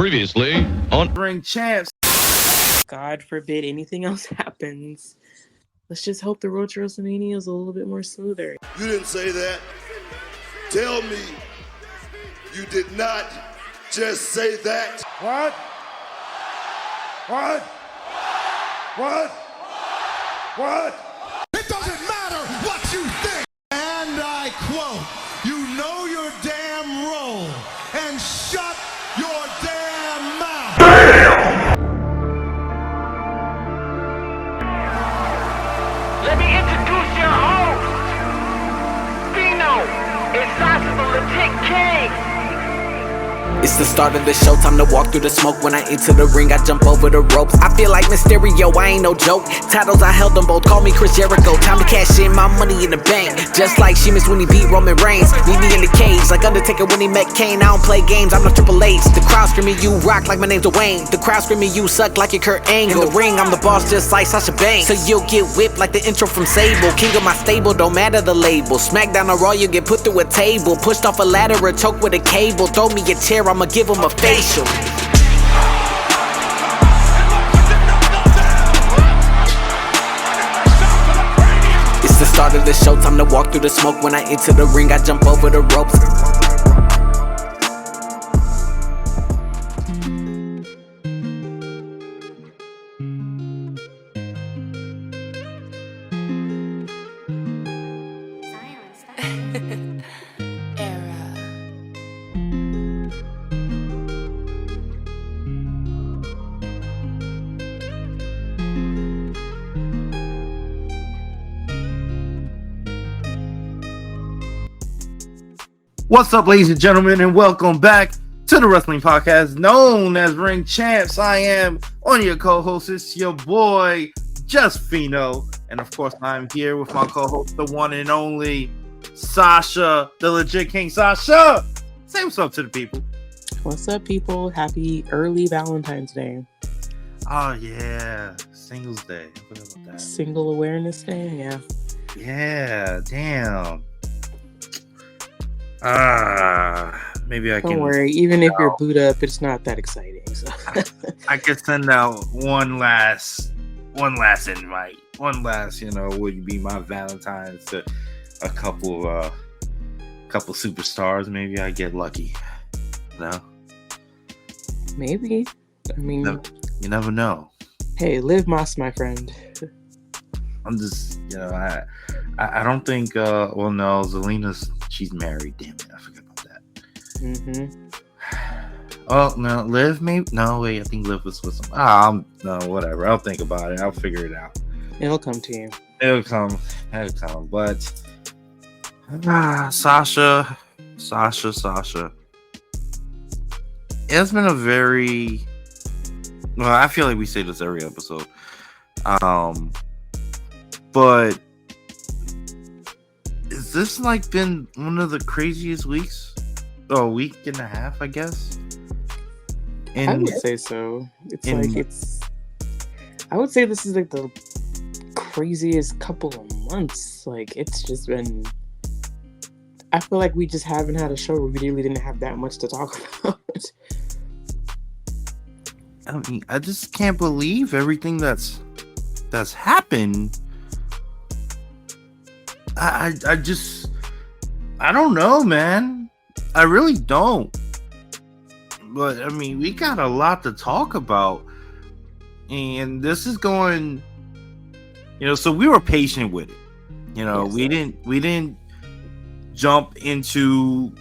Previously on Ring Champs. God forbid anything else happens. Let's just hope the road to WrestleMania is a little bit more smoother. You didn't say that. Tell me you did not just say that. What? What? What? What? It doesn't matter what you think. And I quote, you know your damn role and shut your damn mouth. Let me introduce your host, Fino and Sasha the Legit King. It's the start of the show, time to walk through the smoke. When I enter the ring, I jump over the ropes. I feel like Mysterio, I ain't no joke. Titles, I held them both, call me Chris Jericho. Time to cash in my money in the bank. Just like Sheamus when he beat Roman Reigns. Meet me in the cage, like Undertaker when he met Kane. I don't play games, I'm no Triple H. The crowd screaming, you rock like my name's Dwayne. The crowd screaming, you suck like your Kurt Angle. In the ring, I'm the boss just like Sasha Banks. So you'll get whipped like the intro from Sable. King of my stable, don't matter the label. Smackdown or Raw, you get put through a table. Pushed off a ladder or choked with a cable. Throw me a chair, I'ma give him a facial. It's the start of the show, time to walk through the smoke. When I enter the ring, I jump over the ropes. What's up, ladies and gentlemen, and welcome back to the wrestling podcast known as Ring Champs. I am on your co-host. It's your boy, Just Fino. And of course, I'm here with my co-host, the one and only Sasha, the Legit King. Sasha, say what's up to the people. What's up, people? Happy early Valentine's Day. Oh, yeah. Singles Day. I forgot about that. Single Awareness Day, yeah. Yeah, damn. Maybe I can. Don't worry, even if you're booed up, it's not that exciting. So. I could send out one last invite, one last, would be my Valentine's to a couple superstars. Maybe I get lucky. No, maybe. I mean, you never know. Hey, live Moss, my friend. I'm just, I don't think. Well, no, Zelina's. She's married. Damn it, I forgot about that. Mm-hmm. Oh no, Liv maybe. No, wait. I think Liv was with some. No, whatever. I'll think about it. I'll figure it out. It'll come to you. It'll come. But Sasha. It's been a very. Well, I feel like we say this every episode. But. Has this been one of the craziest weeks? A week and a half, I guess. I would say so. I would say this is the craziest couple of months. It's just been. I feel like we just haven't had a show where we really didn't have that much to talk about. I mean, I just can't believe everything that's happened. I don't know, man. I really don't. But I mean, we got a lot to talk about, and this is going. So we were patient with it. Yes, we didn't jump into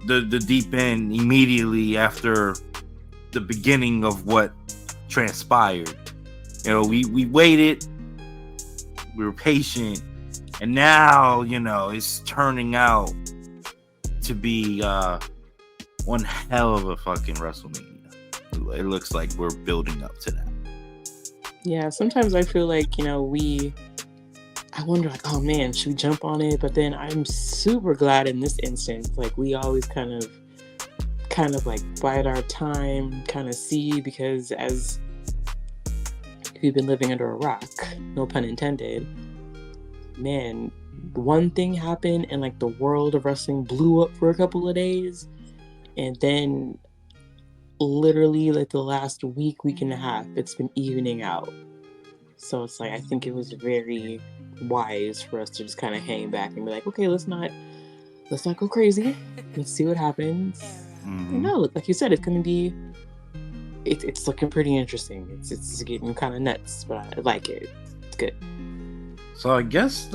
the deep end immediately after the beginning of what transpired. We waited. We were patient. And now, it's turning out to be one hell of a fucking WrestleMania. It looks like we're building up to that. Yeah, sometimes I feel like, I wonder, oh man, should we jump on it? But then I'm super glad in this instance, we always kind of bide our time, kind of see, because as if you've been living under a rock, no pun intended, man, one thing happened and the world of wrestling blew up for a couple of days, and then literally like the last week and a half, it's been evening out. So it's like I think it was very wise for us to just kind of hang back and be like, okay, let's not go crazy. Let's see what happens. Mhm. No, like you said, it's gonna be. It's looking pretty interesting. It's getting kind of nuts, but I like it. It's good. So I guess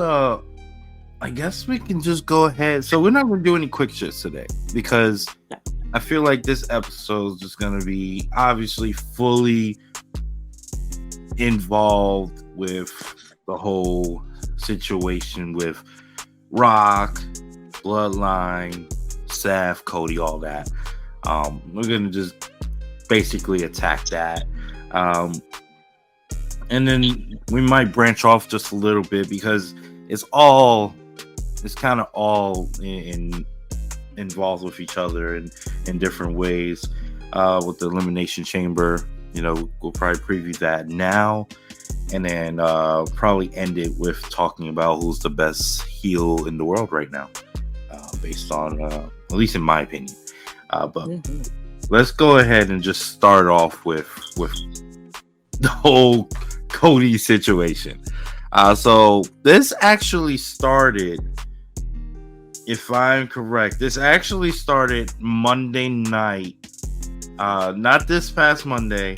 we can just go ahead. So we're not gonna do any quick shits today because No. I feel like this episode is just gonna be obviously fully involved with the whole situation with Rock, Bloodline, Seth, Cody, all that. We're gonna just basically attack that. And then we might branch off just a little bit because it's kind of all involved with each other in different ways. With the Elimination Chamber, we'll probably preview that now, and then probably end it with talking about who's the best heel in the world right now, based on at least in my opinion. But let's go ahead and just start off with the whole Cody situation. So this actually started, if I'm correct, Monday night. Not this past Monday,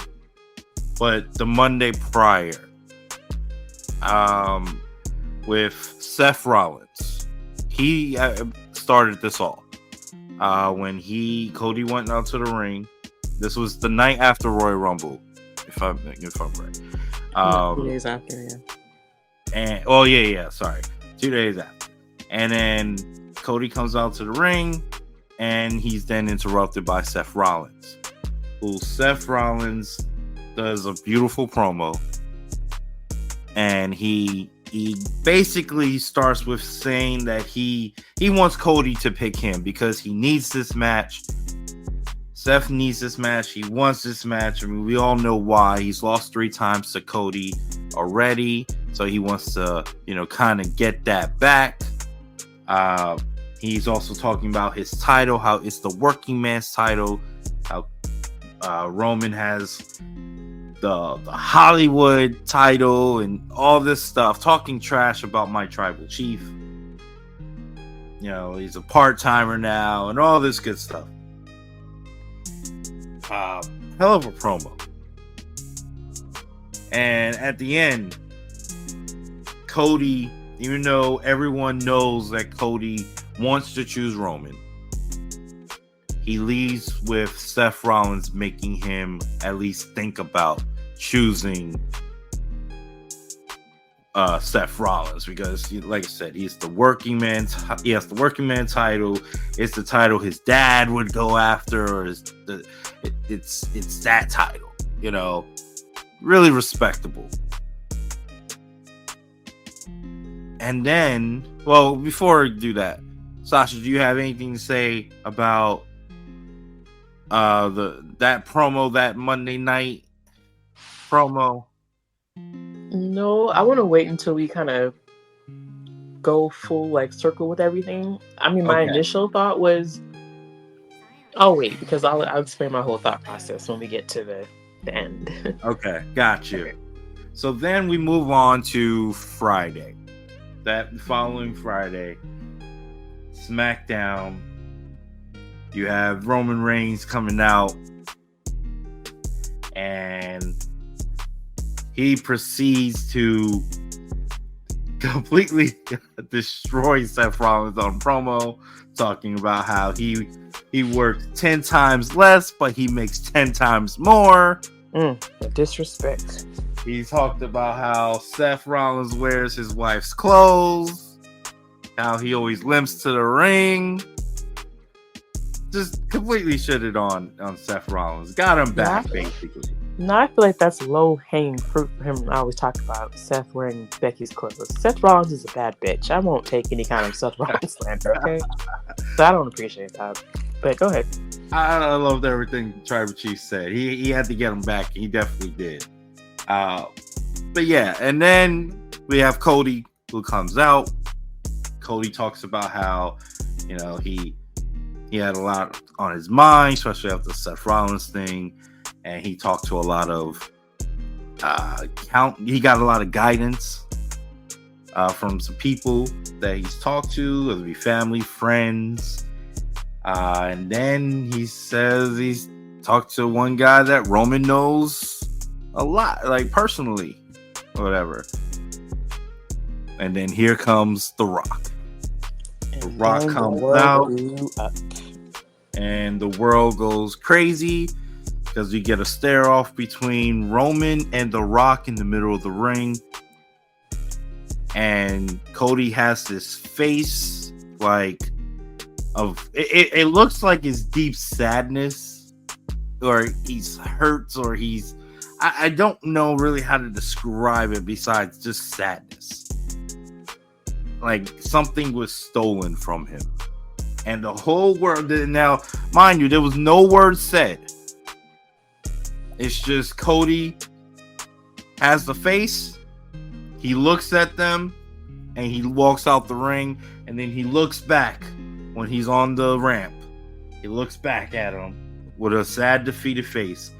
but the Monday prior. With Seth Rollins. He started this all. When Cody went out to the ring. This was the night after Royal Rumble, if I'm right. 2 days after, yeah. And sorry, 2 days after. And then Cody comes out to the ring, and he's then interrupted by Seth Rollins. Seth Rollins does a beautiful promo, and he basically starts with saying that he wants Cody to pick him because he needs this match. Seth needs this match. He wants this match. I mean, we all know why. He's lost 3 times to Cody already, so he wants to, kind of get that back. He's also talking about his title, how it's the working man's title, how Roman has the Hollywood title and all this stuff, talking trash about my tribal chief. He's a part-timer now and all this good stuff. Hell of a promo. And at the end, Cody, even though everyone knows that Cody wants to choose Roman, he leaves with Seth Rollins making him at least think about choosing Seth Rollins because, like I said, he's the working man. He has the working man title. It's the title his dad would go after, or it's that title. Really respectable. And then, well, before we do that, Sasha, do you have anything to say about that promo, that Monday night promo? No, I want to wait until we kind of go full circle with everything. I mean, my initial thought was, I'll wait because I'll explain my whole thought process when we get to the end. Okay, got you. Okay. So then we move on to Friday. That following Friday, SmackDown. You have Roman Reigns coming out, and he proceeds to completely destroy Seth Rollins on promo, talking about how he worked 10 times less, but he makes 10 times more. The disrespect. He talked about how Seth Rollins wears his wife's clothes, how he always limps to the ring. Just completely shitted on Seth Rollins. Got him back, basically. No, I feel like that's low-hanging fruit for him. I always talk about Seth wearing Becky's clothes. Seth Rollins is a bad bitch. I won't take any kind of Seth Rollins slander, okay? So I don't appreciate that. But go ahead. I loved everything Tribal Chief said. He had to get him back. He definitely did. But yeah, and then we have Cody who comes out. Cody talks about how, he had a lot on his mind, especially after the Seth Rollins thing, and he talked to a lot of he got a lot of guidance from some people that he's talked to, whether it be family, friends, and then he says he's talked to one guy that Roman knows a lot, like personally, or whatever. And then here comes The Rock. The Rock comes out, and the world goes crazy because we get a stare off between Roman and The Rock in the middle of the ring. And Cody has this face like of it looks like his deep sadness, or he's hurt, or he's I don't know really how to describe it besides just sadness. Like something was stolen from him. And the whole world, now, mind you, there was no word said. It's just Cody has the face, he looks at them, and he walks out the ring, and then he looks back when he's on the ramp. He looks back at him with a sad, defeated face,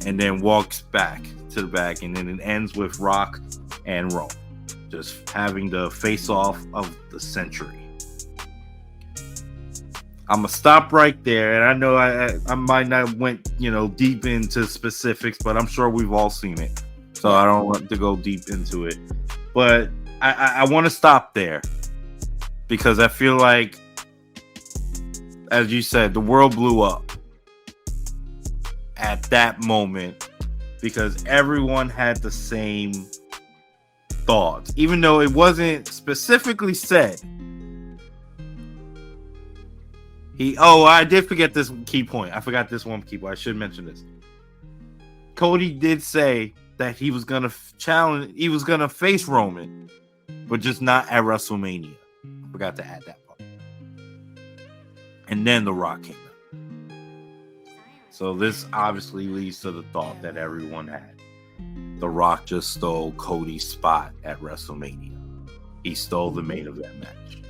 and then walks back to the back, and then it ends with Rock and Roman just having the face-off of the century. I'm gonna stop right there, and I know I might not went deep into specifics, but I'm sure we've all seen it, so I don't want to go deep into it. But I want to stop there because I feel like, as you said, the world blew up at that moment because everyone had the same thoughts, even though it wasn't specifically said. I did forget this key point. I forgot this one key point. I should mention this. Cody did say that he was gonna face Roman, but just not at WrestleMania. I forgot to add that part. And then The Rock came out. So this obviously leads to the thought that everyone had. The Rock just stole Cody's spot at WrestleMania. He stole the main event match.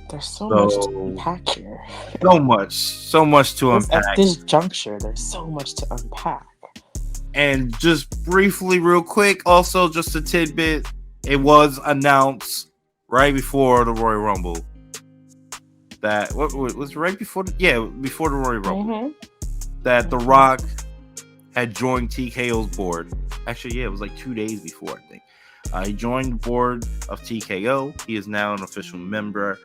There's so much to unpack here. So much to unpack. At this juncture, there's so much to unpack. And just briefly, real quick, also just a tidbit. It was announced right before the Royal Rumble that what was right before before the Royal Rumble that The Rock had joined TKO's board. Actually, it was like 2 days before, I think. He joined the board of TKO. He is now an official member.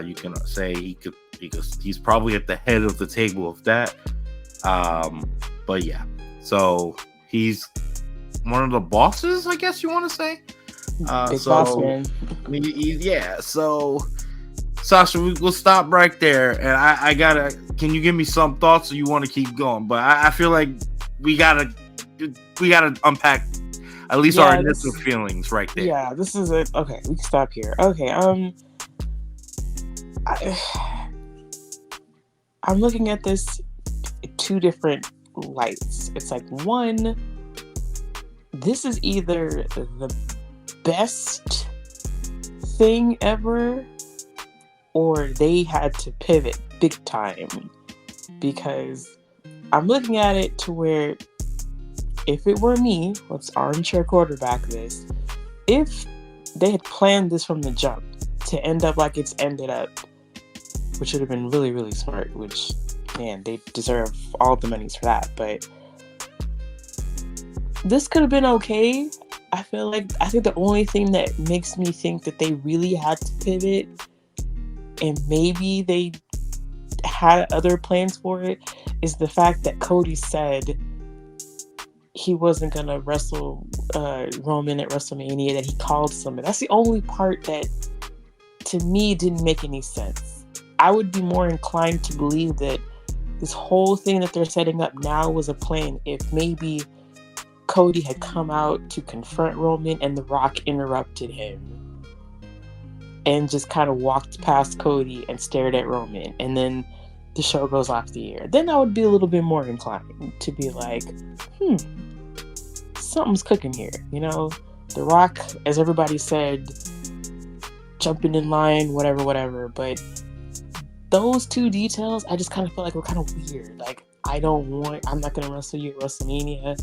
You can say he's probably at the head of the table of that. But yeah, so he's one of the bosses, I guess you want to say. Big boss man. So Sasha, we'll stop right there, and I gotta. Can you give me some thoughts, or you want to keep going? But I feel like we gotta unpack at least our initial feelings right there. Yeah, this is it. Okay, we can stop here. Okay, I'm looking at this two different lights. It's like, one, this is either the best thing ever, or they had to pivot big time, because I'm looking at it to where, if it were me, let's armchair quarterback this, if they had planned this from the jump to end up like it's ended up, which would have been really, really smart, which, man, they deserve all the monies for that, but this could have been okay. I think the only thing that makes me think that they really had to pivot, and maybe they had other plans for it, is the fact that Cody said he wasn't gonna wrestle Roman at WrestleMania, that he called somebody. That's the only part that, to me, didn't make any sense. I would be more inclined to believe that this whole thing that they're setting up now was a plan if maybe Cody had come out to confront Roman and The Rock interrupted him and just kind of walked past Cody and stared at Roman, and then the show goes off the air. Then I would be a little bit more inclined to be like, something's cooking here. The Rock, as everybody said, jumping in line, whatever. But those two details, I just kind of felt like were kind of weird. Like, I'm not going to wrestle you at WrestleMania.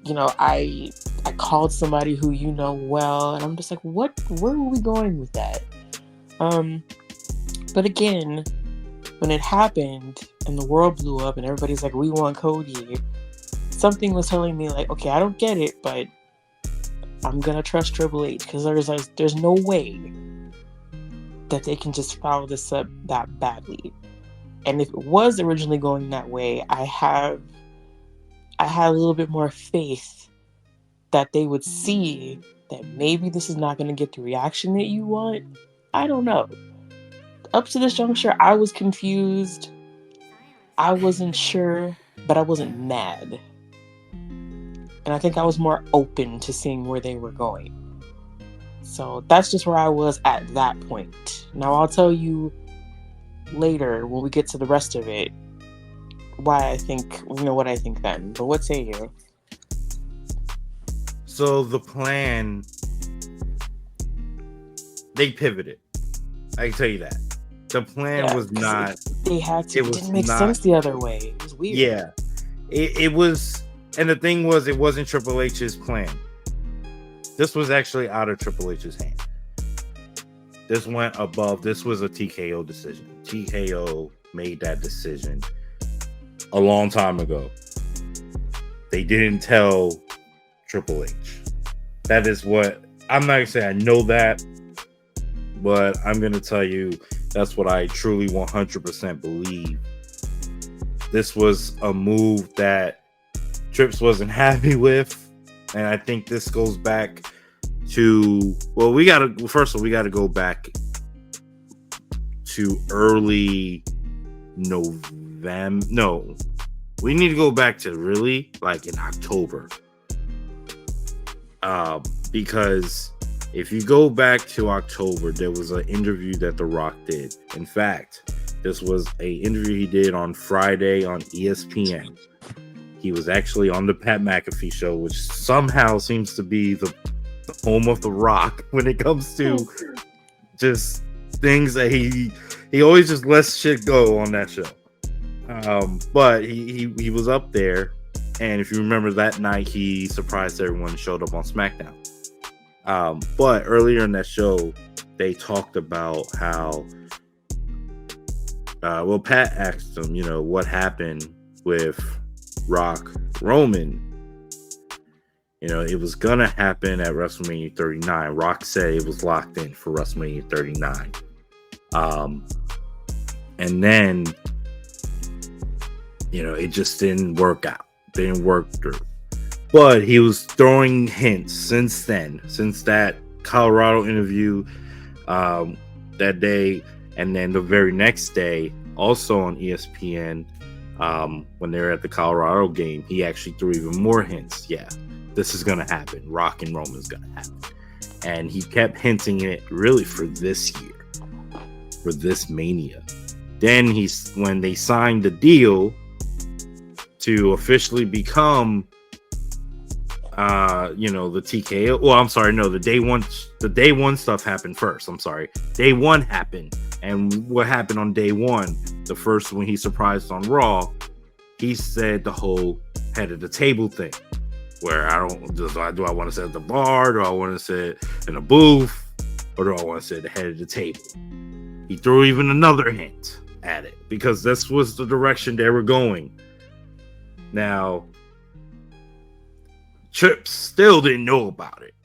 You know, I called somebody who you know well, and I'm just like, where are we going with that? But again, when it happened and the world blew up and everybody's like, we want Cody, something was telling me like, okay, I don't get it, but I'm gonna trust Triple H, because there's no way that they can just follow this up that badly. And if it was originally going that way, I had a little bit more faith that they would see that maybe this is not going to get the reaction that you want. I don't know. Up to this juncture, I was confused. I wasn't sure, but I wasn't mad. And I think I was more open to seeing where they were going. So that's just where I was at that point. Now I'll tell you later when we get to the rest of it what I think then. But what say you? So the plan, they pivoted. I can tell you that. The plan was not. They had to. It didn't make sense the other way. It was weird. Yeah, it was. And the thing was, it wasn't Triple H's plan. This was actually out of Triple H's hand. This went above. This was a TKO decision. TKO made that decision a long time ago. They didn't tell Triple H. That is what I'm not gonna say I know that, but I'm gonna tell you that's what I truly 100% believe. This was a move that Trips wasn't happy with, and I think this goes back to we gotta go back to early November. No, we need to go back to really like in October. Because if you go back to October, there was an interview that The Rock did. In fact, this was an interview he did on Friday on ESPN. He was actually on the Pat McAfee show, which somehow seems to be the home of The Rock when it comes to just things that he always just lets shit go on that show. But he was up there, and if you remember that night, he surprised everyone and showed up on SmackDown. But earlier in that show, they talked about how, Pat asked him, what happened with Rock Roman. It was gonna happen at WrestleMania 39. Rock said it was locked in for WrestleMania 39. And then, it just didn't work out. Didn't work through. But he was throwing hints since that Colorado interview that day, and then the very next day, also on ESPN, when they were at the Colorado game, he actually threw even more hints. Yeah, this is going to happen. Rock and Roman is going to happen. And he kept hinting it really for this year, for this Mania. Then when they signed the deal to officially become the TKO. Well, I'm sorry, no, the day one stuff happened first. I'm sorry. Day one happened. And what happened on day one, the first when he surprised on Raw, he said the whole head of the table thing. Where do I want to sit at the bar? Do I want to sit in a booth? Or do I want to sit at the head of the table? He threw even another hint at it because this was the direction they were going. Now, Trips still didn't know about it.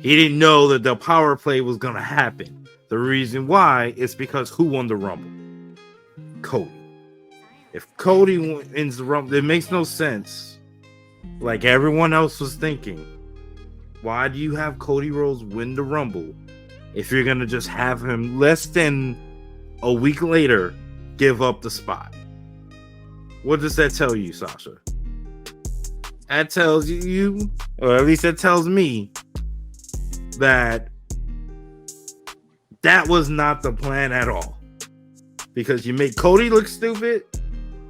He didn't know that the power play was going to happen. The reason why is because who won the Rumble? Cody. If Cody wins the Rumble, it makes no sense. Like everyone else was thinking, why do you have Cody Rhodes win the Rumble if you're going to just have him less than a week later give up the spot? What does that tell you, Sasha? That tells you, or at least that tells me, that was not the plan at all. Because you made Cody look stupid,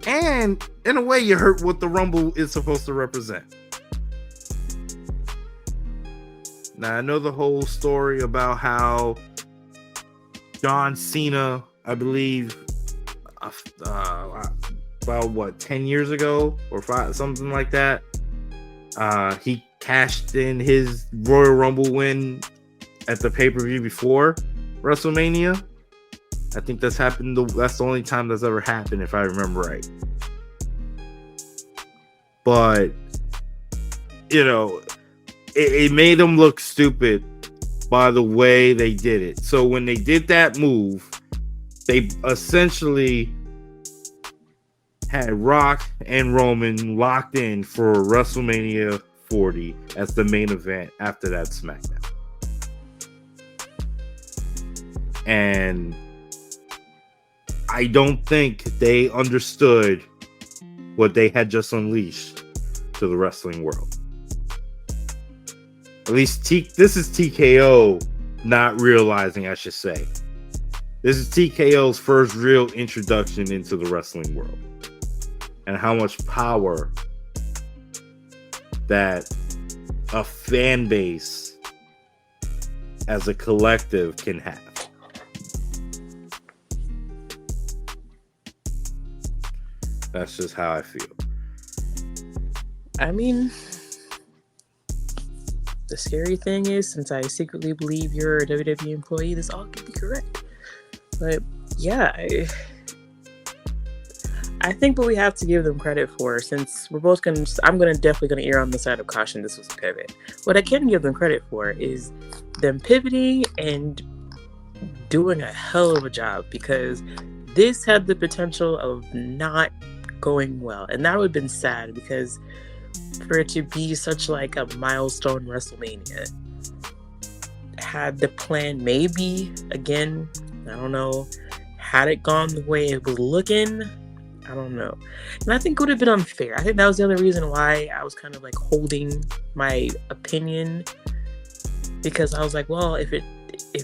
and in a way you hurt what the Rumble is supposed to represent. Now I know the whole story about how John Cena, I believe, about what 10 years ago or 5, something like that. He cashed in his Royal Rumble win at the pay-per-view before WrestleMania. I think that's happened. That's the only time that's ever happened, if I remember right. But it made them look stupid by the way they did it. So when they did that move, they essentially had Rock and Roman locked in for WrestleMania 40 as the main event after that SmackDown. And I don't think they understood what they had just unleashed to the wrestling world. At least this is TKO not realizing, I should say. This is TKO's first real introduction into the wrestling world. And how much power that a fan base as a collective can have. That's just how I feel. I mean, the scary thing is, since I secretly believe you're a WWE employee, this all could be correct. But yeah, I think what we have to give them credit for, since we're both I'm definitely gonna err on the side of caution. This was a pivot. What I can give them credit for is them pivoting and doing a hell of a job, because this had the potential of not going well, and that would have been sad, because for it to be such like a milestone WrestleMania, had the plan maybe again, I don't know, had it gone the way it was looking, I don't know. And I think it would have been unfair. I think that was the other reason why I was kind of like holding my opinion, because I was like, well, if it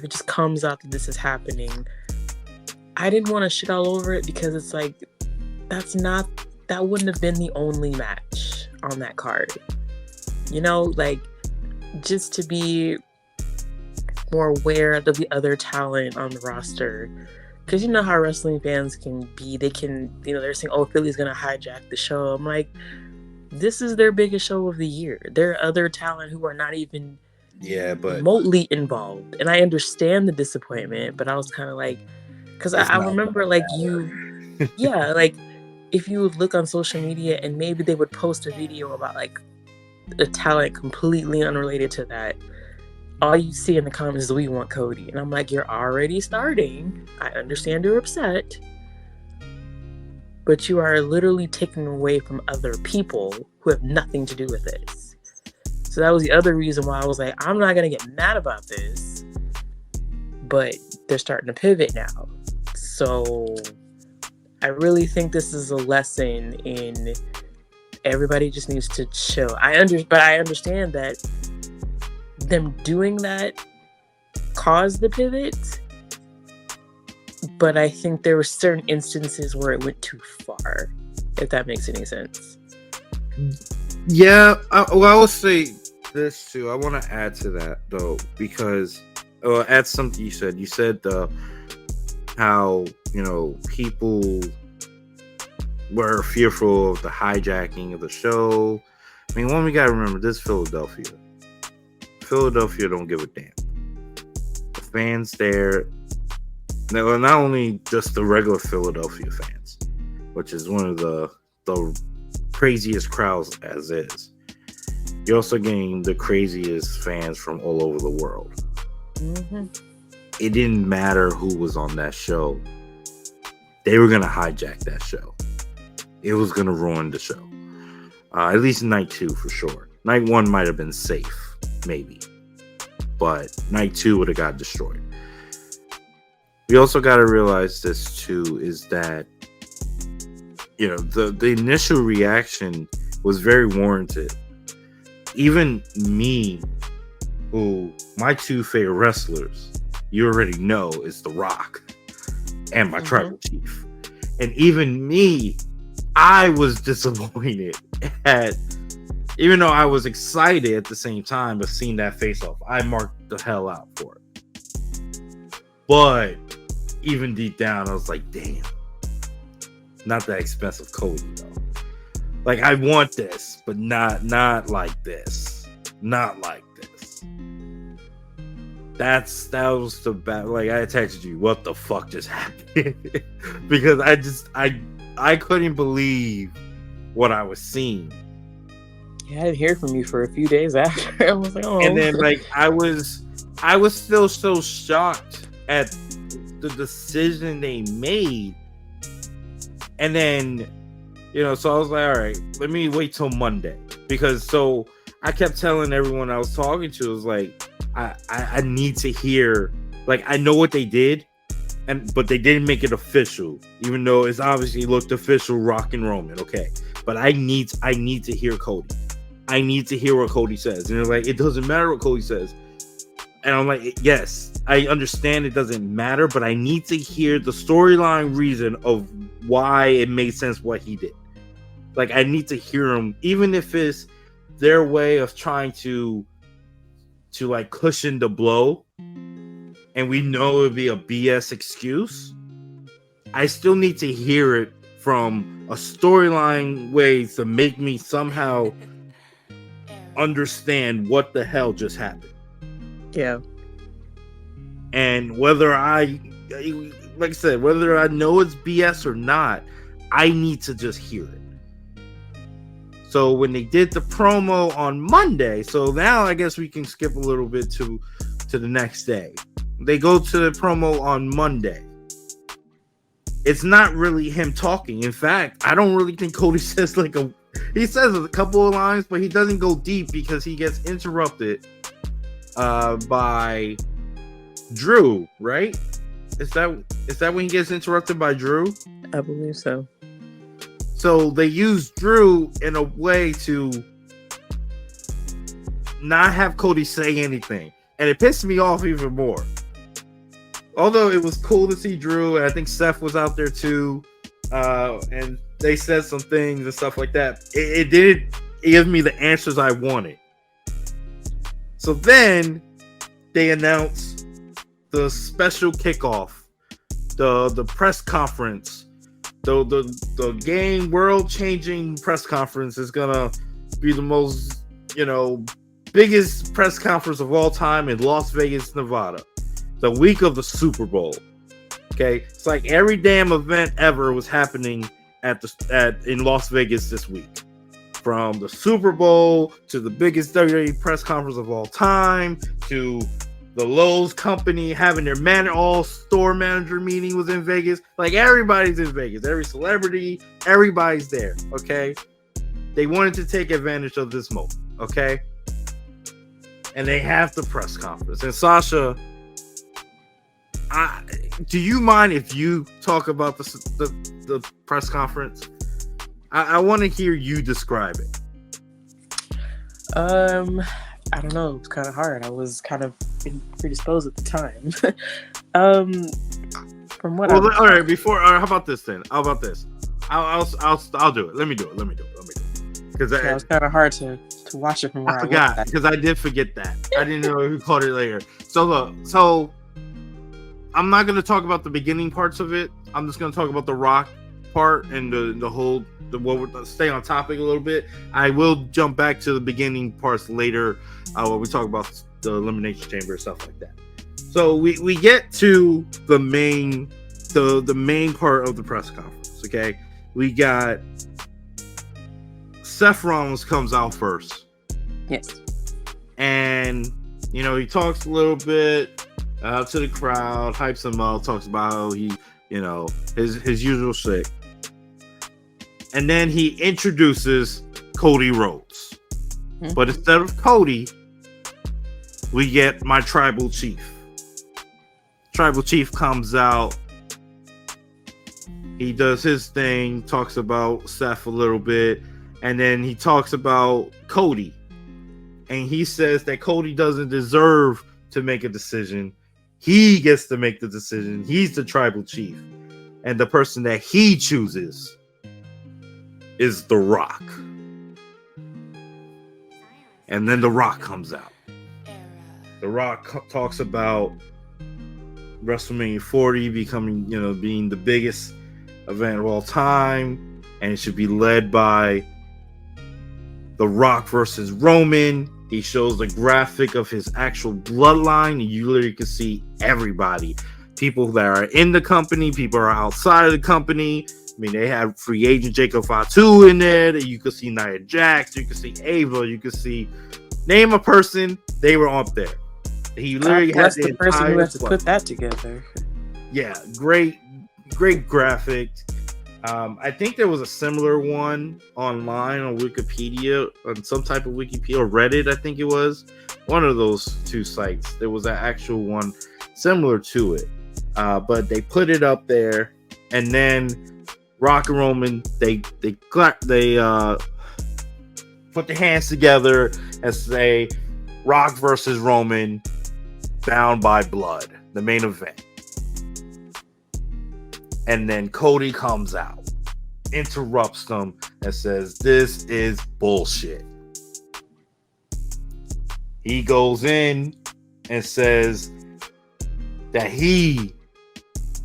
just comes out that this is happening, I didn't want to shit all over it, because it's like, that wouldn't have been the only match on that card. Like, just to be more aware of the other talent on the roster. Because you know how wrestling fans can be. They can, they're saying, oh, Philly's going to hijack the show. I'm like, this is their biggest show of the year. There are other talent who are not even remotely involved. And I understand the disappointment, but I was kind of like, because I remember like like, if you would look on social media and maybe they would post a video about like a talent completely unrelated to that, all you see in the comments is, we want Cody. And I'm like, you're already starting. I understand you're upset, but you are literally taking away from other people who have nothing to do with this. So that was the other reason why I was like, I'm not going to get mad about this, but they're starting to pivot now. So I really think this is a lesson in everybody just needs to chill. But I understand that them doing that caused the pivot, but I think there were certain instances where it went too far, if that makes any sense. Yeah, I will say this too. I want to add to that though, because add something you said. You said how people were fearful of the hijacking of the show. I mean, one, we gotta remember, this is Philadelphia. Philadelphia don't give a damn. The fans there, not only just the regular Philadelphia fans, which is one of the craziest crowds as is. You're also getting the craziest fans from all over the world. Mm-hmm. It didn't matter who was on that show. They were going to hijack that show. It was going to ruin the show. At least night 2 for sure. Night 1 might have been safe, maybe. But night 2 would have got destroyed. We also got to realize this too, is that, the initial reaction was very warranted. Even me, who my 2 favorite wrestlers, you already know, is The Rock and my tribal chief. And even me, I was disappointed at Even though I was excited at the same time of seeing that face off, I marked the hell out for it. But even deep down, I was like, damn, not that expensive Cody though. Like, I want this, but not like this. Not like this. That was the bad. Like, I texted you, what the fuck just happened? Because I couldn't believe what I was seeing. Yeah, I didn't hear from you for a few days after. I was like, oh. And then like I was still so shocked at the decision they made. And then, you know, so I was like, all right, let me wait till Monday. Because so I kept telling everyone I was talking to, it was like, I need to hear, like, I know what they did, but they didn't make it official, even though it's obviously looked official, Rock and Roman, okay. But I need to hear Cody. I need to hear what Cody says. And they're like, it doesn't matter what Cody says. And I'm like, yes, I understand it doesn't matter, but I need to hear the storyline reason of why it made sense what he did. Like, I need to hear him, even if it's their way of trying to like cushion the blow, and we know it'd be a BS excuse. I still need to hear it from a storyline way to make me somehow understand what the hell just happened. Yeah. And whether like I said, whether I know it's BS or not, I need to just hear it. So when they did the promo on Monday, so now I guess we can skip a little bit to the next day. They go to the promo on Monday. It's not really him talking. In fact, I don't really think Cody says he says a couple of lines, but he doesn't go deep because he gets interrupted by Drew, right? Is that when he gets interrupted by Drew? I believe so. So they use Drew in a way to not have Cody say anything. And it pissed me off even more. Although it was cool to see Drew, and I think Seth was out there too. And they said some things and stuff like that. It didn't give me the answers I wanted. So then they announced the special kickoff, the press conference. The game world-changing press conference is gonna be the most, biggest press conference of all time in Las Vegas, Nevada, the week of the Super Bowl. Okay, it's like every damn event ever was happening in Las Vegas this week, from the Super Bowl to the biggest WWE press conference of all time to the Lowe's company having their all-store manager meeting was in Vegas. Like, everybody's in Vegas. Every celebrity, everybody's there, okay? They wanted to take advantage of this moment, okay? And they have the press conference. And Sasha, do you mind if you talk about the press conference? I want to hear you describe it. I don't know. It was kind of hard. I was kind of predisposed at the time. From what all right. How about this then? How about this? I'll do it. Let me do it. Because it was kind of hard to watch it from where I forgot, because I did forget that. I didn't know who caught it later. So look, I'm not going to talk about the beginning parts of it. I'm just going to talk about the Rock part and the whole. Stay on topic a little bit. I will jump back to the beginning parts later when we talk about the Elimination Chamber and stuff like that. So we get to the main part of the press conference. Okay, we got Seth Rollins comes out first. Yes, and he talks a little bit to the crowd, hypes them up, talks about how he his usual shit. And then he introduces Cody Rhodes. Mm-hmm. But instead of Cody, we get my tribal chief. Tribal chief comes out. He does his thing, talks about Seth a little bit, and then he talks about Cody. And he says that Cody doesn't deserve to make a decision. He gets to make the decision. He's the tribal chief. And the person that he chooses is The Rock. And then The Rock comes out. The Rock talks about WrestleMania 40 becoming, being the biggest event of all time, and it should be led by The Rock versus Roman. He shows the graphic of his actual bloodline, and you literally can see everybody. People that are in the company, people are outside of the company. I mean, they have free agent Jacob Fatu in there. You could see Nia Jax, you could see Ava, you could see, name a person, they were up there. He literally had the person who has to put that together. Yeah, great graphic. I think there was a similar one online on Wikipedia, on some type of Wikipedia, or Reddit, I think it was. One of those two sites. There was an actual one similar to it. But they put it up there, and then Rock and Roman, they put their hands together and say, Rock versus Roman, Bound by Blood, the main event. And then Cody comes out, interrupts them, and says, this is bullshit. He goes in and says that he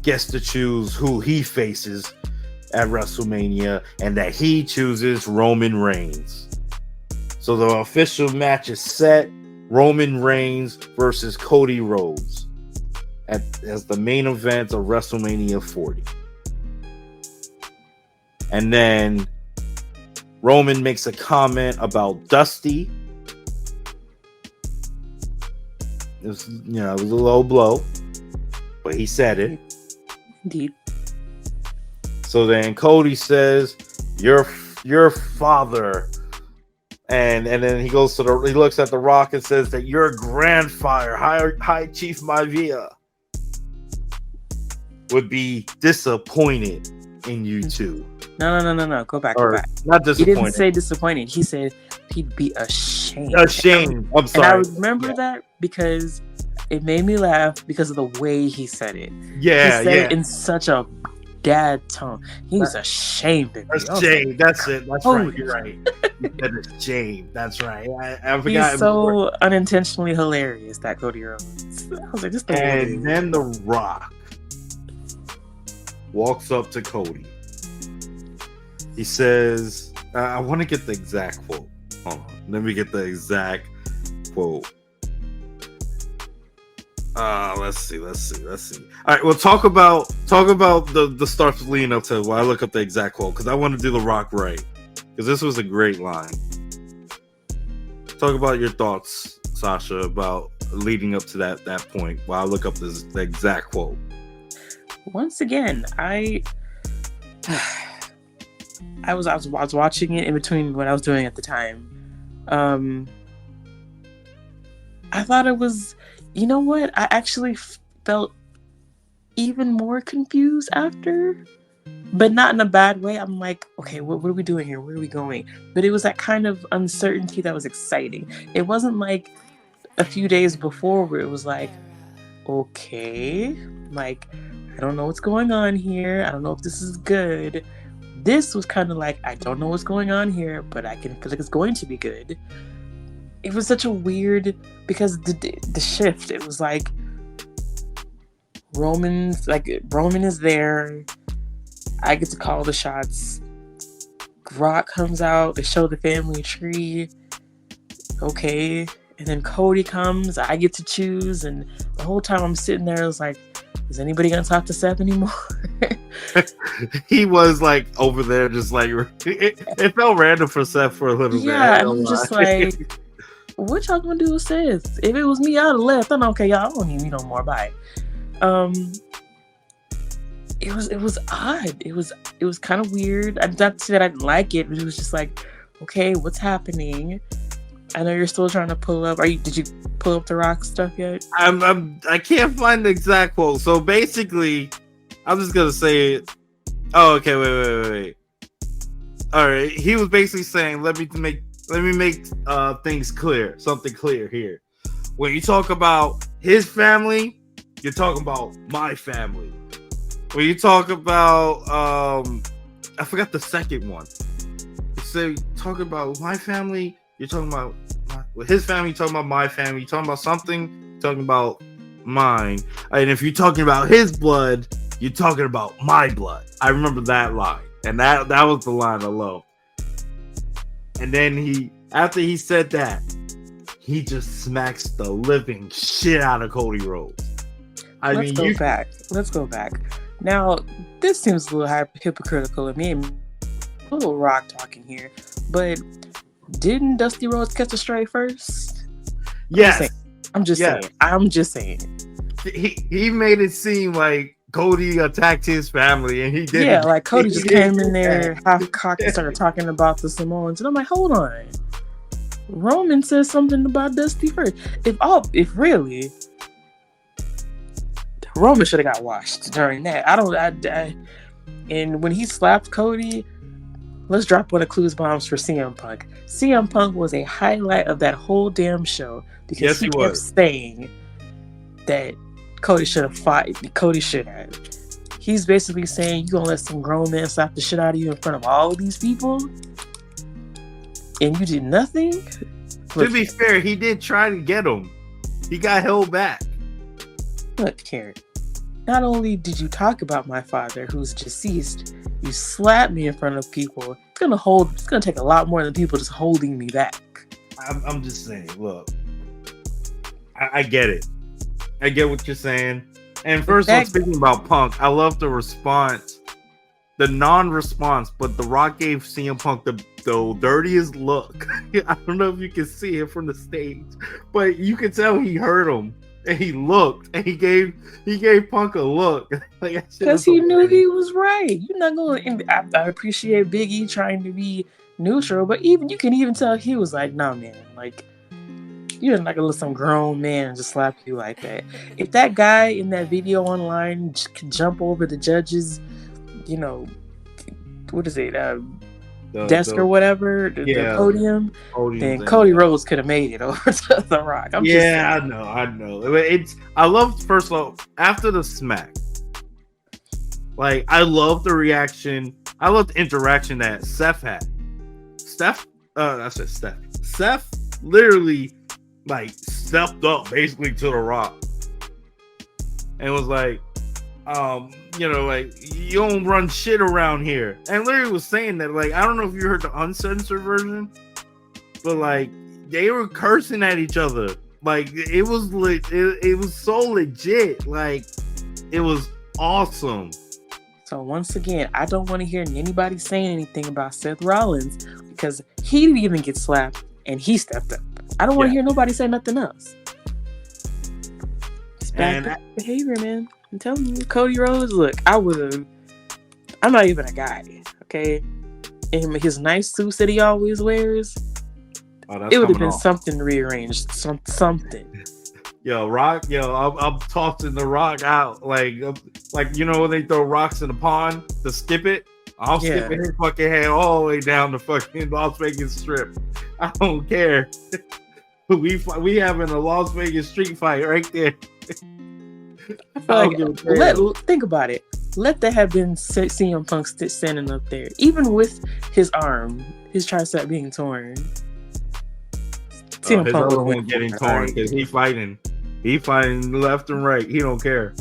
gets to choose who he faces at WrestleMania, and that he chooses Roman Reigns. So the official match is set. Roman Reigns versus Cody Rhodes as the main event of WrestleMania 40. And then Roman makes a comment about Dusty. It was, it was a low blow, but he said it. Indeed. So then Cody says, your father. And then he goes he looks at The Rock and says that your grandfather, High Chief Maivia, would be disappointed in you too. No. Go back. Not disappointed. He didn't say disappointed. He said he'd be ashamed. Ashamed. I'm sorry. And I remember that because it made me laugh because of the way he said it. Yeah, he said it in such a dad tone. He was ashamed of me. Ashamed. That's it. That's oh, right. You're right. He said ashamed. That's right. I forgot. He's so unintentionally hilarious, that Cody Rhodes. I was like, just the and then The Rock walks up to Cody. He says, I want to get the exact quote. Hold on. Let me get the exact quote. Let's see. All right, well, talk about the stuff leading up to while I look up the exact quote, because I want to do The Rock right, because this was a great line. Talk about your thoughts, Sasha, about leading up to that point while I look up the exact quote. Once again, I was watching it in between what I was doing at the time. I thought it was, you know what? I actually felt even more confused after, but not in a bad way. I'm like, okay, what are we doing here? Where are we going? But it was that kind of uncertainty that was exciting. It wasn't like a few days before where it was like, okay, like, I don't know what's going on here. I don't know if this is good. This was kind of like, I don't know what's going on here, but I can feel like it's going to be good. It was such a weird, because the shift, it was like Roman is there. I get to call the shots. Rock comes out. They show the family tree. Okay. And then Cody comes. I get to choose. And the whole time I'm sitting there, I was like, is anybody going to talk to Seth anymore? He was like over there, just like, it felt random for Seth for a little bit. Yeah, I'm just like, what y'all gonna do with Seth? If it was me, I'd have left. I'm okay, y'all. I don't need me no more. Bye. It was odd. It was kind of weird. Not to say that I didn't like it, but it was just like, okay, what's happening? I know you're still trying to pull up. Did you pull up the Rock stuff yet? I can't find the exact quote. So basically, I'm just gonna say it. Oh, okay. Wait. All right. He was basically saying, let me make things clear. Something clear here. When you talk about his family, you're talking about my family. When you talk about I forgot the second one. So talk about my family, you're talking about his family, you're talking about my family, you're talking about something, you're talking about mine. And if you're talking about his blood, you're talking about my blood. I remember that line. And that was the line I love. And then after he said that, he just smacks the living shit out of Cody Rhodes. Let's go back. Now, this seems a little hypocritical of me. A little rock talking here. But didn't Dusty Rhodes catch a stray first? Yes. I'm just saying. He made it seem like Cody attacked his family, and he did. Yeah, like Cody just came in there half cocked and started talking about the Samoans, and I'm like, hold on. Roman says something about Dusty first. If really, Roman should have got washed during that. And when he slapped Cody, let's drop one of Clues bombs for CM Punk. CM Punk was a highlight of that whole damn show because he kept saying that Cody should have fought. Cody should have. He's basically saying, you gonna let some grown man slap the shit out of you in front of all of these people? And you did nothing? To be fair, he did try to get him. He got held back. Look, Carrot. Not only did you talk about my father, who's deceased, you slapped me in front of people. It's gonna take a lot more than people just holding me back. I'm just saying, look. I get it. I get what you're saying. And first of all, speaking about Punk, I love the response, the non-response, but The Rock gave CM Punk the dirtiest look. I don't know if you can see it from the stage, but you can tell he heard him and he looked and he gave Punk a look. Because he knew he was right. You're not going to. I appreciate Big E trying to be neutral, but you can even tell he was like, nah, man, like. You're not gonna let some grown man just slap you like that. If that guy in that video online could jump over the judge's, what is it, desk or whatever, the podium, then Cody Rhodes could have made it over to The Rock. I know. I love, first of all, after the smack, like, I love the reaction. I love the interaction that Seth had. Seth literally like stepped up basically to The Rock and was like, like, you don't run shit around here. And literally was saying that, like, I don't know if you heard the uncensored version, but like they were cursing at each other. Like, it was it was so legit. Like, it was awesome. So once again, I don't want to hear anybody saying anything about Seth Rollins because he didn't even get slapped and he stepped up. I don't want to hear nobody say nothing else. It's bad behavior, man. I'm telling you, Cody Rhodes, look, I'm not even a guy, okay? And his nice suits that he always wears, it would have been something rearranged, something. Yo, Rock, I'm tossing The Rock out. Like, when they throw rocks in the pond to skip it? I'm skipping his fucking head all the way down the fucking Las Vegas Strip. I don't care. We having a Las Vegas street fight right there. I feel like, think about it. Let that have been CM Punk standing up there, even with his arm, his tricep being torn. CM Punk would win getting torn because he fighting left and right. He don't care.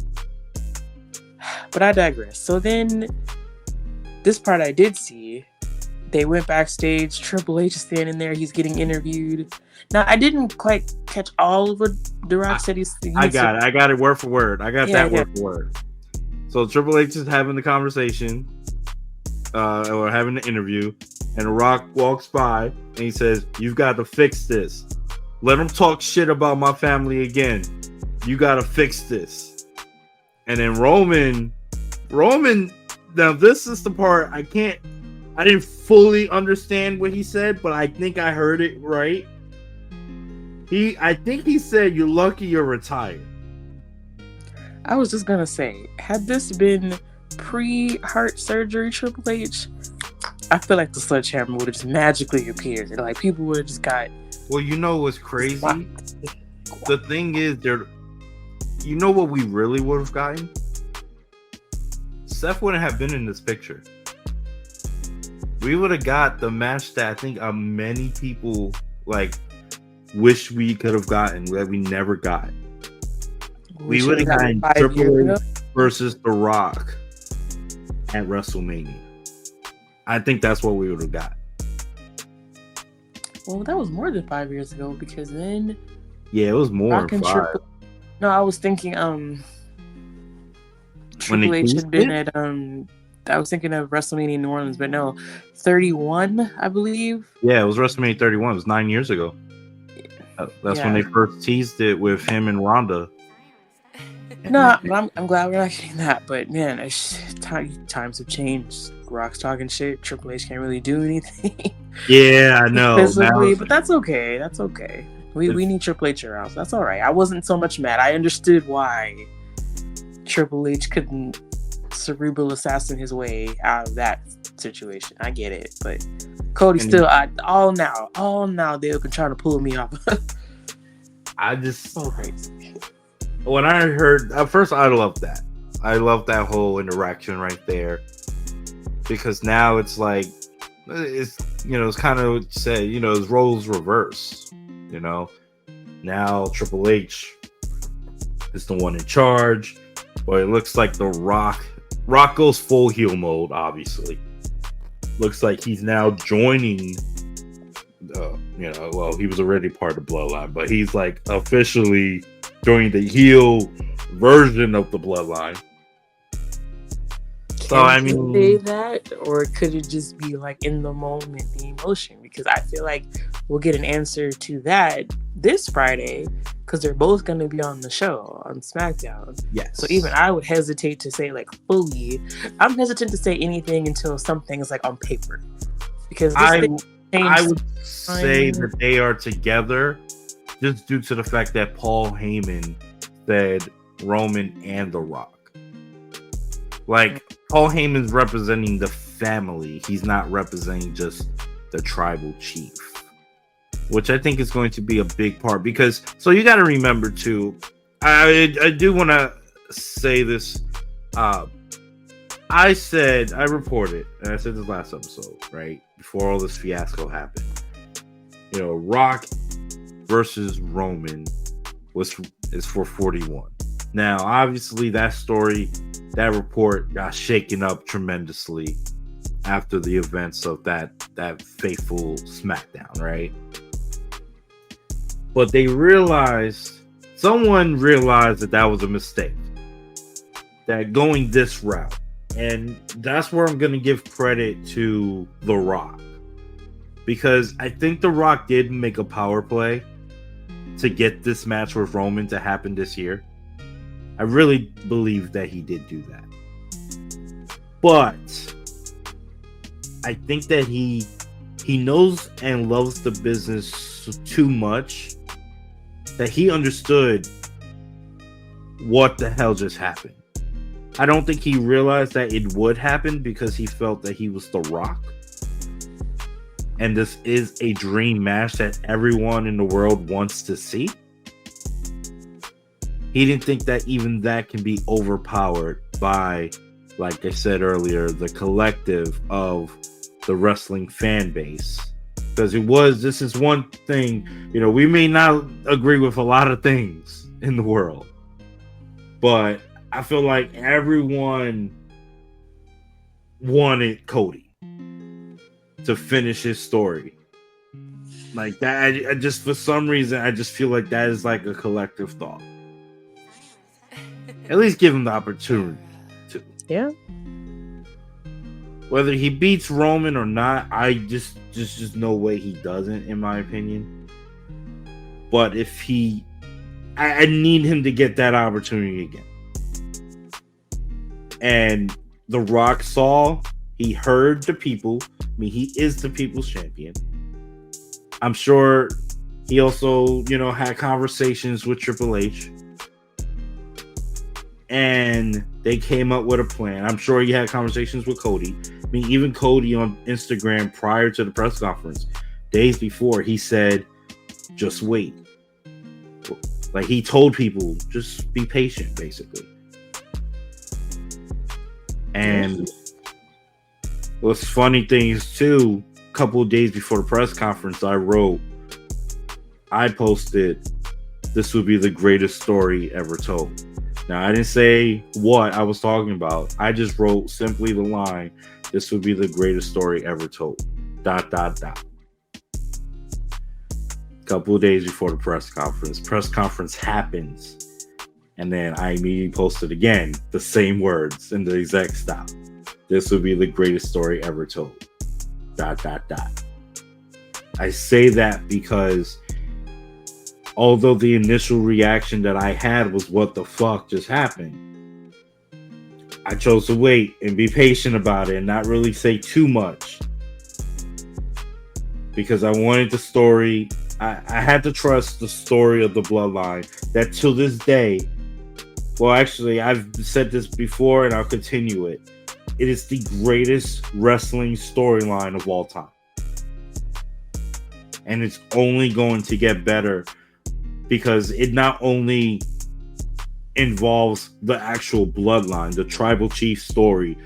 But I digress. So then, this part I did see. They went backstage. Triple H is standing there. He's getting interviewed. Now, I didn't quite catch all of what The Rock said. I got it word for word. I got that word for word. So Triple H is having the conversation, or having the interview, and The Rock walks by and he says, "You've got to fix this. Let them talk shit about my family again. You got to fix this." And then Roman. Now, this is the part I didn't fully understand what he said, but I think I heard it right. I think he said, "You're lucky you're retired." I was just gonna say, had this been pre-heart surgery Triple H, I feel like the sledgehammer would have just magically appeared. Like, people would have just got. Well, you know what's crazy? The thing is, you know what we really would have gotten? Seth wouldn't have been in this picture. We would have got the match that I think many people, like, wish we could have gotten that we never got. We would should've have got it gotten 5 years Triple ago. H versus The Rock at WrestleMania. I think that's what we would have got. Well, that was more than 5 years ago because then Yeah, it was more Rock than and 5. Triple. No, I was thinking When Triple they H teased had been it? at I was thinking of WrestleMania in New Orleans, but no, 31, I believe. Yeah, it was WrestleMania 31. It was 9 years ago. That's when they first teased it with him and Ronda. No, I'm glad we're not getting that. But man, times have changed. Rock's talking shit. Triple H can't really do anything. Yeah, I know. Physically, but that's okay. That's okay. We need Triple H around. So that's all right. I wasn't so much mad. I understood why Triple H couldn't cerebral assassin his way out of that situation. I get it, but Cody still, all now they've been trying to pull me off. I just so crazy. When I heard at first, I love that. I love that whole interaction right there because now it's like it's kind of what you say. His roles reverse. Now Triple H is the one in charge. But it looks like the Rock goes full heel mode, obviously. Looks like he's now joining, well, he was already part of the Bloodline, but he's like officially joining the heel version of the Bloodline. Can you say that, or could it just be like in the moment, the emotion? Because I feel like we'll get an answer to that this Friday, because they're both going to be on the show on SmackDown. Yes. So even I would hesitate to say like fully. I'm hesitant to say anything until something is like on paper, because I would say that they are together just due to the fact that Paul Heyman said Roman and The Rock. Like, Paul Heyman's representing the family. He's not representing just the tribal chief, which I think is going to be a big part because, so you got to remember too, I do want to say this. I reported, and I said this last episode, right? Before all this fiasco happened, Rock versus Roman is for 41. Now, obviously that report got shaken up tremendously after the events of that fateful SmackDown, right? But someone realized that was a mistake, that going this route. And that's where I'm going to give credit to The Rock, because I think The Rock did make a power play to get this match with Roman to happen this year. I really believe that he did do that. But I think that he knows and loves the business too much that he understood what the hell just happened. I don't think he realized that it would happen because he felt that he was The Rock. And this is a dream match that everyone in the world wants to see. He didn't think that even that can be overpowered by, like I said earlier, the collective of the wrestling fan base. Because this is one thing, we may not agree with a lot of things in the world, but I feel like everyone wanted Cody to finish his story. Like that, I just, for some reason, I just feel like that is like a collective thought. At least give him the opportunity to. Yeah. Whether he beats Roman or not, I just no way he doesn't, in my opinion. But if I need him to get that opportunity again. And The Rock he heard the people. I mean, he is the people's champion. I'm sure he also, had conversations with Triple H. And they came up with a plan. I'm sure he had conversations with Cody. I mean, even Cody on Instagram prior to the press conference, days before, he said, just wait. Like, he told people, just be patient, basically. And what's funny thing is, too, a couple of days before the press conference, I wrote, I posted this would be the greatest story ever told. Now, I didn't say what I was talking about. I just wrote simply the line, this would be the greatest story ever told. ... Couple of days before the press conference happens, and then I immediately posted again the same words in the exact style. This would be the greatest story ever told. ... I say that because although the initial reaction that I had was what the fuck just happened, I chose to wait and be patient about it and not really say too much, because I wanted the story. I had to trust the story of the bloodline that till this day, well, actually, I've said this before and I'll continue it. It is the greatest wrestling storyline of all time. And it's only going to get better because it not only involves the actual bloodline, the tribal chief story,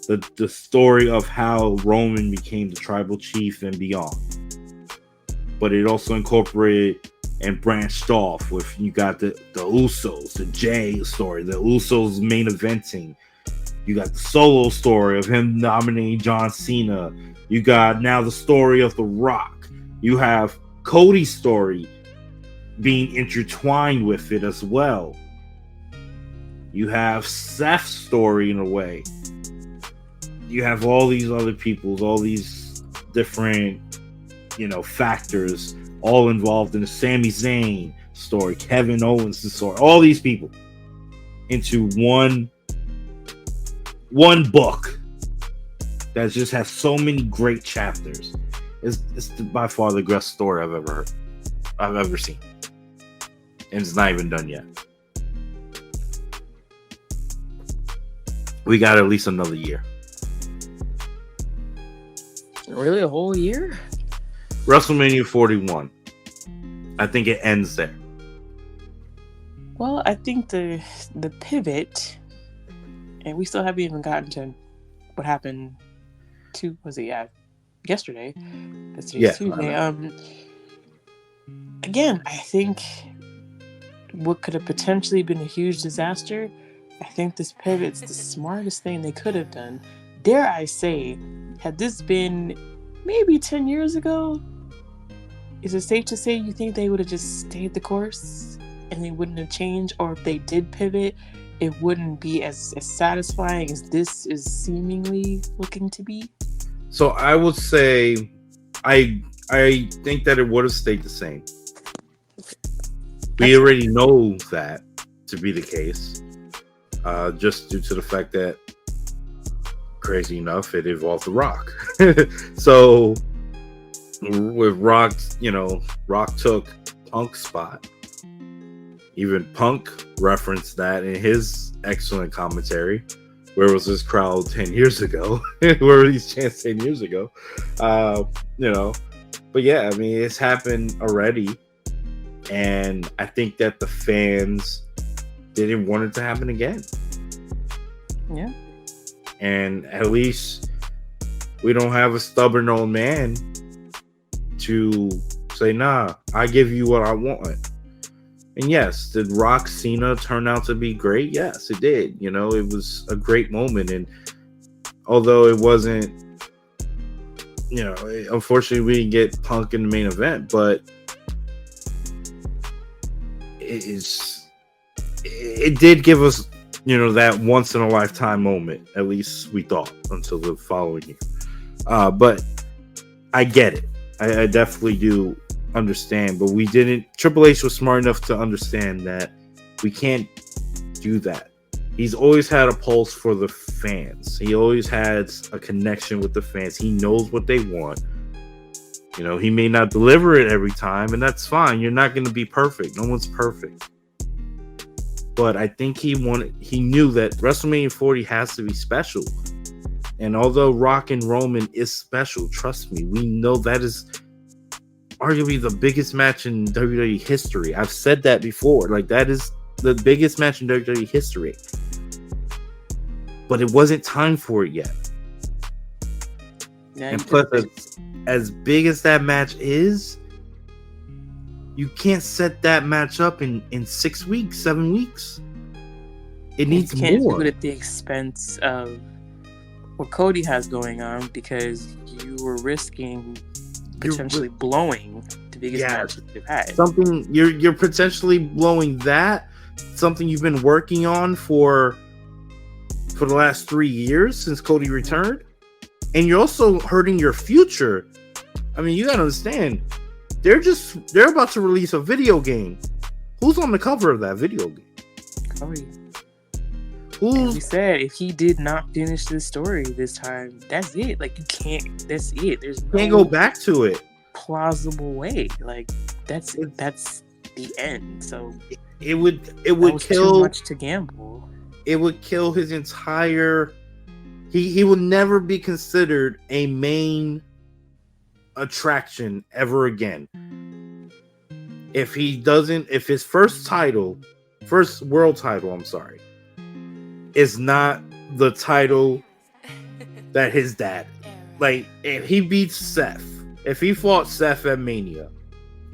the story of how Roman became the tribal chief and beyond, but it also incorporated and branched off with, you got the Usos, the Jay story, the Usos main eventing. You got the Solo story of him nominating John Cena. You got now the story of The Rock. You have Cody's story being intertwined with it as well. You have Seth's story in a way. You have all these other people's, all these different, factors all involved in the Sami Zayn story, Kevin Owens' story, all these people into one book that just has so many great chapters. It's by far the best story I've ever seen, and it's not even done yet. We got at least another year. Really, a whole year? WrestleMania 41. I think it ends there. Well, I think the pivot, and we still haven't even gotten to what happened yesterday. That's Tuesday. Again, I think what could have potentially been a huge disaster, I think this pivot's the smartest thing they could have done. Dare I say, had this been maybe 10 years ago, is it safe to say you think they would have just stayed the course and they wouldn't have changed? Or if they did pivot, it wouldn't be as satisfying as this is seemingly looking to be? So I would say I think that it would have stayed the same. We already know that to be the case, just due to the fact that, crazy enough, it involved The Rock. So with Rock, Rock took Punk's spot. Even Punk referenced that in his excellent commentary. Where was this crowd 10 years ago? Where were these chants 10 years ago? But yeah, I mean, it's happened already. And I think that the fans didn't want it to happen again. Yeah. And at least we don't have a stubborn old man to say, nah, I give you what I want. And yes, did Rock Cena turn out to be great? Yes, it did. It was a great moment. And although it wasn't, unfortunately we didn't get Punk in the main event, but it did give us, that once in a lifetime moment, at least we thought, until the following year. But I get it. I definitely do understand, but Triple H was smart enough to understand that we can't do that. He's always had a pulse for the fans. He always has a connection with the fans. He knows what they want. He may not deliver it every time, and that's fine. You're not going to be perfect. No one's perfect. But I think he knew that WrestleMania 40 has to be special. And although Rock and Roman is special, trust me, we know that is arguably the biggest match in WWE history. I've said that before. That is the biggest match in WWE history. But it wasn't time for it yet. Yeah, and plus, as big as that match is, You can't set that match up in 6 weeks, 7 weeks. It needs you can't more. do it at the expense of what Cody has going on, because you were risking potentially blowing the biggest match they've had. Something you're potentially blowing that. Something you've been working on for the last 3 years since Cody returned, and you're also hurting your future. I mean, you gotta understand. They're about to release a video game. Who's on the cover of that video game? Cody. As we said, if he did not finish this story this time, that's it. Like, you can't. That's it. There's no can't go back to it. Plausible way. Like, that's the end. So it would kill. Too much to gamble. It would kill his entire. He will never be considered a main attraction ever again. If his first world title, I'm sorry, is not the title that his dad, like, if he beats Seth, if he fought Seth at Mania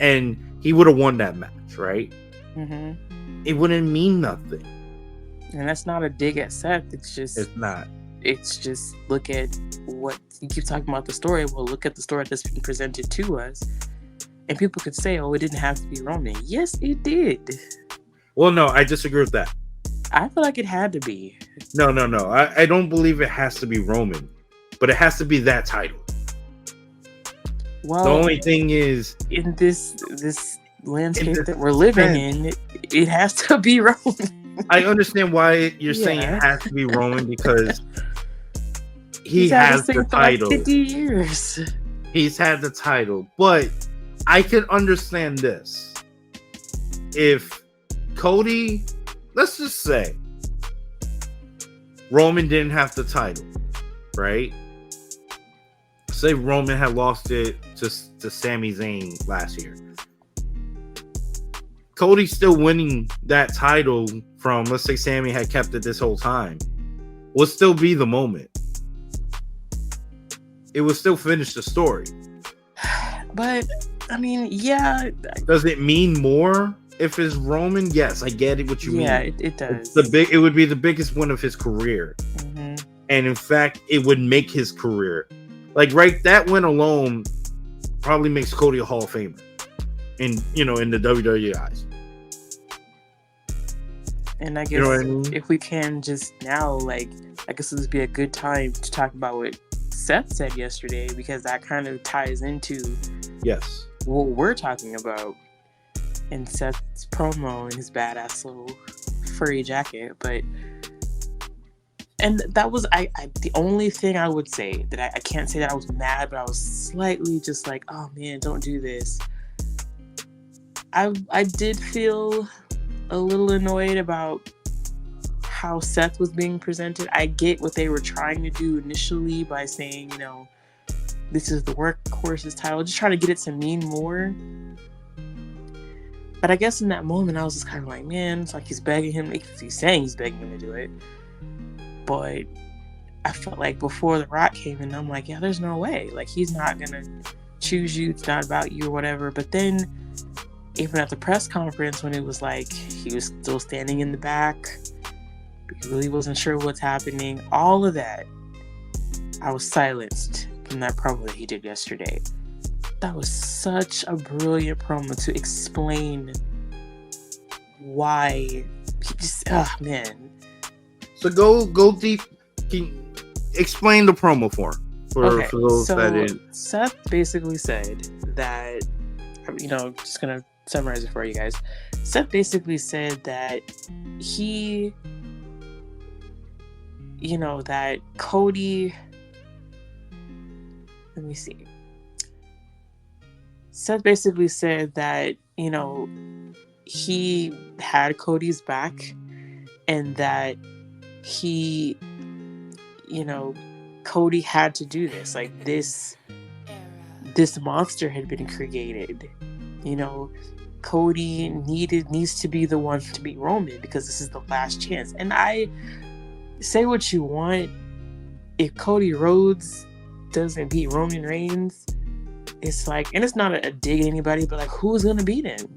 and he would have won that match, right? Mm-hmm. It wouldn't mean nothing. And that's not a dig at Seth. It's not. It's just, look at what you keep talking about, the story. Well, look at the story that's been presented to us. And people could say, oh, it didn't have to be Roman. Yes, it did. Well, no, I disagree with that. I feel like it had to be. No. I don't believe it has to be Roman, but it has to be that title. Well, the only thing is, in this landscape that we're living in, it has to be Roman. I understand why you're saying it has to be Roman, because he has the title. Like 50 years. He's had the title, but I can understand this. If Cody, let's just say Roman didn't have the title, right? Say Roman had lost it to Sami Zayn last year. Cody's still winning that title from, let's say Sami had kept it this whole time, would still be the moment. It would still finish the story. But, I mean, yeah. Does it mean more if it's Roman? Yes, I get it. What you mean? Yeah, it does. It would be the biggest win of his career, and in fact, it would make his career. Like, right, that win alone probably makes Cody a Hall of Famer in the WWE eyes. And I guess, you know what I mean? If we can just now, like, I guess this would be a good time to talk about what Seth said yesterday, because that kind of ties into what we're talking about in Seth's promo and his badass little furry jacket. And that was the only thing I would say that I can't say that I was mad, but I was slightly just like, oh man, don't do this. I did feel a little annoyed about how Seth was being presented. I get what they were trying to do initially by saying, this is the workhorse's title, just trying to get it to mean more. But I guess in that moment, I was just kind of like, man, it's like he's begging him. He's saying he's begging him to do it. But I felt like before The Rock came in, I'm like, yeah, there's no way. Like, he's not going to choose you. It's not about you or whatever. But then, even at the press conference, when it was like he was still standing in the back, he really wasn't sure what's happening, all of that, I was silenced from that promo that he did yesterday. That was such a brilliant promo to explain why he just, man. So go deep. Explain the promo for those that didn't. Seth basically said that, just gonna summarize it for you guys. Seth basically said that he, that Cody. Let me see. Seth basically said that, he had Cody's back, and that he, Cody had to do this. Like, this monster had been created. Cody needs to be the one to beat Roman, because this is the last chance. And I say what you want, if Cody Rhodes doesn't beat Roman Reigns, it's like, and it's not a dig at anybody, but like, who's gonna beat him?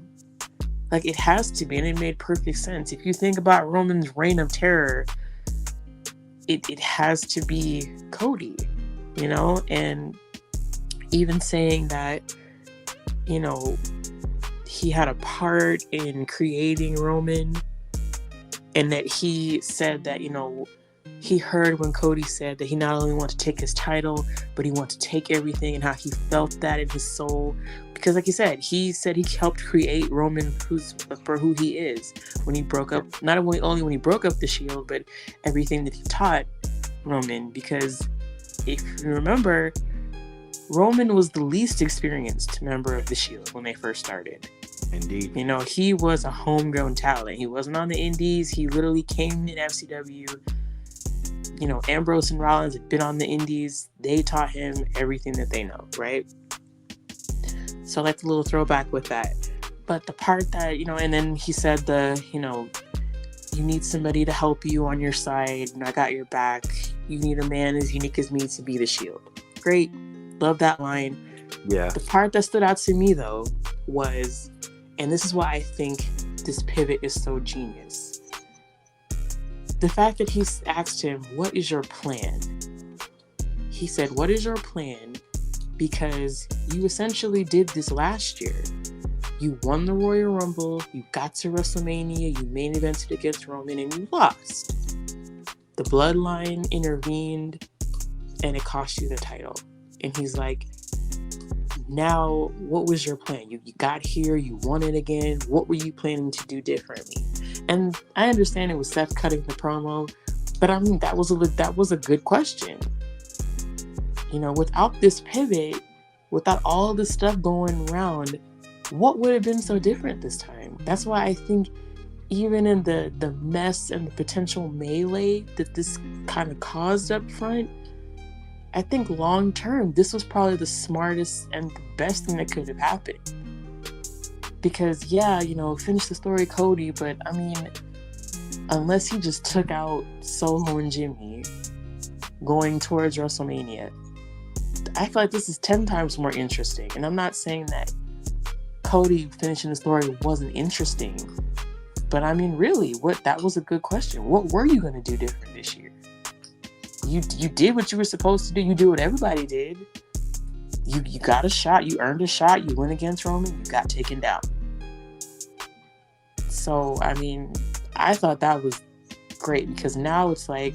Like, it has to be, and it made perfect sense. If you think about Roman's reign of terror, it has to be Cody, you know? And even saying that, you know, he had a part in creating Roman, and that he said that, you know, he heard when Cody said that he not only wanted to take his title, but he wanted to take everything, and how he felt that in his soul. Because like he said he helped create Roman for who he is when he broke up, not only when he broke up the Shield, but everything that he taught Roman. Because if you remember, Roman was the least experienced member of the Shield when they first started. Indeed. You know, he was a homegrown talent. He wasn't on the indies. He literally came in FCW. You know, Ambrose and Rollins had been on the indies. They taught him everything that they know, right? So I like the little throwback with that. But the part that, you know, and then he said you know, you need somebody to help you on your side, and I got your back. You need a man as unique as me to be the Shield. Great. Love that line. Yeah. The part that stood out to me, though, was, and this is why I think this pivot is so genius, the fact that he asked him, what is your plan? He said, what is your plan? Because you essentially did this last year. You won the Royal Rumble, you got to WrestleMania, you main evented against Roman, and you lost. The bloodline intervened, and it cost you the title. And he's like, now, what was your plan? You got here, you won it again. What were you planning to do differently? And I understand it was Seth cutting the promo, but I mean, that was a good question. You know, without this pivot, without all this stuff going around, what would have been so different this time? That's why I think even in the mess and the potential melee that this kind of caused up front, I think long term, this was probably the smartest and the best thing that could have happened. Because, yeah, you know, finish the story, Cody, but I mean, unless he just took out Solo and Jimmy going towards WrestleMania, I feel like this is 10 times more interesting. And I'm not saying that Cody finishing the story wasn't interesting, but I mean, really, that was a good question. What were you going to do different this year? You did what you were supposed to do. You did what everybody did. You got a shot. You earned a shot. You went against Roman. You got taken down. So, I mean, I thought that was great, because now it's like,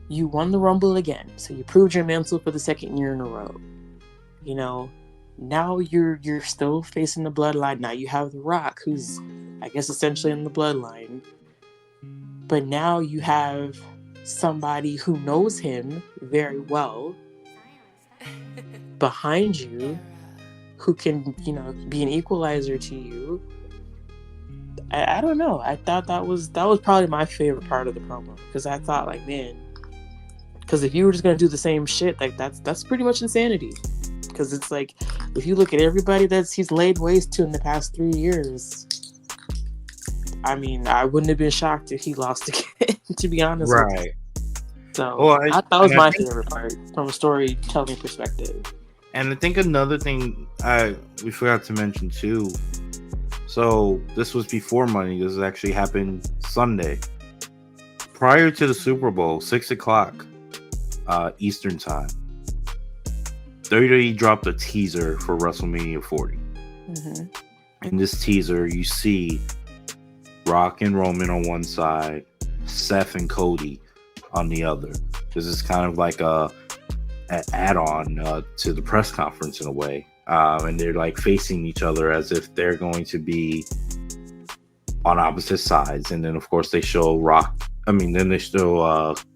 you won the Rumble again. So you proved your mantle for the second year in a row. You know, now you're still facing the bloodline. Now you have The Rock, who's, I guess, essentially in the bloodline. But now you have somebody who knows him very well behind you, who can, you know, be an equalizer to you. I don't know. I thought that was probably my favorite part of the promo, because I thought, like, man, because if you were just gonna do the same shit, like, that's pretty much insanity. Because it's like, if you look at everybody he's laid waste to in the past 3 years, I mean, I wouldn't have been shocked if he lost again, to be honest. Right. So, well, I thought that was my favorite part from a storytelling perspective. And I think another thing we forgot to mention too. So this was before Money. This actually happened Sunday, prior to the Super Bowl, 6:00 Eastern time. WWE dropped a teaser for WrestleMania 40. Mm-hmm. In this teaser, you see Rock and Roman on one side, Seth and Cody on the other. This is kind of like an add-on to the press conference in a way. And they're like facing each other as if they're going to be on opposite sides. And then, of course, they show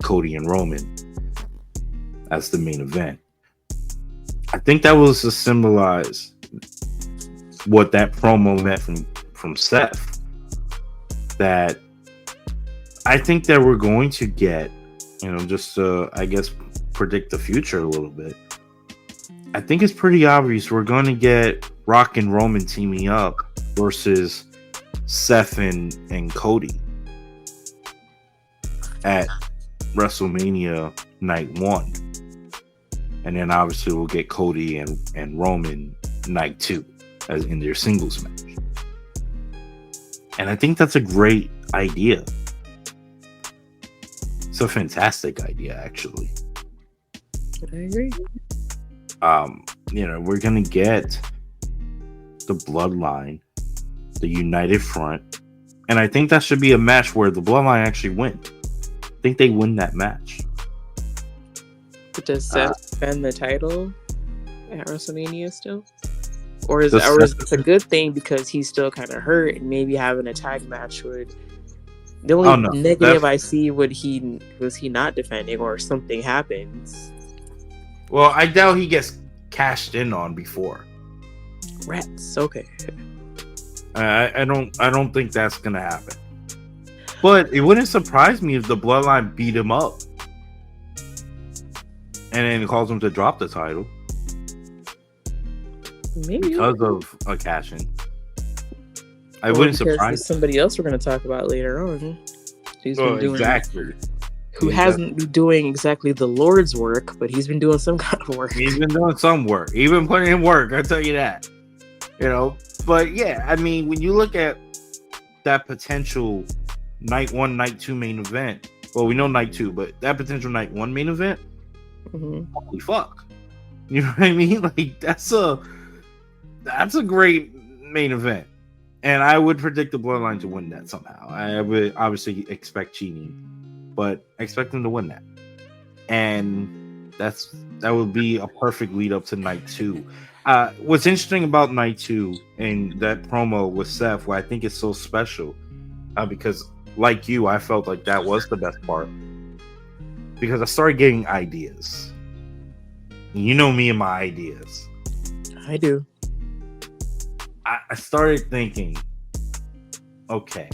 Cody and Roman as the main event. I think that was to symbolize what that promo meant from Seth. That I think that we're going to get, just to, I guess, predict the future a little bit. I think it's pretty obvious we're going to get Rock and Roman teaming up versus Seth and Cody at WrestleMania Night 1. and then obviously we'll get Cody and Roman night 2 as in their singles match. And I think that's a great idea. It's a fantastic idea, actually. I agree. We're gonna get the Bloodline, the United Front, and I think that should be a match where the Bloodline actually win. I think they win that match. But does Seth defend the title at WrestleMania still? Or is it a good thing because he's still kind of hurt and maybe having a tag match would... The only negative I see was he not defending or something happens. Well, I doubt he gets cashed in on before. Rats, okay. I don't think that's gonna happen. But it wouldn't surprise me if the Bloodline beat him up and then calls him to drop the title. Maybe because of a cash in. I wouldn't surprise. Somebody else we're going to talk about later on. Who's been doing exactly. Who hasn't been doing exactly the Lord's work, but he's been doing some kind of work. He's been doing some work. He's been putting in work. I tell you that. But yeah, I mean, when you look at that potential night 1, night 2 main event. Well, we know night 2, but that potential night 1 main event. Mm-hmm. Holy fuck! You know what I mean? Like that's a great main event. And I would predict the Bloodline to win that somehow. I would obviously expect cheating, but expect them to win that. And that would be a perfect lead up to night 2. What's interesting about night 2 and that promo with Seth, what I think is so special, because like you, I felt like that was the best part. Because I started getting ideas. You know me and my ideas. I do. I started thinking, okay,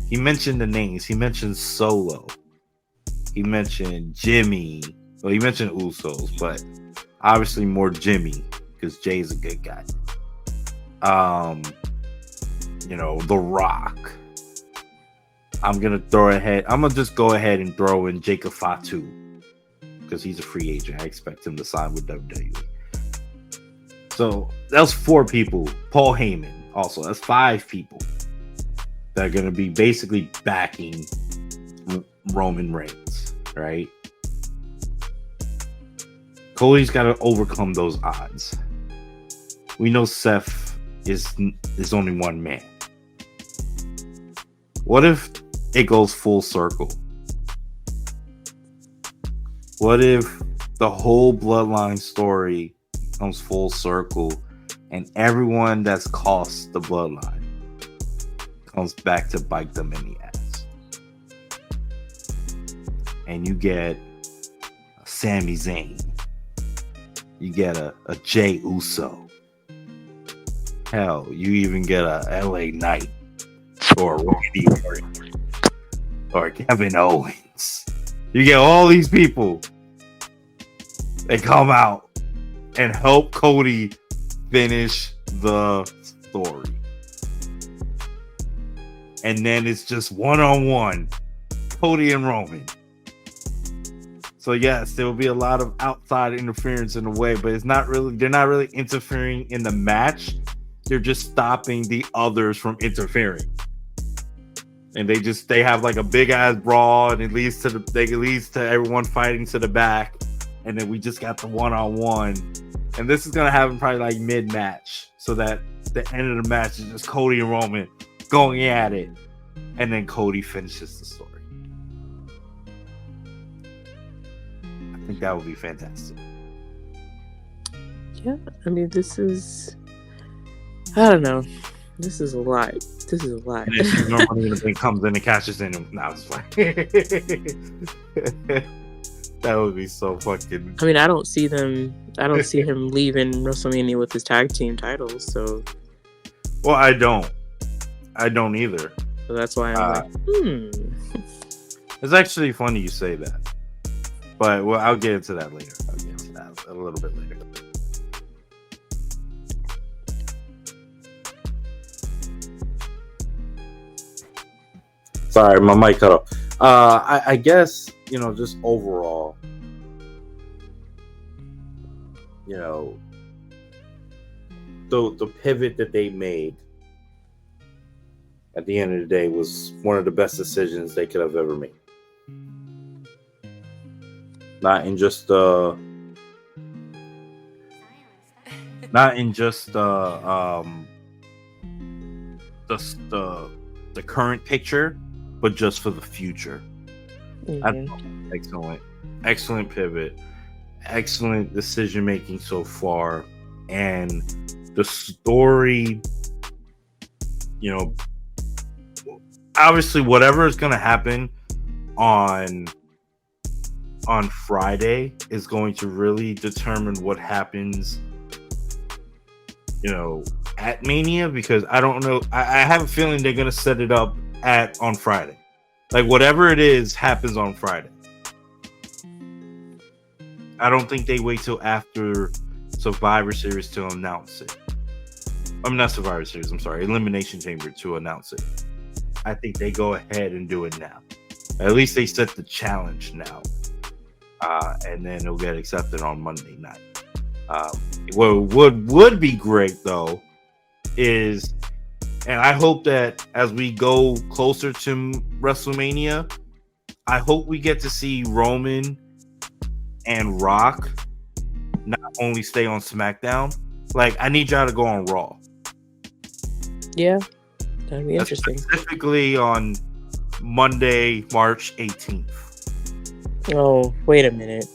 he mentioned the names. He mentioned Solo. He mentioned Jimmy. Well, he mentioned Usos, but obviously more Jimmy because Jay's a good guy. The Rock. I'm gonna just go ahead and throw in Jacob Fatu because he's a free agent. I expect him to sign with WWE. So that was 4 people. Paul Heyman also. That's 5 people that are going to be basically backing Roman Reigns, right? Cody's got to overcome those odds. We know Seth is only one man. What if it goes full circle? What if the whole Bloodline story comes full circle and everyone that's cost the Bloodline comes back to bite them in the ass? And you get a Sami Zayn, you get a Jey Uso, hell, you even get a LA Knight or Randy Orton or Kevin Owens. You get all these people. They come out and help Cody finish the story. And then it's just one-on-one, Cody and Roman. So yes, there will be a lot of outside interference in a way, but they're not really interfering in the match. They're just stopping the others from interfering. And they have like a big ass brawl, and it leads to everyone fighting to the back. And then we just got the one-on-one. And this is going to happen probably like mid-match. So that the end of the match is just Cody and Roman going at it. And then Cody finishes the story. I think that would be fantastic. Yeah, I mean, I don't know. This is a lot. And if normally comes in and catches in him, now it's fine. That would be so fucking. I mean, I don't see him leaving WrestleMania with his tag team titles. So, well, I don't either. So that's why I'm It's actually funny you say that, but well, I'll get into that later. I'll get into that a little bit later. Sorry, my mic cut off. I guess, just overall, you know, the pivot that they made at the end of the day was one of the best decisions they could have ever made. Not in just the current picture, but just for the future. Excellent pivot, excellent decision making so far, and the story. You know, obviously, whatever is going to happen on Friday is going to really determine what happens, you know, at Mania, because I don't know. I have a feeling they're going to set it up on Friday. Like, whatever it is happens on Friday. I don't think they wait till after Survivor Series to announce it. I'm not Survivor Series. I'm sorry, Elimination Chamber to announce it. I think they go ahead and do it now. At least they set the challenge now, and then it'll get accepted on Monday night. What would be great though is, and I hope that as we go closer to WrestleMania, I hope we get to see Roman and Rock not only stay on SmackDown. Like, I need y'all to go on Raw. Yeah, that'd be interesting. Specifically on Monday, March 18th. Oh, wait a minute.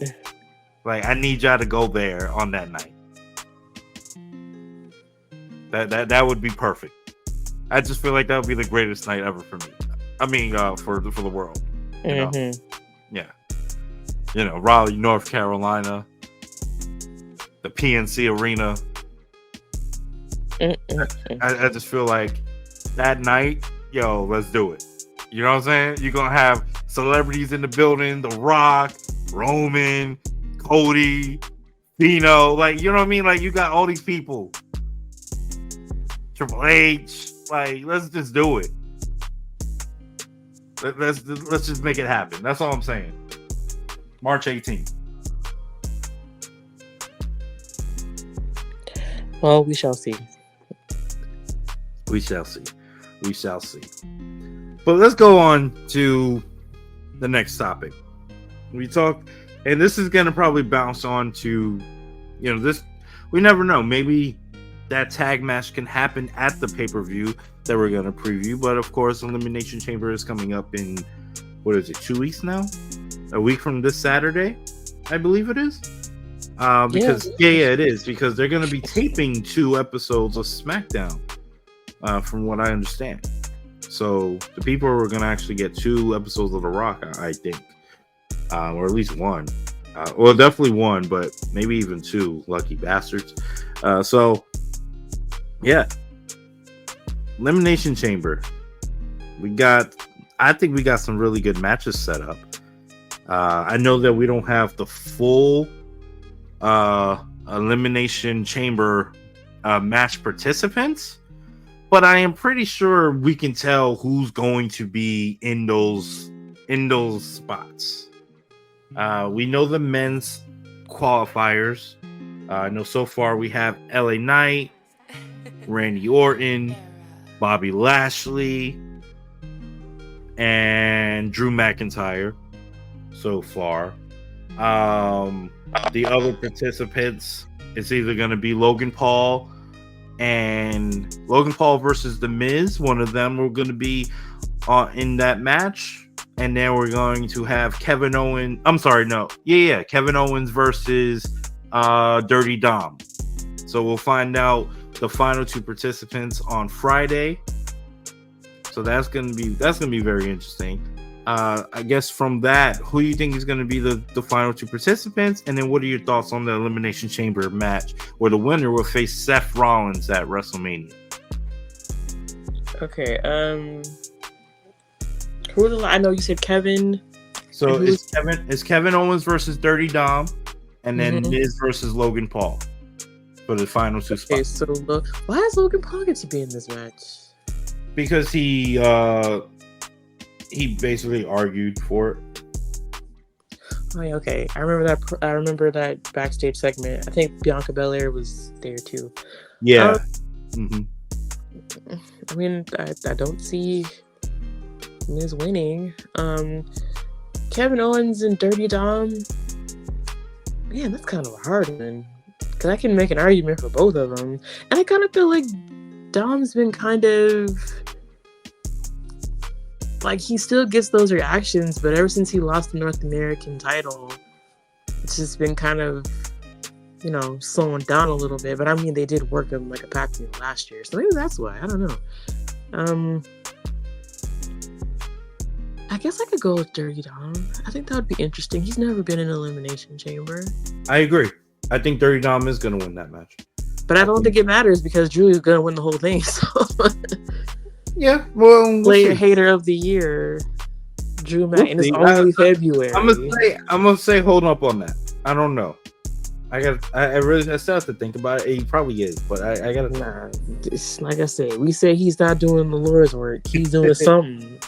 Like, I need y'all to go there on that night. That would be perfect. I just feel like that would be the greatest night ever for me. I mean, for the world. You know? Yeah. You know, Raleigh, North Carolina, the PNC Arena. I just feel like that night, yo, let's do it. You know what I'm saying? You're going to have celebrities in the building, The Rock, Roman, Cody, Fino. Like, you know what I mean? Like, you got all these people. Triple H. Like, let's just do it. Let's just make it happen. That's all I'm saying. March 18th. Well, we shall see. We shall see. We shall see. But let's go on to the next topic. We talk, and this is going to probably bounce on to, you know, this. We never know. Maybe that tag match can happen at the pay-per-view that we're going to preview. But of course, Elimination Chamber is coming up in, what is it, 2 weeks now? A week from this Saturday, I believe it is. Because it is, because they're going to be taping 2 episodes of SmackDown, from what I understand. So the people are going to actually get 2 episodes of The Rock, I think, or at least 1. Well, definitely 1, but maybe even 2. Lucky bastards. So yeah, Elimination Chamber. I think we got some really good matches set up. I know that we don't have the full Elimination Chamber match participants, but I am pretty sure we can tell who's going to be in those spots. We know the men's qualifiers. I know so far we have LA Knight, Randy Orton, Bobby Lashley, and Drew McIntyre so far. The other participants, it's either going to be Logan Paul versus The Miz. One of them are going to be in that match. And then we're going to have Kevin Owens. I'm sorry, no. Yeah. Kevin Owens versus Dirty Dom. So we'll find out the final 2 participants on Friday. So that's gonna be very interesting. I guess from that, who do you think is going to be the final 2 participants? And then what are your thoughts on the Elimination Chamber match where the winner will face Seth Rollins at WrestleMania? Okay. I know you said Kevin. So it's Kevin Owens versus Dirty Dom, and then Miz versus Logan Paul for the final 2 spots. Okay, so why is Logan Paul get to be in this match? Because he basically argued for it. Oh yeah, okay. I remember that. I remember that backstage segment. I think Bianca Belair was there too. Yeah. Mm-hmm. I mean, I don't see Miz winning. Kevin Owens and Dirty Dom. Man, that's kind of a hard one. Because I can make an argument for both of them. And I kind of feel like Dom's been kind of... Like, he still gets those reactions, but ever since he lost the North American title, it's just been kind of, you know, slowing down a little bit. But I mean, they did work him like a pack meal last year. So maybe that's why. I don't know. I guess I could go with Dirty Dom. I think that would be interesting. He's never been in an Elimination Chamber. I agree. I think Dirty Dom is going to win that match. But I don't think it matters because Drew is going to win the whole thing. So yeah, well, Player Hater of the Year, Drew Madden. It's only February. I'm gonna say, hold up on that. I don't know. I still have to think about it. He probably is, but I gotta. Nah, like I said, we say he's not doing the Lord's work. He's doing something.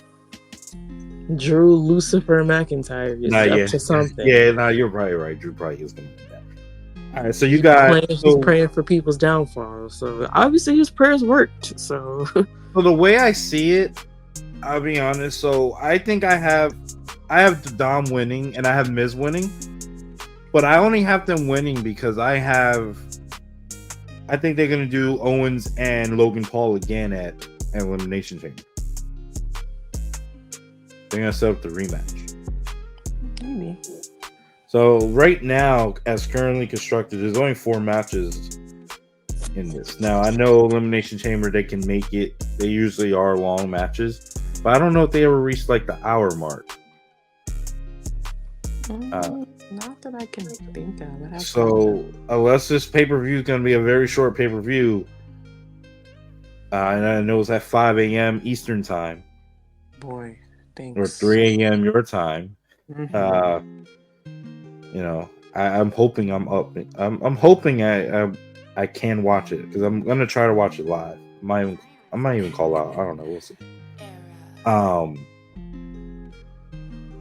Drew Lucifer McIntyre is up to something. Yeah, no, you're probably right. Drew probably is gonna win that. All right, so you got. He's praying for people's downfall. So obviously his prayers worked. So. So the way I see it, I'll be honest. So I think I have Dom winning and I have Miz winning, but I only have them winning because I think they're gonna do Owens and Logan Paul again at Elimination Chamber. They're gonna set up the rematch. Maybe. So right now, as currently constructed, there's only 4 matches in this. Now I know Elimination Chamber, they can make it. They usually are long matches, but I don't know if they ever reach like the hour mark. Not that I can think of. So unless this pay-per-view is going to be a very short pay-per-view, and I know it's at 5 a.m. Eastern time. Boy, thanks. Or 3 a.m. your time. Mm-hmm. You know, I'm hoping I'm up. I'm hoping I can watch it because I'm gonna try to watch it live. I might even call out. I don't know. We'll see.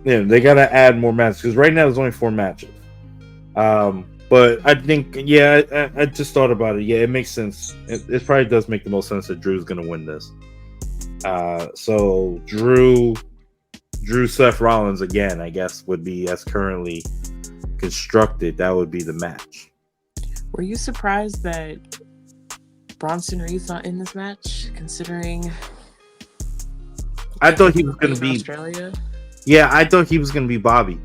Yeah, they gotta add more matches because right now there's only 4 matches. But I think, yeah, I just thought about it. Yeah, it makes sense. It probably does make the most sense that Drew's gonna win this. So Drew Seth Rollins again, I guess, would be as currently constructed. That would be the match. Were you surprised that Bronson Reed's not in this match, considering? I thought he was going to be Australia. Yeah, I thought he was going to be Bobby.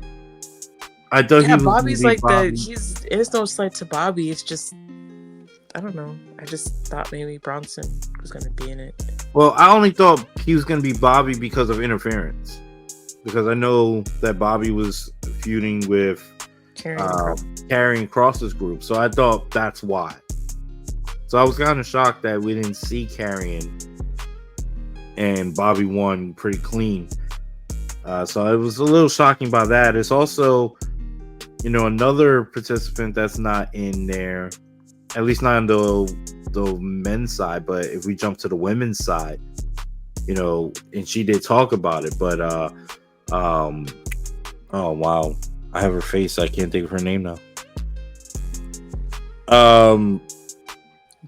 I thought he was Bobby's like Bobby. It's no slight to Bobby. It's just, I don't know. I just thought maybe Bronson was going to be in it. Well, I only thought he was going to be Bobby because of interference. Because I know that Bobby was feuding with Karrion Kross's group, so I thought that's why. So I was kind of shocked that we didn't see Karrion and Bobby won pretty clean. So it was a little shocking by that. It's also, another participant that's not in there, at least not on the men's side. But if we jump to the women's side, and she did talk about it, but oh wow. I have her face. I can't think of her name now.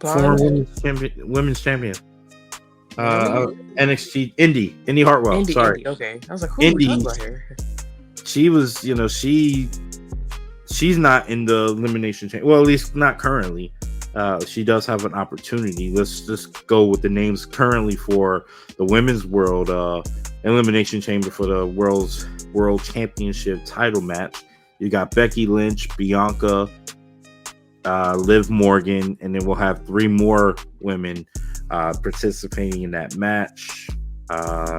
Former women's champion. NXT Indy Hartwell. Sorry. Okay. I was like, who are we talking about here? She was, she's not in the elimination chamber. Well, at least not currently. She does have an opportunity. Let's just go with the names currently for the women's world elimination chamber for the world championship title match. You got Becky Lynch, Bianca, Liv Morgan, and then we'll have 3 more women participating in that match. I'm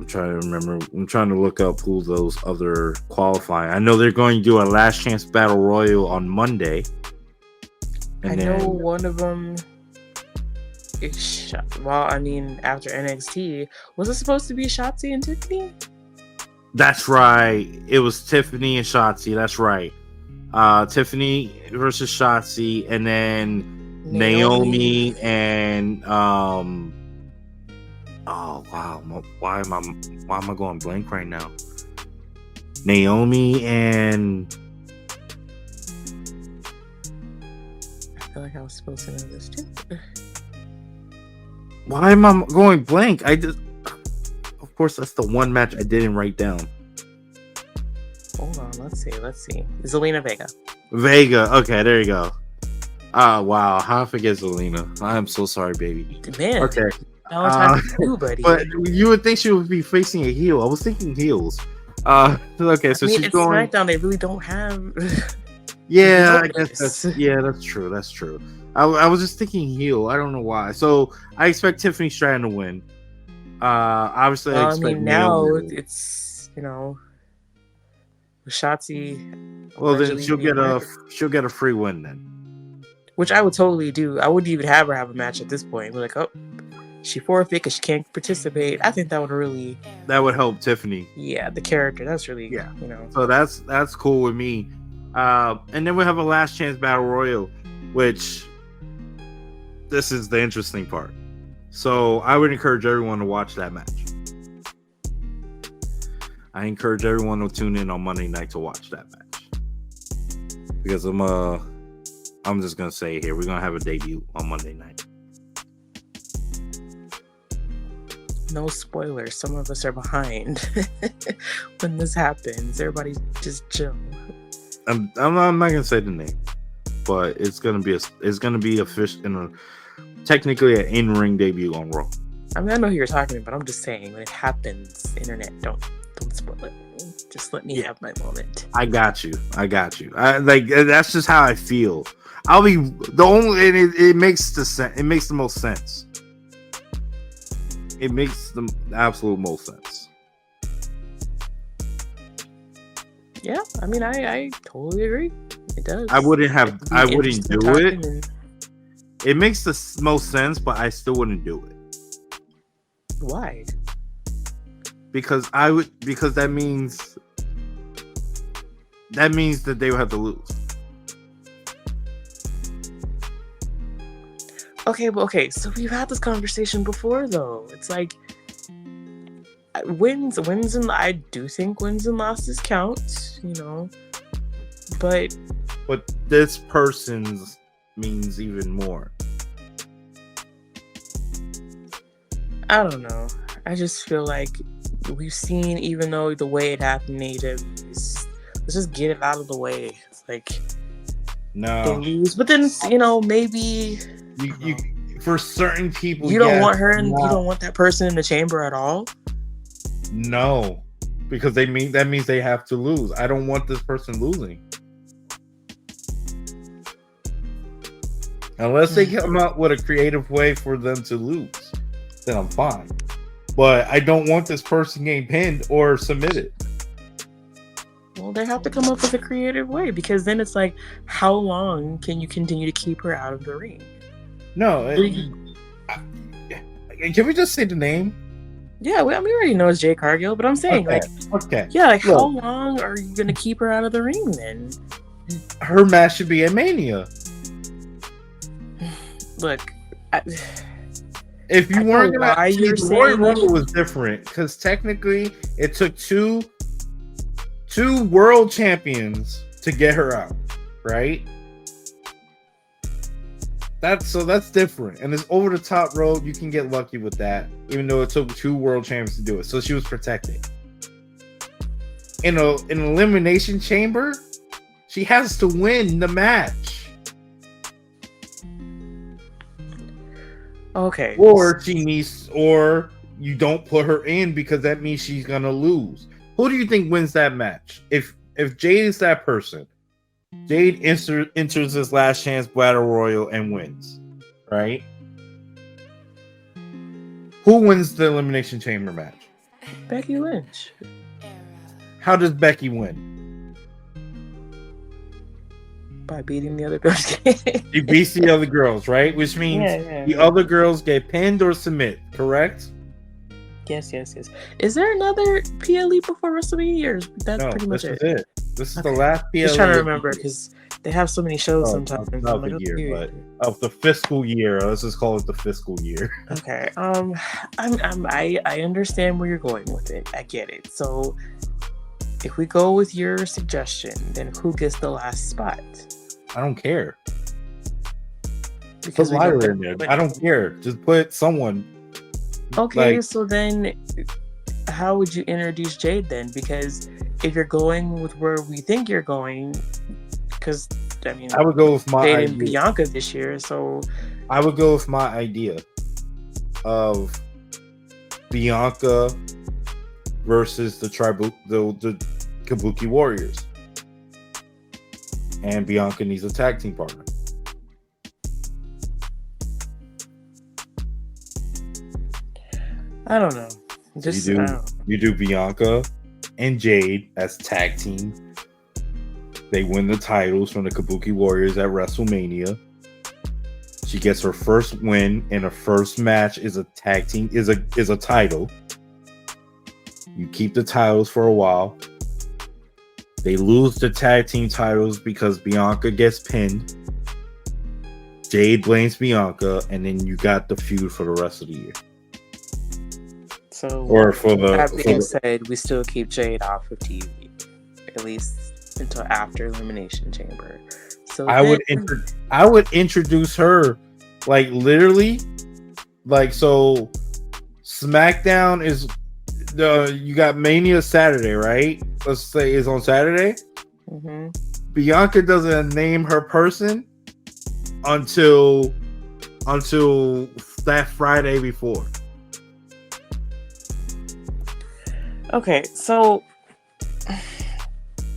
trying to remember. I'm trying to look up who those other qualifying. I know they're going to do a last chance battle royal on Monday. And I know one of them is after NXT, was it supposed to be Shotzi and Tiffany? That's right. It was Tiffany and Shotzi. That's right. Tiffany versus Shotzi, and then Naomi and oh wow, why am I going blank right now? Naomi and I feel like I was supposed to know this too. why am I going blank? Of course, that's the one match I didn't write down. Hold on, let's see. Zelina Vega. Vega. Okay, there you go. Wow. How I forget Zelina? I am so sorry, baby. Man. Okay. No time for you, buddy. But you would think she would be facing a heel. I was thinking heels. Okay, so she's it's going. SmackDown. They really don't have. Yeah, I guess that's true. That's true. I was just thinking heel. I don't know why. So I expect Tiffany Stratton to win. Obviously, I expect now Naomi. it's Shotzi. Well, then she'll get a free win then. Which I would totally do. I wouldn't even have her have a match at this point. We're like, oh, she forfeit because she can't participate. I think that would help Tiffany. Yeah, the character. That's really So that's cool with me. And then we have a last chance battle royal, which this is the interesting part. So I would encourage everyone to watch that match. I encourage everyone to tune in on Monday night to watch that match. Because I'm just gonna say here, we're gonna have a debut on Monday night. No spoilers. Some of us are behind when this happens. Everybody just chill. I'm not gonna say the name, but it's gonna be a fish in a technically an in-ring debut on Raw. I mean, I know who you're talking about. I'm just saying when it happens, internet, don't spoil it. Just let me have my moment. I got you. I like that's just how I feel. I'll be the only. It makes the most sense. It makes the absolute most sense. Yeah, I mean, I totally agree. It does. I wouldn't do it. It makes the most sense, but I still wouldn't do it. Why? Because that means that they would have to lose. Okay, so we've had this conversation before, though. It's like wins, and I do think wins and losses count, but this person's means even more. I don't know. I just feel like we've seen, even though the way it happened in AEW, let's just get it out of the way. It's like no, they lose, but then maybe. You for certain people you don't want her and you don't want that person in the chamber at all. No, because that means they have to lose. I don't want this person losing unless they come up with a creative way for them to lose. Then I'm fine, but I don't want this person getting pinned or submitted. Well, they have to come up with a creative way, because then it's like, how long can you continue to keep her out of the ring? No, can we just say the name? Yeah, we already know it's Jade Cargill, but I'm saying, how long are you going to keep her out of the ring then? Her match should be at Mania. Look, if you weren't going to, the Royal Rumble was different, because technically it took two world champions to get her out, right? That's different, and it's over the top road. You can get lucky with that, even though it took two world champions to do it. So she was protected. In an elimination chamber, she has to win the match. Okay. Or you don't put her in because that means she's gonna lose. Who do you think wins that match? If Jade is that person, Jade enters this last chance battle royal and wins, right? Who wins the elimination chamber match? Becky Lynch. How does Becky win? By beating the other girls. She beats the other girls, right? Which means the other girls get pinned or submit, correct? Yes. Is there another PLE before WrestleMania? That's pretty much it. This is the last PLE. Just trying to remember, because they have so many shows sometimes. Not the year, but of the fiscal year. Let's just call it the fiscal year. Okay. I understand where you're going with it. I get it. So if we go with your suggestion, then who gets the last spot? I don't care. Because Put Lyra in there. I don't care. Just put someone. Okay, like, so then how would you introduce Jade then? Because if you're going with where we think you're going, because I mean, I would go with my Jade idea. and Bianca this year, so I would go with my idea of Bianca versus the Kabuki Warriors, and Bianca needs a tag team partner. I don't know. Just You do Bianca and Jade as tag team. They win the titles from the Kabuki Warriors at WrestleMania. She gets her first win, and her first match is a tag team is a title. You keep the titles for a while. They lose the tag team titles because Bianca gets pinned. Jade blames Bianca, and then you got the feud for the rest of the year. So, or for the that being said, we still keep Jade off of TV, at least until after Elimination Chamber. So I would introduce her, like, literally, like, so SmackDown is you got Mania Saturday, right? Let's say it's on Saturday. Mm-hmm. Bianca doesn't name her person until that Friday before. Okay, so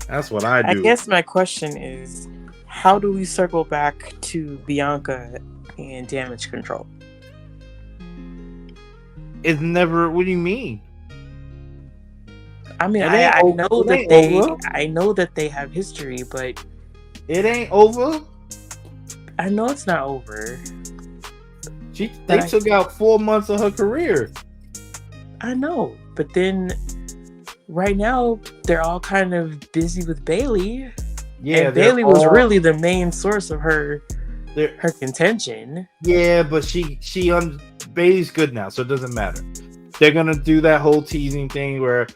that's what I do. I guess my question is, how do we circle back to Bianca and Damage Control? It's never. What do you mean? I mean, I know that they have history, but it ain't over. I know it's not over. They took out 4 months of her career. I know, but then right now they're all kind of busy with Bayley. Yeah, and Bayley was really the main source of her contention. Yeah, but Bayley's good now, so it doesn't matter. They're gonna do that whole teasing thing where,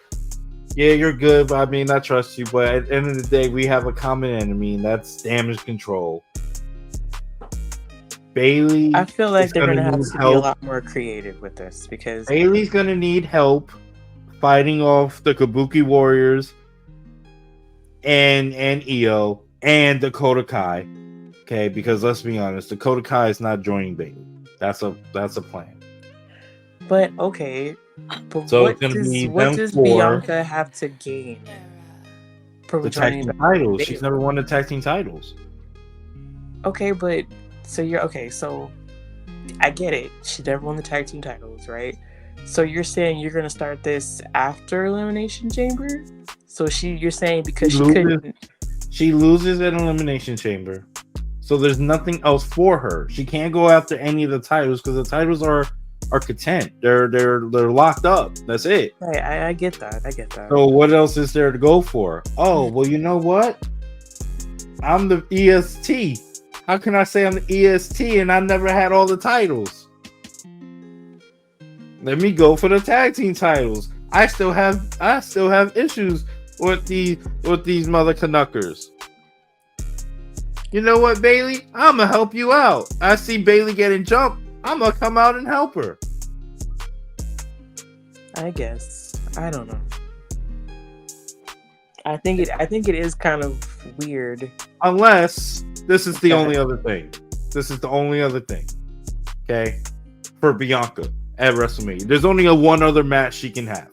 yeah, you're good, but I mean, I trust you. But at the end of the day, we have a common enemy, and that's Damage Control. Bayley, I feel like they're gonna have to be a lot more creative with this because Bayley's gonna need help fighting off the Kabuki Warriors and Io and Dakota Kai. Okay, because let's be honest, Dakota Kai is not joining Bayley. That's a plan. But okay, but so what does Bianca have to gain from the tag team titles? Bayley? She's never won the tag team titles. Okay, but so I get it. She never won the tag team titles, right? So you're saying you're gonna start this after Elimination Chamber? So you're saying because she loses at Elimination Chamber, so there's nothing else for her. She can't go after any of the titles because the titles are content. They're locked up. That's it. Right, I get that. So what else is there to go for? Oh, well, you know what? I'm the EST. How can I say I'm the EST and I never had all the titles? Let me go for the tag team titles. I still have issues with these mother Canuckers. You know what, Bayley? I'm gonna help you out. I see Bayley getting jumped. I'm gonna come out and help her. I guess. I don't know. I think it is kind of weird. Unless this is the only other thing. This is the only other thing. Okay? For Bianca at WrestleMania. There's only one other match she can have.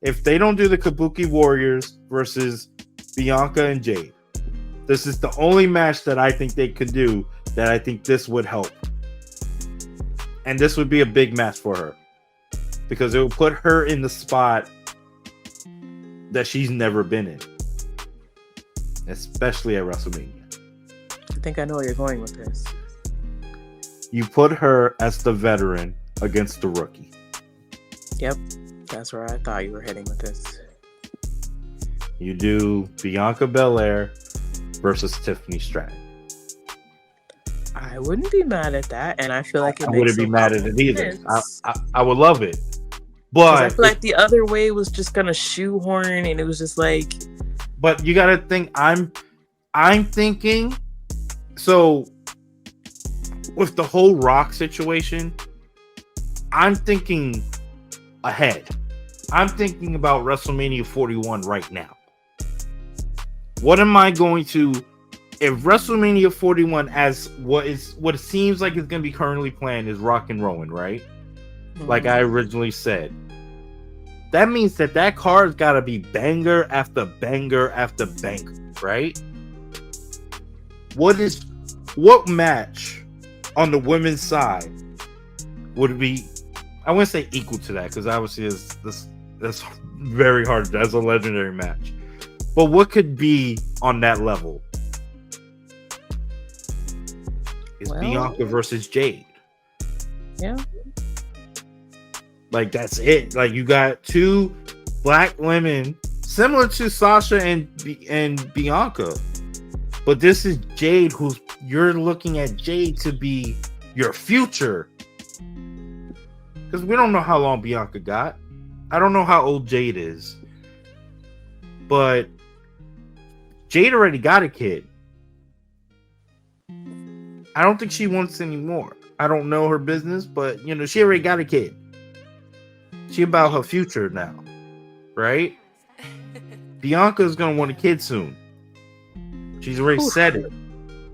If they don't do the Kabuki Warriors versus Bianca and Jade, this is the only match that I think they could do that I think this would help. And this would be a big match for her. Because it will put her in the spot that she's never been in. Especially at WrestleMania. I think I know where you're going with this. You put her as the veteran against the rookie. Yep. That's where I thought you were heading with this. You do Bianca Belair versus Tiffany Stratton. I wouldn't be mad at that, and I feel like I wouldn't be mad at it either. I would love it, Because I But feel like the other way was just gonna shoehorn, and it was just like, but you gotta think. I'm thinking. So with the whole Rock situation, I'm thinking ahead. I'm thinking about WrestleMania 41 right now. What am I going to, if WrestleMania 41 as what it seems like it's going to be currently planned is Rock and Rowan, right? Like I originally said. That means that card's got to be banger after banger after banger, right? What match on the women's side would it be? I wouldn't say equal to that because obviously that's very hard. That's a legendary match. But what could be on that level? It's Bianca versus Jade. yeah. Like that's it. Like you got two black women similar to Sasha and Bianca. But this is Jade, who's you're looking at Jade to be your future. Because we don't know how long Bianca got. I don't know how old Jade is. But Jade already got a kid. I don't think she wants any more. I don't know her business, but she already got a kid. She about her future now. Right? Bianca's gonna want a kid soon. She's already said it.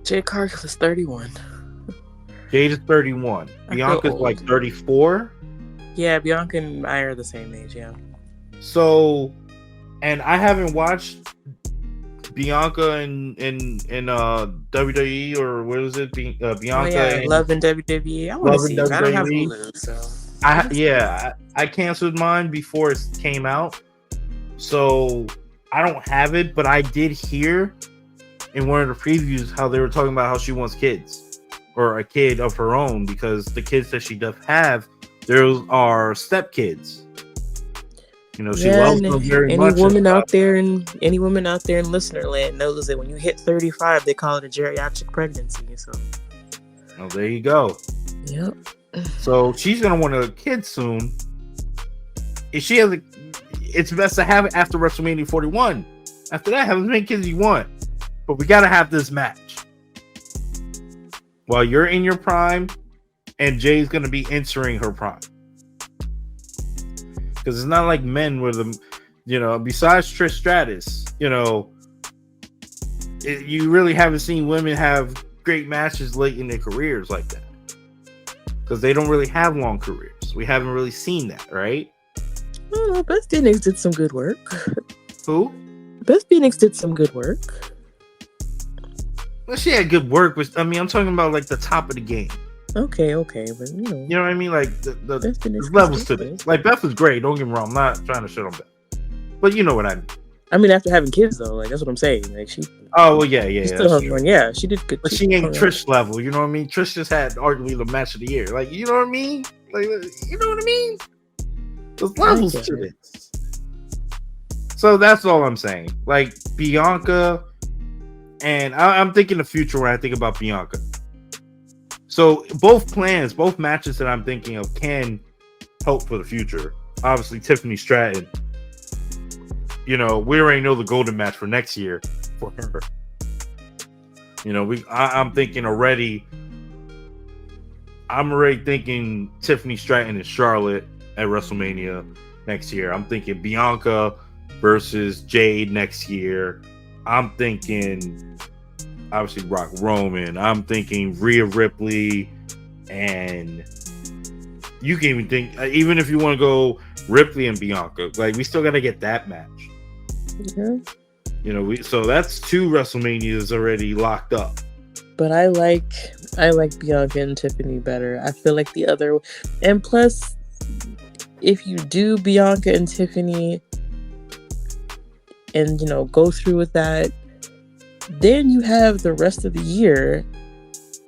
Jade Cargill is 31. Jade is 31. Bianca's like 34. Yeah, Bianca and I are the same age, yeah. So, and I haven't watched Bianca in WWE or what is it? Bianca Love in WWE. I want to see it. I don't have Hulu, so I canceled mine before it came out, so I don't have it. But I did hear in one of the previews how they were talking about how she wants kids or a kid of her own because the kids that she does have, those are step kids. She loves them very much. Any woman out there in listener land knows that when you hit 35, they call it a geriatric pregnancy. So, there you go. Yep. So she's gonna want a kid soon. If she has it's best to have it after WrestleMania 41. After that, have as many kids as you want. But we gotta have this match while you're in your prime, and Jay's gonna be entering her prime. Because it's not like men with them, besides Trish Stratus, you really haven't seen women have great matches late in their careers like that. Because they don't really have long careers. We haven't really seen that, right? Oh, Beth Phoenix did some good work. Who? Beth Phoenix did some good work. Well, she had good work, but I'm talking about like the top of the game. Okay, but you know what I mean, like there's levels to this. Like Beth was great. Don't get me wrong. I'm not trying to shit on Beth, but you know what I mean. I mean, after having kids though, like that's what I'm saying. Like she. Oh well, yeah. Still has one. Yeah, she did good. But she ain't Trish level. You know what I mean? Trish just had arguably the match of the year. Like you know what I mean? Like you know what I mean? There's levels to this. So that's all I'm saying. Like Bianca, and I'm thinking the future when I think about Bianca. So both matches that I'm thinking of can help for the future. Obviously, Tiffany Stratton. We already know the golden match for next year for her. I'm thinking already. I'm already thinking Tiffany Stratton and Charlotte at WrestleMania next year. I'm thinking Bianca versus Jade next year. I'm thinking obviously Rock Roman. I'm thinking Rhea Ripley, and you can even think even if you want to go Ripley and Bianca, like we still got to get that match. Mm-hmm. So that's 2 WrestleManias already locked up. But I like Bianca and Tiffany better. I feel like the other, and plus, if you do Bianca and Tiffany, and go through with that, then you have the rest of the year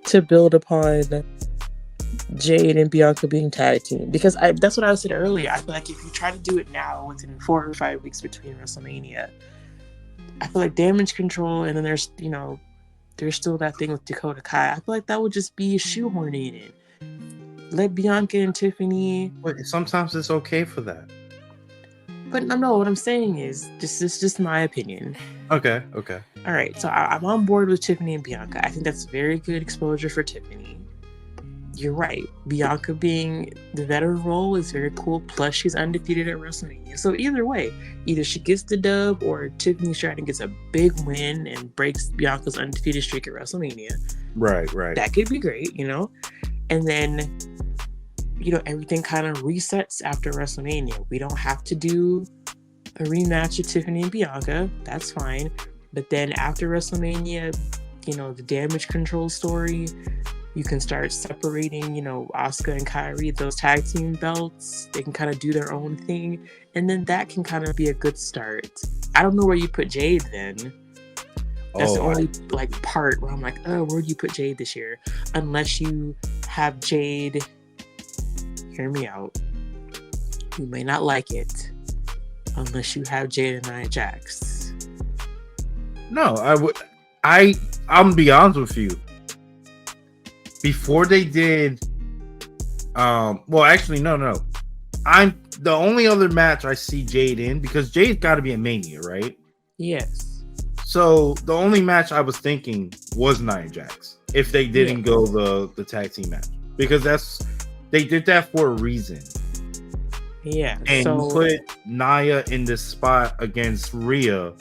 to build upon Jade and Bianca being tag team. Because that's what I said earlier. I feel like if you try to do it now within 4 or 5 weeks between WrestleMania, I feel like Damage Control, and then there's still that thing with Dakota Kai. I feel like that would just be shoehorning in. let Bianca and Tiffany. But sometimes it's okay for that. But no, what I'm saying is, this is just my opinion. Okay. All right, so I'm on board with Tiffany and Bianca. I think that's very good exposure for Tiffany. You're right. Bianca being the veteran role is very cool. Plus, she's undefeated at WrestleMania. So either way, either she gets the dub or Tiffany Stratton gets a big win and breaks Bianca's undefeated streak at WrestleMania. Right. That could be great, you know? And then, you know, everything kind of resets after WrestleMania. We don't have to do a rematch of Tiffany and Bianca. That's fine. But then after WrestleMania, you know, the damage control story, you can start separating, you know, Asuka and Kyrie, those tag team belts. They can kind of do their own thing. And then that can kind of be a good start. I don't know where you put Jade then. That's the only like part where I'm like, oh, where do you put Jade this year? Unless you have Jade, hear me out. You may not like it. Unless you have Jade and Nia Jax. No, I'm gonna be honest with you. Before they did, well, actually, no. I'm the only other match I see Jade in, because Jade's got to be a Mania, right? Yes. So the only match I was thinking was Nia Jax. If they didn't go the tag team match, because they did that for a reason. Yeah. And you put Nia in this spot against Rhea.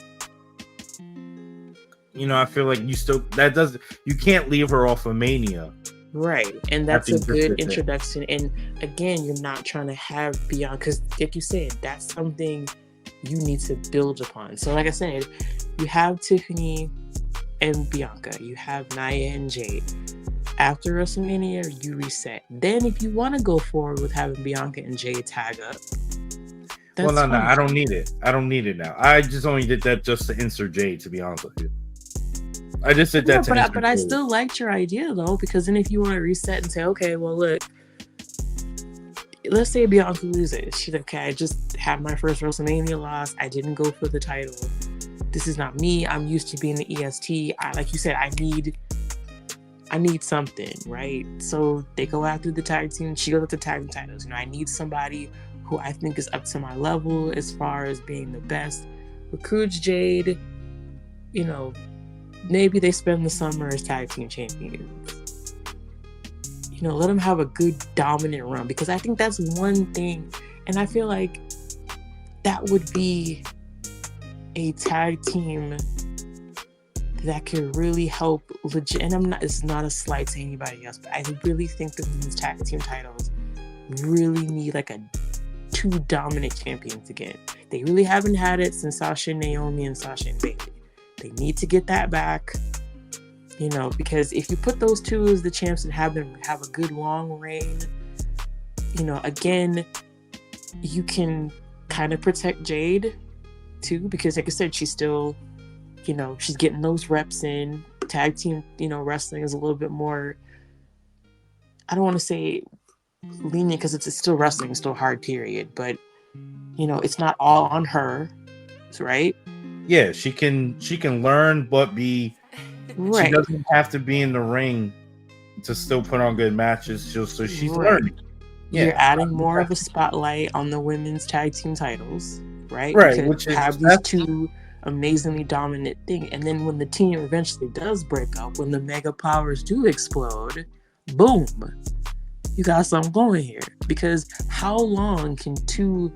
You know, I feel like you can't leave her off of Mania. Right. And that's a good introduction. And again, you're not trying to have Bianca, because like you said, that's something you need to build upon. So like I said, you have Tiffany and Bianca, you have Nia and Jade. After WrestleMania, you reset. Then if you want to go forward with having Bianca and Jade tag up, no, I don't need it. I don't need it now. I just only did that just to insert Jade, to be honest with you. I just did that. But I still liked your idea though, because then if you want to reset and say, okay, well look, let's say Bianca loses. She's like, okay, I just had my first WrestleMania loss. I didn't go for the title. This is not me. I'm used to being the EST. Like you said, I need something, right? So they go after the tag team. She goes after the tag team titles. You know, I need somebody who I think is up to my level as far as being the best. Recruits Jade. You know, maybe they spend the summer as tag team champions. You know, let them have a good dominant run, because I think that's one thing, and I feel like that would be a tag team that could really help legit. And it's not a slight to anybody else, but I really think the women's tag team titles really need like two dominant champions again. They really haven't had it since Sasha and Naomi and Sasha and Bayley. They need to get that back, you know, because if you put those two as the champs and have them have a good long reign, you know, again, you can kind of protect Jade too, because like I said, she's still, you know, she's getting those reps in. Tag team, you know, wrestling is a little bit more, I don't want to say lenient, because it's still wrestling, it's still hard, period, but you know, it's not all on her, right? Yeah, she can learn, but she doesn't have to be in the ring to still put on good matches. So she's learning. Yeah. You're adding more of a spotlight on the women's tag team titles, right? Right, which have these two amazingly dominant things. And then when the team eventually does break up, when the mega powers do explode, boom, you got something going here. Because how long can two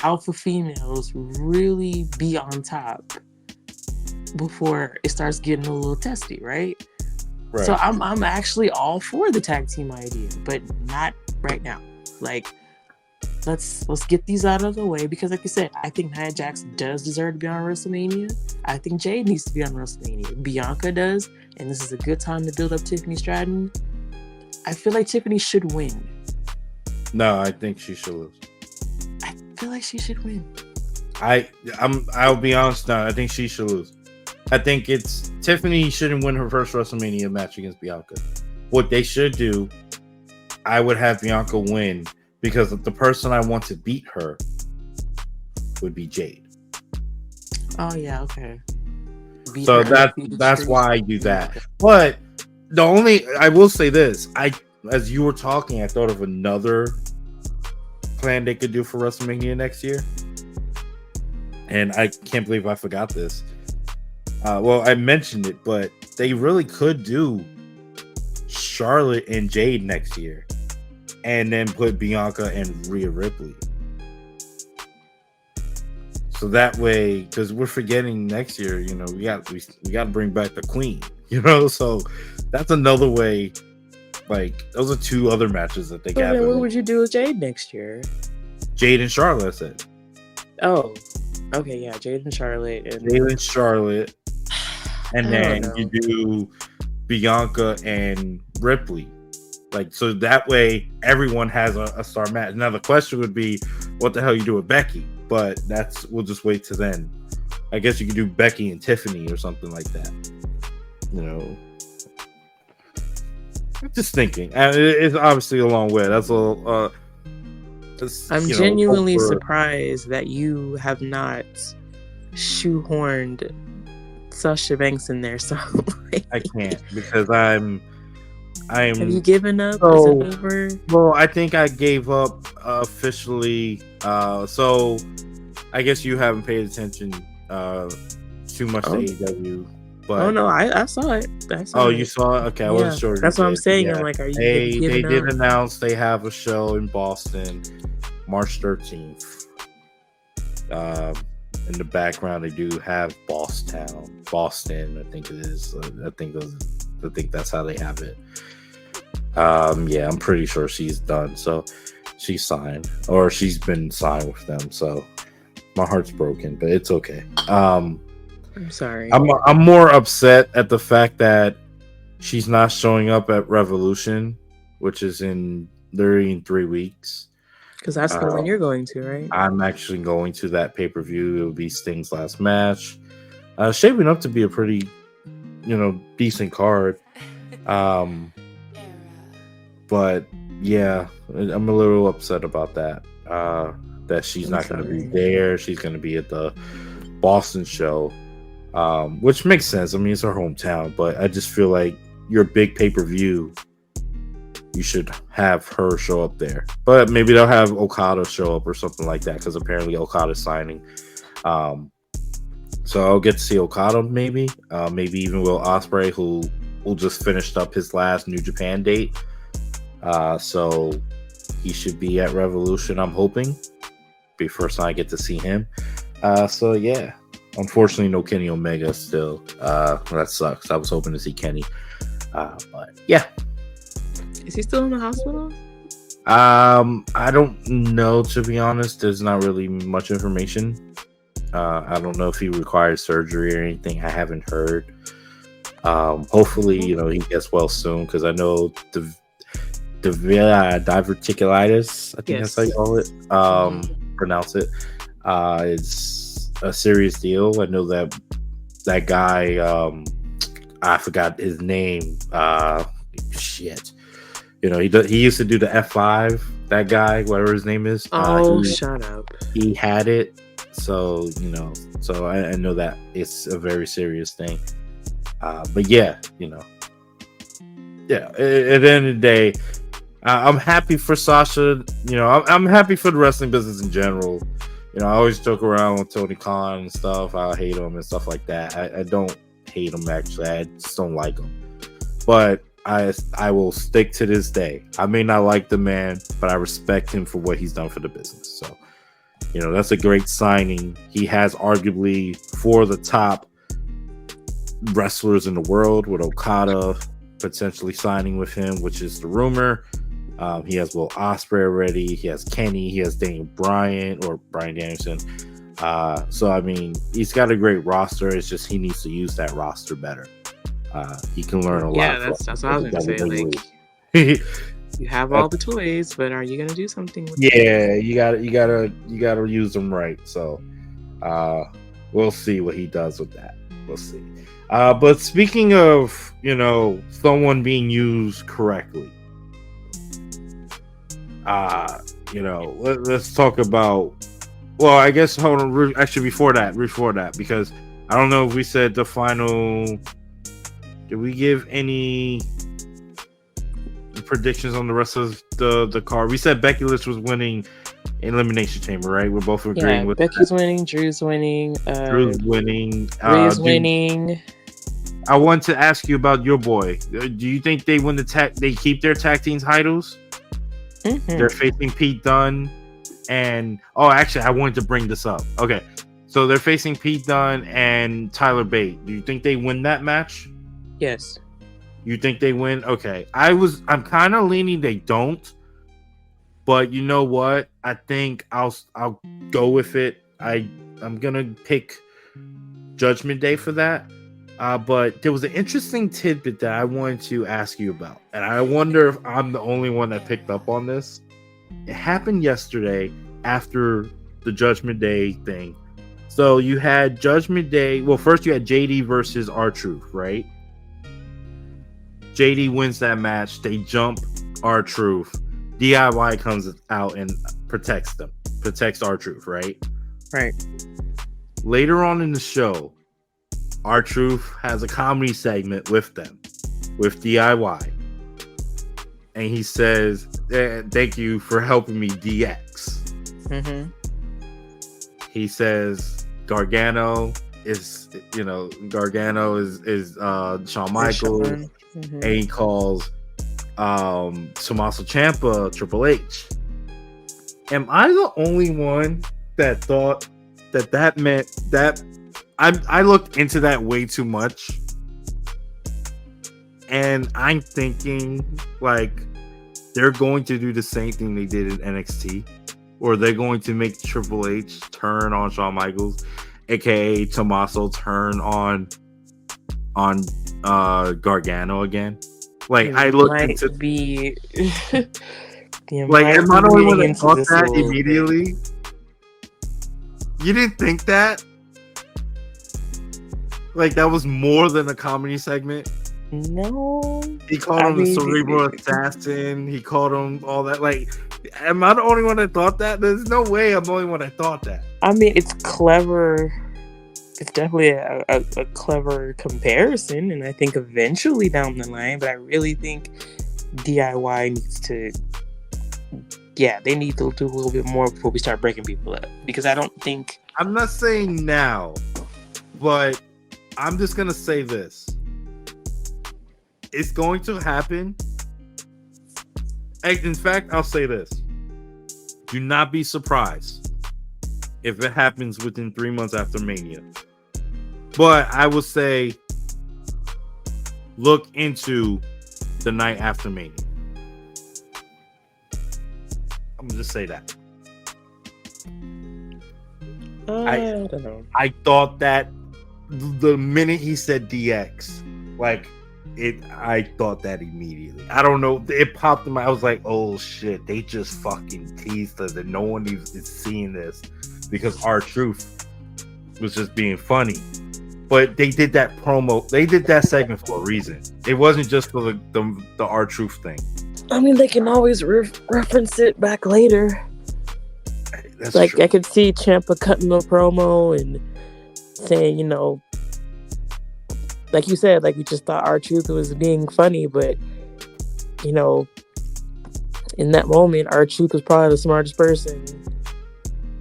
alpha females really be on top before it starts getting a little testy, right? So I'm actually all for the tag team idea, but not right now. Like, let's get these out of the way, because like I said, I think Nia Jax does deserve to be on WrestleMania. I think Jade needs to be on WrestleMania. Bianca does, and this is a good time to build up Tiffany Stratton. I feel like Tiffany should win. No, I think she should lose. I feel like she should win. I'll be honest now. I think she should lose. I think it's Tiffany shouldn't win her first WrestleMania match against Bianca. What they should do, I would have Bianca win, because the person I want to beat her would be Jade. Oh yeah, okay. So that's why I do that. But I will say this: as you were talking, I thought of another plan they could do for WrestleMania next year, and I can't believe I forgot this. Well, I mentioned it, but they really could do Charlotte and Jade next year, and then put Bianca and Rhea Ripley. So that way, because we're forgetting next year, you know, we got to bring back the Queen, you know. So that's another way. Like, those are two other matches that they got. Then what would you do with Jade next year? Jade and Charlotte, I said. Oh, okay, yeah, Jade and Charlotte. And then you do Bianca and Ripley. Like, so that way everyone has a star match. Now the question would be, what the hell you do with Becky? But we'll just wait till then. I guess you could do Becky and Tiffany or something like that. You know, I'm just thinking. It's obviously a long way. That's all. I'm genuinely surprised that you have not shoehorned Sasha Banks in there. So I can't, because I'm. Have you given up? So, is it over? Well, I think I gave up officially. So I guess you haven't paid attention too much to AEW. But no, I saw it. You saw it? Okay, I wasn't sure. That's what I'm saying. Yeah. I'm like, are you? They did announce they have a show in Boston, March 13th. In the background, they do have Boston. I think it is. I think that's how they have it. Yeah, I'm pretty sure she's done. So she's signed, or she's been signed with them. So my heart's broken, but it's okay. I'm sorry. I'm more upset at the fact that she's not showing up at Revolution, which is in 3 weeks. Because that's the one you're going to, right? I'm actually going to that pay-per-view. It will be Sting's last match. Shaping up to be a pretty, decent card. But yeah, I'm a little upset about that. That she's not going to be there. She's going to be at the Boston show, which makes sense. I mean, it's her hometown, but I just feel like your big pay-per-view, you should have her show up there. But maybe they'll have Okada show up or something like that, because apparently Okada's signing. So I'll get to see Okada maybe. Maybe even Will Ospreay, who just finished up his last New Japan date. So he should be at Revolution, I'm hoping. Be the first time I get to see him. So yeah. Unfortunately, no Kenny Omega still. That sucks. I was hoping to see Kenny. But yeah. Is he still in the hospital? I don't know, to be honest. There's not really much information. I don't know if he requires surgery or anything. I haven't heard. Hopefully, he gets well soon, because I know the diverticulitis, I think that's how you call it. Pronounce it. It's a serious deal. I know that guy. I forgot his name. Shit. He used to do the F5. That guy, whatever his name is. Shut up. He had it. So, so I know that it's a very serious thing. But yeah, yeah, at the end of the day, I'm happy for Sasha. I'm happy for the wrestling business in general. I always joke around with Tony Khan and stuff. I hate him and stuff like that. I don't hate him, actually. I just don't like him. But I will stick to this day. I may not like the man, but I respect him for what he's done for the business. So, that's a great signing. He has arguably 4 of the top wrestlers in the world, with Okada potentially signing with him, which is the rumor. He has Will Ospreay already. He has Kenny. He has Daniel Bryan Danielson. So, I mean, he's got a great roster. It's just he needs to use that roster better. He can learn a lot. Yeah, that's what I was going to say. Like, you have all the toys, but are you going to do something with them? Yeah, you gotta use them right. So, we'll see what he does with that. We'll see. But speaking of, someone being used correctly, let's talk about. Well, I guess hold on. Actually, before that, because I don't know if we said the final. Did we give any predictions on the rest of the card. We said Becky Lynch was winning Elimination Chamber, right? We're both agreeing with Becky's that. winning, Drew's winning, Drew's winning. Rhea's winning. I want to ask you about your boy. Do you think they win the tag? They keep their tag team titles? Mm-hmm. They're facing Pete Dunne and actually, I wanted to bring this up. Okay, so they're facing Pete Dunne and Tyler Bate. Do you think they win that match? Yes. You think they win? Okay, I'm kind of leaning they don't, but you know what? I think I'll go with it. I'm gonna pick Judgment Day for that. But there was an interesting tidbit that I wanted to ask you about, and I wonder if I'm the only one that picked up on this. It happened yesterday after the Judgment Day thing. So you had Judgment Day. Well, first you had JD versus R-Truth, right? JD wins that match. They jump R-Truth. DIY comes out and protects them. Protects R-Truth, right? Right. Later on in the show, R-Truth has a comedy segment with them, with DIY. And he says, thank you for helping me DX. Mm-hmm. He says Gargano is Shawn Michaels. Mm-hmm. And he calls Tommaso Ciampa Triple H. Am I the only one that thought that meant that? I looked into that way too much, and I'm thinking like they're going to do the same thing they did in NXT, or they're going to make Triple H turn on Shawn Michaels, aka Tommaso turn on Gargano again. Like I looked into be like am I the only one that thought that immediately? You didn't think that? Like that was more than a comedy segment? No. He called him the cerebral assassin. He called him all that. Like, am I the only one that thought that? There's no way I'm the only one that thought that. I mean, it's clever. It's definitely a clever comparison, and I think eventually down the line, but I really think DIY needs to, they need to do a little bit more before we start breaking people up. Because I don't think... I'm not saying now, but I'm just going to say this. It's going to happen. In fact, I'll say this. Do not be surprised if it happens within 3 months after Mania. But I will say, look into the night after Mania. I'm going to just say that. I don't know. I thought that the minute he said DX, I thought that immediately. I don't know. It popped in my. I was like, "Oh shit!" They just fucking teased us, and no one is seeing this because R-Truth was just being funny. But they did that promo. They did that segment for a reason. It wasn't just for the R-Truth thing. I mean, they can always reference it back later. That's like true. I could see Ciampa cutting a promo and saying, like you said, like we just thought R-Truth was being funny, but in that moment, R-Truth was probably the smartest person.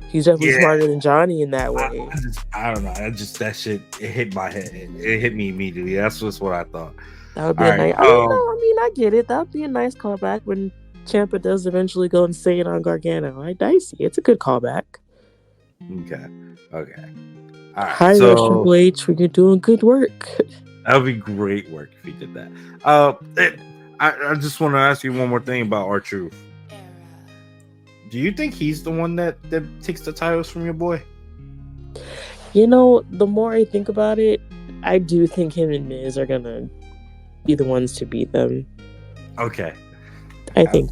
He's definitely smarter than Johnny in that way. I don't know. That shit, it hit my head. It hit me immediately. That's just what I thought. That would be a nice. I get it. That would be a nice callback when Ciampa does eventually go and say it on Gargano. I see. It's a good callback. Okay. All right. Hi, Triple H. You're doing good work. That would be great work if he did that. I just want to ask you one more thing about R-Truth. Do you think he's the one that takes the titles from your boy? The more I think about it, I do think him and Miz are gonna be the ones to beat them. Okay. I think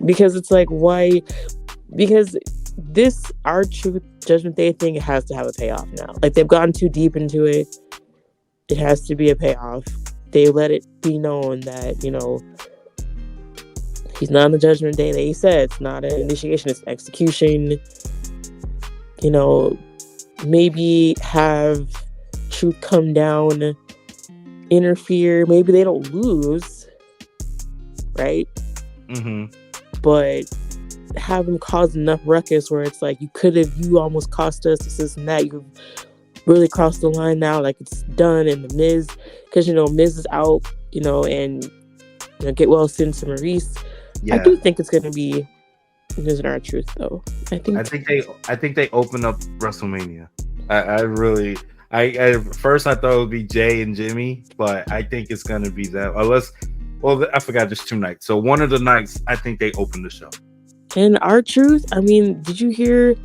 because it's like, why? Because this R-Truth Judgment Day thing, it has to have a payoff now. Like they've gone too deep into it. It has to be a payoff. They let it be known that, he's not on the Judgment Day. They said it's not an initiation, it's execution. Maybe have Truth come down, interfere. Maybe they don't lose, right? Mm-hmm. but have him cause enough ruckus where it's like you almost cost us this and that. You've really crossed the line now, like it's done. And the Miz, because Miz is out, and get well soon to Maurice. Yeah. I do think it's gonna be Miz and R-Truth though. I think they open up WrestleMania. At first I thought it would be Jay and Jimmy, but I think it's gonna be them. I forgot, just 2 nights. So one of the nights I think they open the show. And R-Truth, I mean, did you hear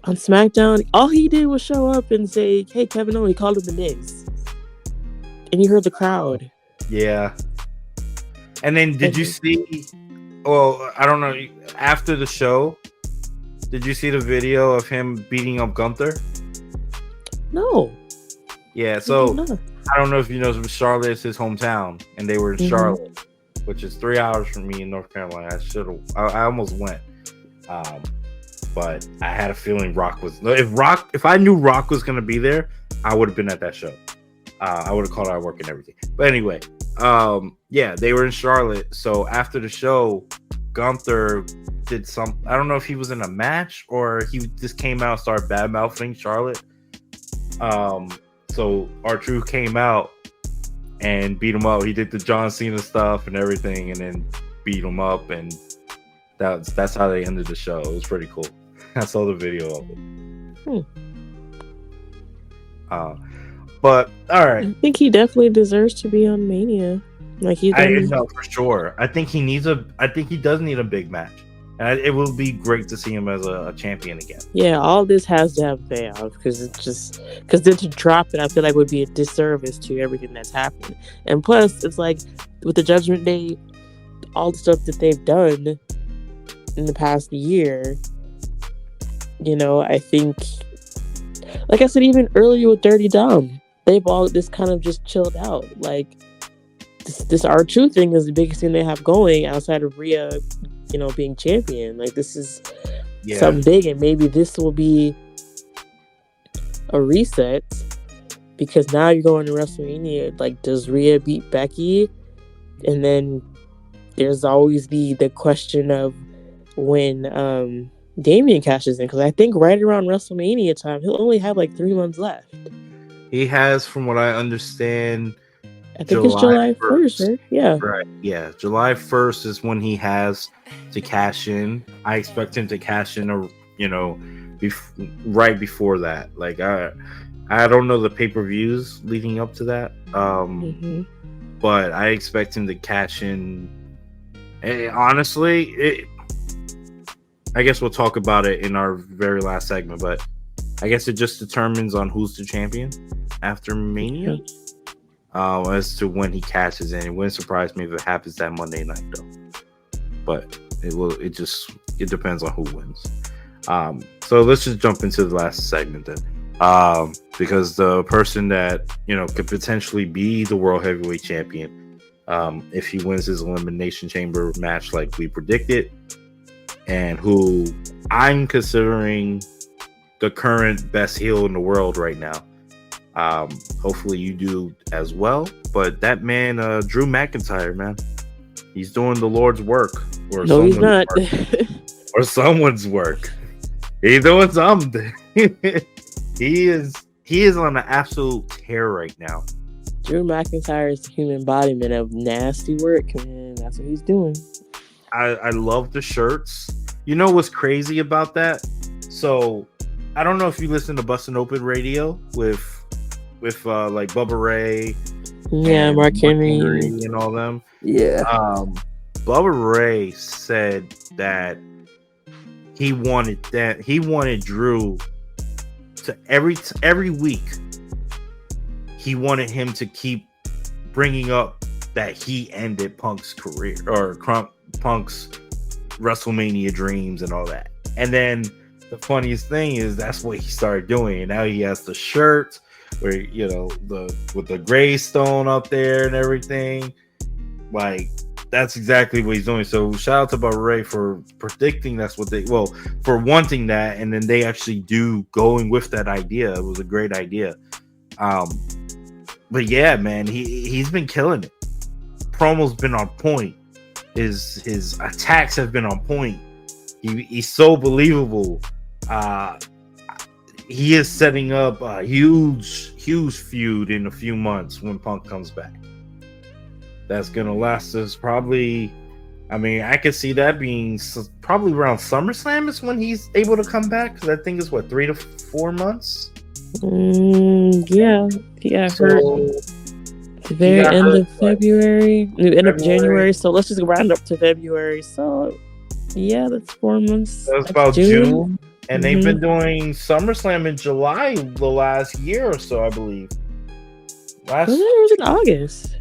on SmackDown? All he did was show up and say, "Hey, Kevin Owens." He called him the Miz, and you heard the crowd. Yeah. And then did you see? Well, I don't know. After the show, did you see the video of him beating up Gunther? No. Yeah. So I don't know if you know, Charlotte is his hometown, and they were in Charlotte, which is 3 hours from me in North Carolina. I almost went, but I had a feeling Rock was. If I knew Rock was gonna be there, I would have been at that show. I would have called out work and everything. But anyway, yeah, they were in Charlotte. So after the show, Gunther did some. I don't know if he was in a match or he just came out and started bad mouthing Charlotte. So R-Truth came out and beat him up. He did the John Cena stuff and everything, and then beat him up, and that's how they ended the show. It was pretty cool. I saw the video of it. But all right, I think he definitely deserves to be on Mania. Like I know for sure. I think he does need a big match, and it will be great to see him as a champion again. Yeah, all this has to have payoff because then to drop it, I feel like would be a disservice to everything that's happened. And plus, it's like with the Judgment Day, all the stuff that they've done in the past year. I think, like I said, even earlier with Dirty Dom, they've all just kind of just chilled out. Like this R-Truth thing is the biggest thing they have going outside of Rhea, being champion. Like this is something big, and maybe this will be a reset because now you're going to WrestleMania. Like, does Rhea beat Becky? And then there's always the question of when Damian cashes in, because I think right around WrestleMania time he'll only have like 3 months left. He has, from what I understand, I think it's July 1st, right? Yeah. Right. Yeah. July 1st is when he has to cash in. I expect him to cash in, right before that. Like, I don't know the pay-per-views leading up to that. But I expect him to cash in. Honestly, I guess we'll talk about it in our very last segment, but I guess it just determines on who's the champion after Mania. As to when he cashes in. It wouldn't surprise me if it happens that Monday night though. But it depends on who wins. So let's just jump into the last segment then. Because the person that could potentially be the World Heavyweight Champion, if he wins his Elimination Chamber match like we predicted, and who I'm considering the current best heel in the world right now. Hopefully you do as well. But that man, Drew McIntyre, man, he's doing the Lord's work. Or no, he's not. Or someone's work. He's doing something. He is on an absolute tear right now. Drew McIntyre is the human embodiment of nasty work, man. That's what he's doing. I love the shirts. You know what's crazy about that? So I don't know if you listen to Bustin' Open Radio with like Bubba Ray, Mark Henry and all them. Yeah. Bubba Ray said that he wanted Drew to every week. He wanted him to keep bringing up that he ended Punk's career or Punk's WrestleMania dreams and all that. And then the funniest thing is that's what he started doing. And now he has the shirt where with the gray stone up there and everything. Like, that's exactly what he's doing. So shout out to Bubba Ray for predicting for wanting that, and then they actually going with that idea. It was a great idea. But yeah, man, he's been killing it. Promo's been on point. his attacks have been on point. He's so believable. He is setting up a huge feud in a few months when Punk comes back. That's gonna last us probably. I mean, I could see that being probably around SummerSlam is when he's able to come back, because I think it's what, 3 to 4 months. Yeah, hurt the very end of February, end of January. So let's just round up to February. So yeah, that's 4 months. That's about June. And they've been doing SummerSlam in July the last year or so, I believe. It was in August.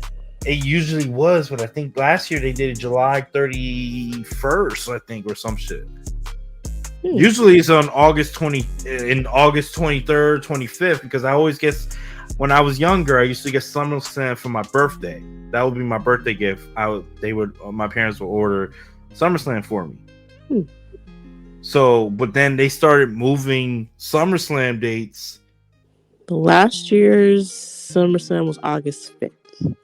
It usually was, but I think last year they did it July 31st, I think, or some shit. Usually it's on August 23rd, 25th, because I always guess when I was younger, I used to get SummerSlam for my birthday. That would be my birthday gift. My parents would order SummerSlam for me. So, but then they started moving SummerSlam dates. Last year's SummerSlam was August 5th.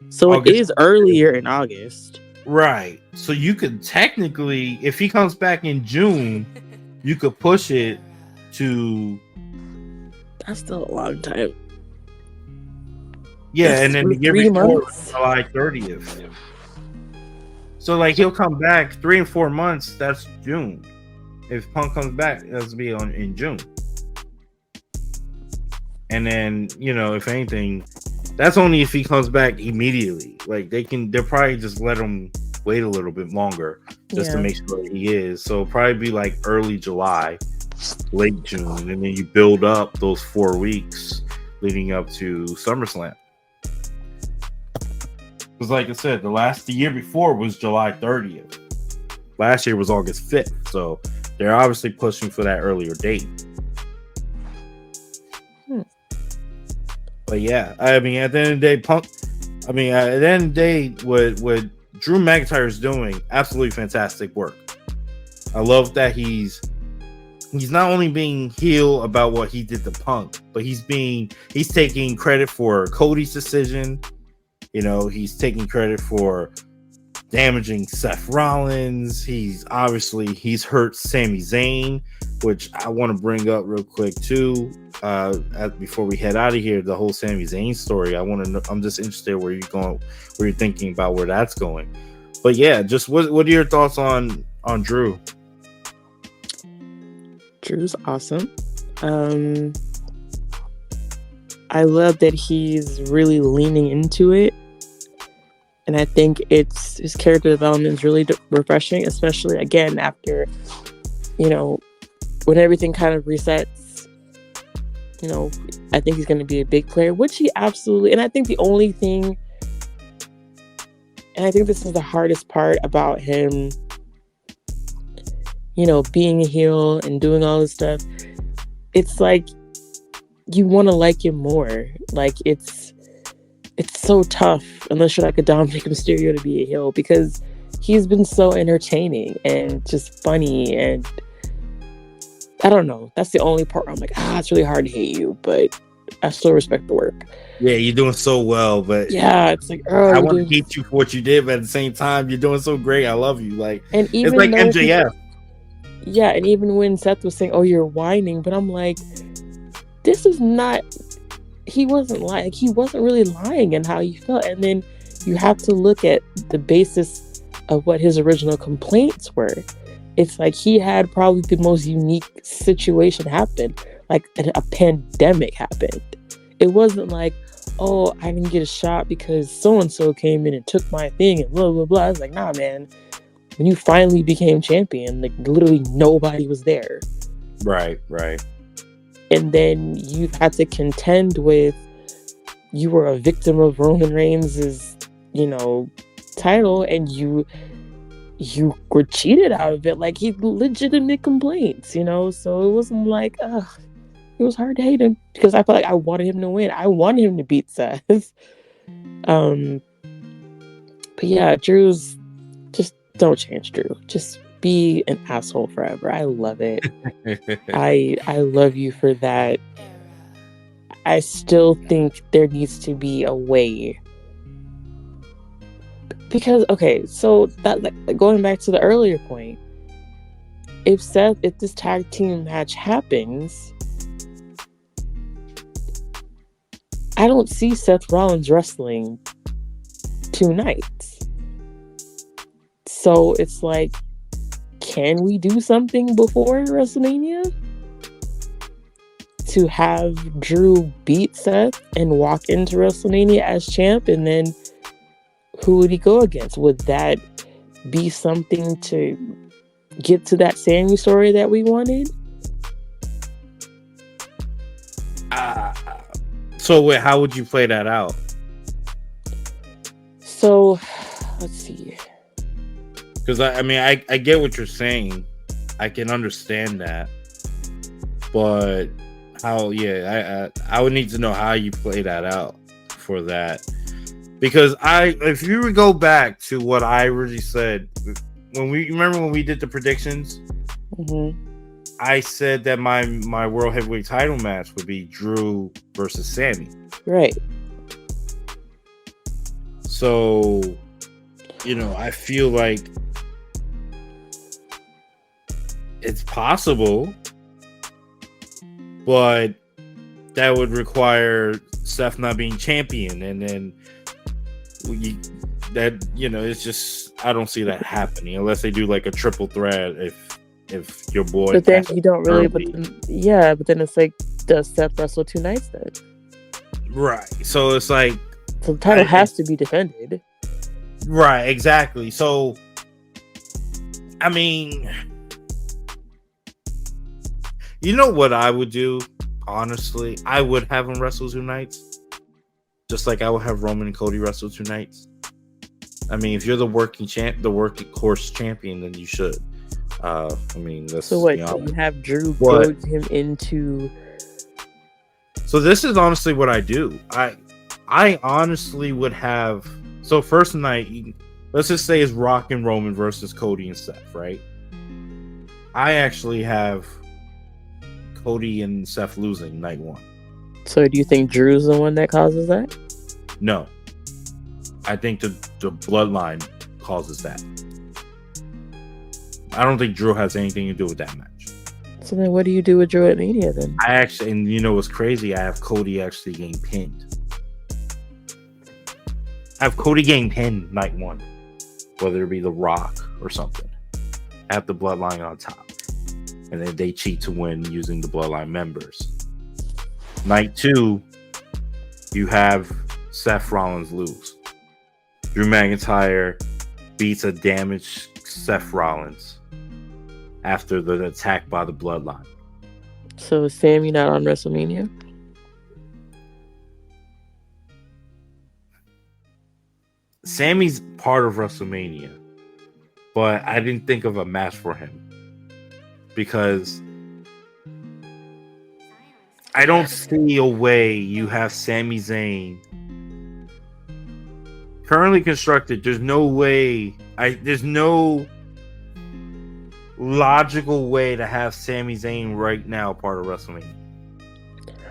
So it is earlier in August. Right. So you could technically, if he comes back in June, you could push it to... That's still a long time. Yeah, that's and then the year before, July 30th. So, like, he'll come back 3 and 4 months. That's June. If Punk comes back, that's be in June. And then, if anything, that's only if he comes back immediately. Like, they'll probably just let him wait a little bit longer just to make sure he is. So it'll probably be like early July, late June, and then you build up those 4 weeks leading up to SummerSlam. Because, like I said, the year before was July 30th. Last year was August 5th. So they're obviously pushing for that earlier date. But yeah, I mean, at the end of the day, what Drew McIntyre is doing, absolutely fantastic work. I love that he's not only being heel about what he did to Punk, but he's taking credit for Cody's decision. He's taking credit for damaging Seth Rollins. He's hurt Sami Zayn, which I want to bring up real quick too. Before we head out of here, the whole Sami Zayn story. I'm just interested where you're thinking about where that's going. But yeah, just what are your thoughts on Drew? Drew's awesome. I love that he's really leaning into it. And I think his character development is really refreshing, especially, again, after, when everything kind of resets. I think he's going to be a big player, which he absolutely... And I think the only thing... And I think this is the hardest part about him, being a heel and doing all this stuff. It's like, you want to like him more. Like, it's so tough unless you're like a Dominic Mysterio to be a heel, because he's been so entertaining and just funny, and I don't know. That's the only part where I'm like, it's really hard to hate you, but I still respect the work. Yeah, you're doing so well, but yeah, it's like, I want to hate you for what you did, but at the same time, you're doing so great. I love you. Like, and even it's like MJF. Yeah, and even when Seth was saying, "Oh, you're whining," but I'm like, this is not. He wasn't lying. He wasn't really lying in how you felt. And then you have to look at the basis of what his original complaints were. It's like he had probably the most unique situation happen. Like a pandemic happened. It wasn't like, oh, I didn't get a shot because so-and-so came in and took my thing and blah, blah, blah. I was like, nah, man. When you finally became champion, like literally nobody was there. Right. And then you've had to contend with, you were a victim of Roman Reigns' title, and you were cheated out of it. Like, he legitimate complaints, so it wasn't like, it was hard to hate him, because I felt like I wanted him to win. I wanted him to beat Seth. But yeah, Drew's, just don't change Drew. Just be an asshole forever. I love it. I love you for that. I still think there needs to be a way. Because okay, so that like, going back to the earlier point, if this tag team match happens, I don't see Seth Rollins wrestling 2 nights. So it's like, can we do something before WrestleMania to have Drew beat Seth and walk into WrestleMania as champ, and then who would he go against? Would that be something to get to that Sammy story that we wanted? So wait, how would you play that out? So, let's see. Because I mean, I get what you're saying. I can understand that, but how? Yeah, I would need to know how you play that out for that. Because if you would go back to what I originally said when we did the predictions, I said that my world heavyweight title match would be Drew versus Sammy. Right. So, I feel like it's possible, but that would require Seth not being champion, and then it's just, I don't see that happening unless they do like a triple threat. If your boy, but then you don't really. But then it's like, does Seth wrestle 2 nights then? Right. So it's like, so the title has to be defended. Right. Exactly. So, I mean, you know what I would do? Honestly, I would have him wrestle 2 nights, just like I would have Roman and Cody wrestle 2 nights. I mean, if you're the workhorse champion, then you should. I mean, so what? So you have Drew goad him into. So this is honestly what I do. I honestly would have. So first night, let's just say it's Rock and Roman versus Cody and Seth, right? I actually have Cody and Seth losing night 1. So do you think Drew's the one that causes that? No. I think the bloodline causes that. I don't think Drew has anything to do with that match. So then what do you do with Drew at Mania then? And you know what's crazy? I have Cody actually getting pinned. I have Cody getting pinned night 1. Whether it be The Rock or something. I have the bloodline on top. And then they cheat to win using the bloodline members. Night 2, you have Seth Rollins lose. Drew McIntyre beats a damaged Seth Rollins after the attack by the bloodline. So is Sammy not on WrestleMania? Sammy's part of WrestleMania, but I didn't think of a match for him because I don't see a way you have Sami Zayn currently constructed. There's no way. There's no logical way to have Sami Zayn right now part of WrestleMania.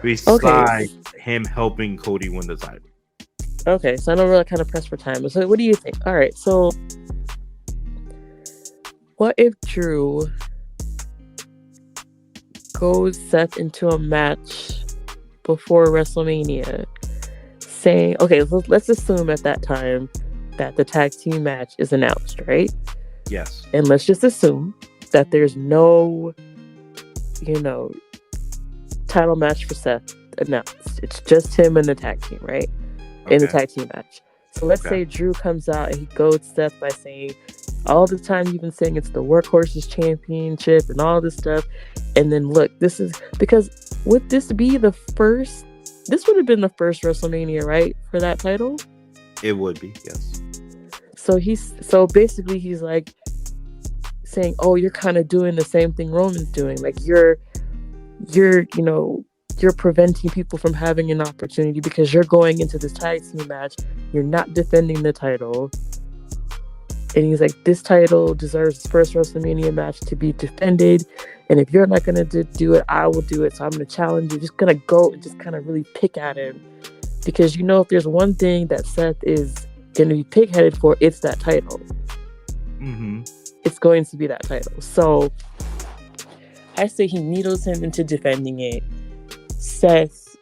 Besides him helping Cody win the title. Okay, so I know we're really kind of pressed for time. So what do you think? All right, so what if Drew goes Seth into a match before WrestleMania, saying, okay, let's assume at that time that the tag team match is announced, right? Yes. And let's just assume that there's no, title match for Seth announced. It's just him and the tag team, right? Okay. In the tag team match. So let's say Drew comes out and he goes Seth by saying, all the time you've been saying it's the Workhorses Championship and all this stuff. And then look, this is because would this be the first? This would have been the first WrestleMania, right, for that title? It would be, yes. So basically he's like saying, "Oh, you're kind of doing the same thing Roman's doing. Like you're preventing people from having an opportunity because you're going into this tag team match. You're not defending the title." And he's like, this title deserves its first WrestleMania match to be defended. And if you're not going to do it, I will do it. So I'm going to challenge you. Just going to go and just kind of really pick at him. Because if there's one thing that Seth is going to be pig-headed for, it's that title. Mm-hmm. It's going to be that title. So I say he needles him into defending it. Seth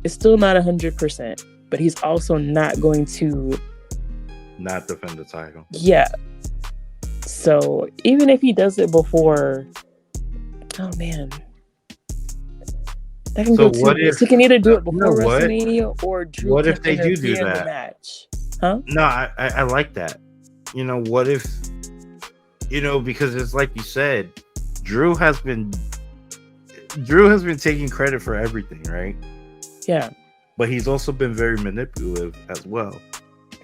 is still not 100%, but he's also not going to not defend the title. Yeah. So even if he does it before, oh man, that can go two ways. He can either do it before WrestleMania or Drew. What if they do that? The match? Huh? No, I like that. You know, what if, you know, because it's like you said, Drew has been taking credit for everything, right? Yeah. But he's also been very manipulative as well.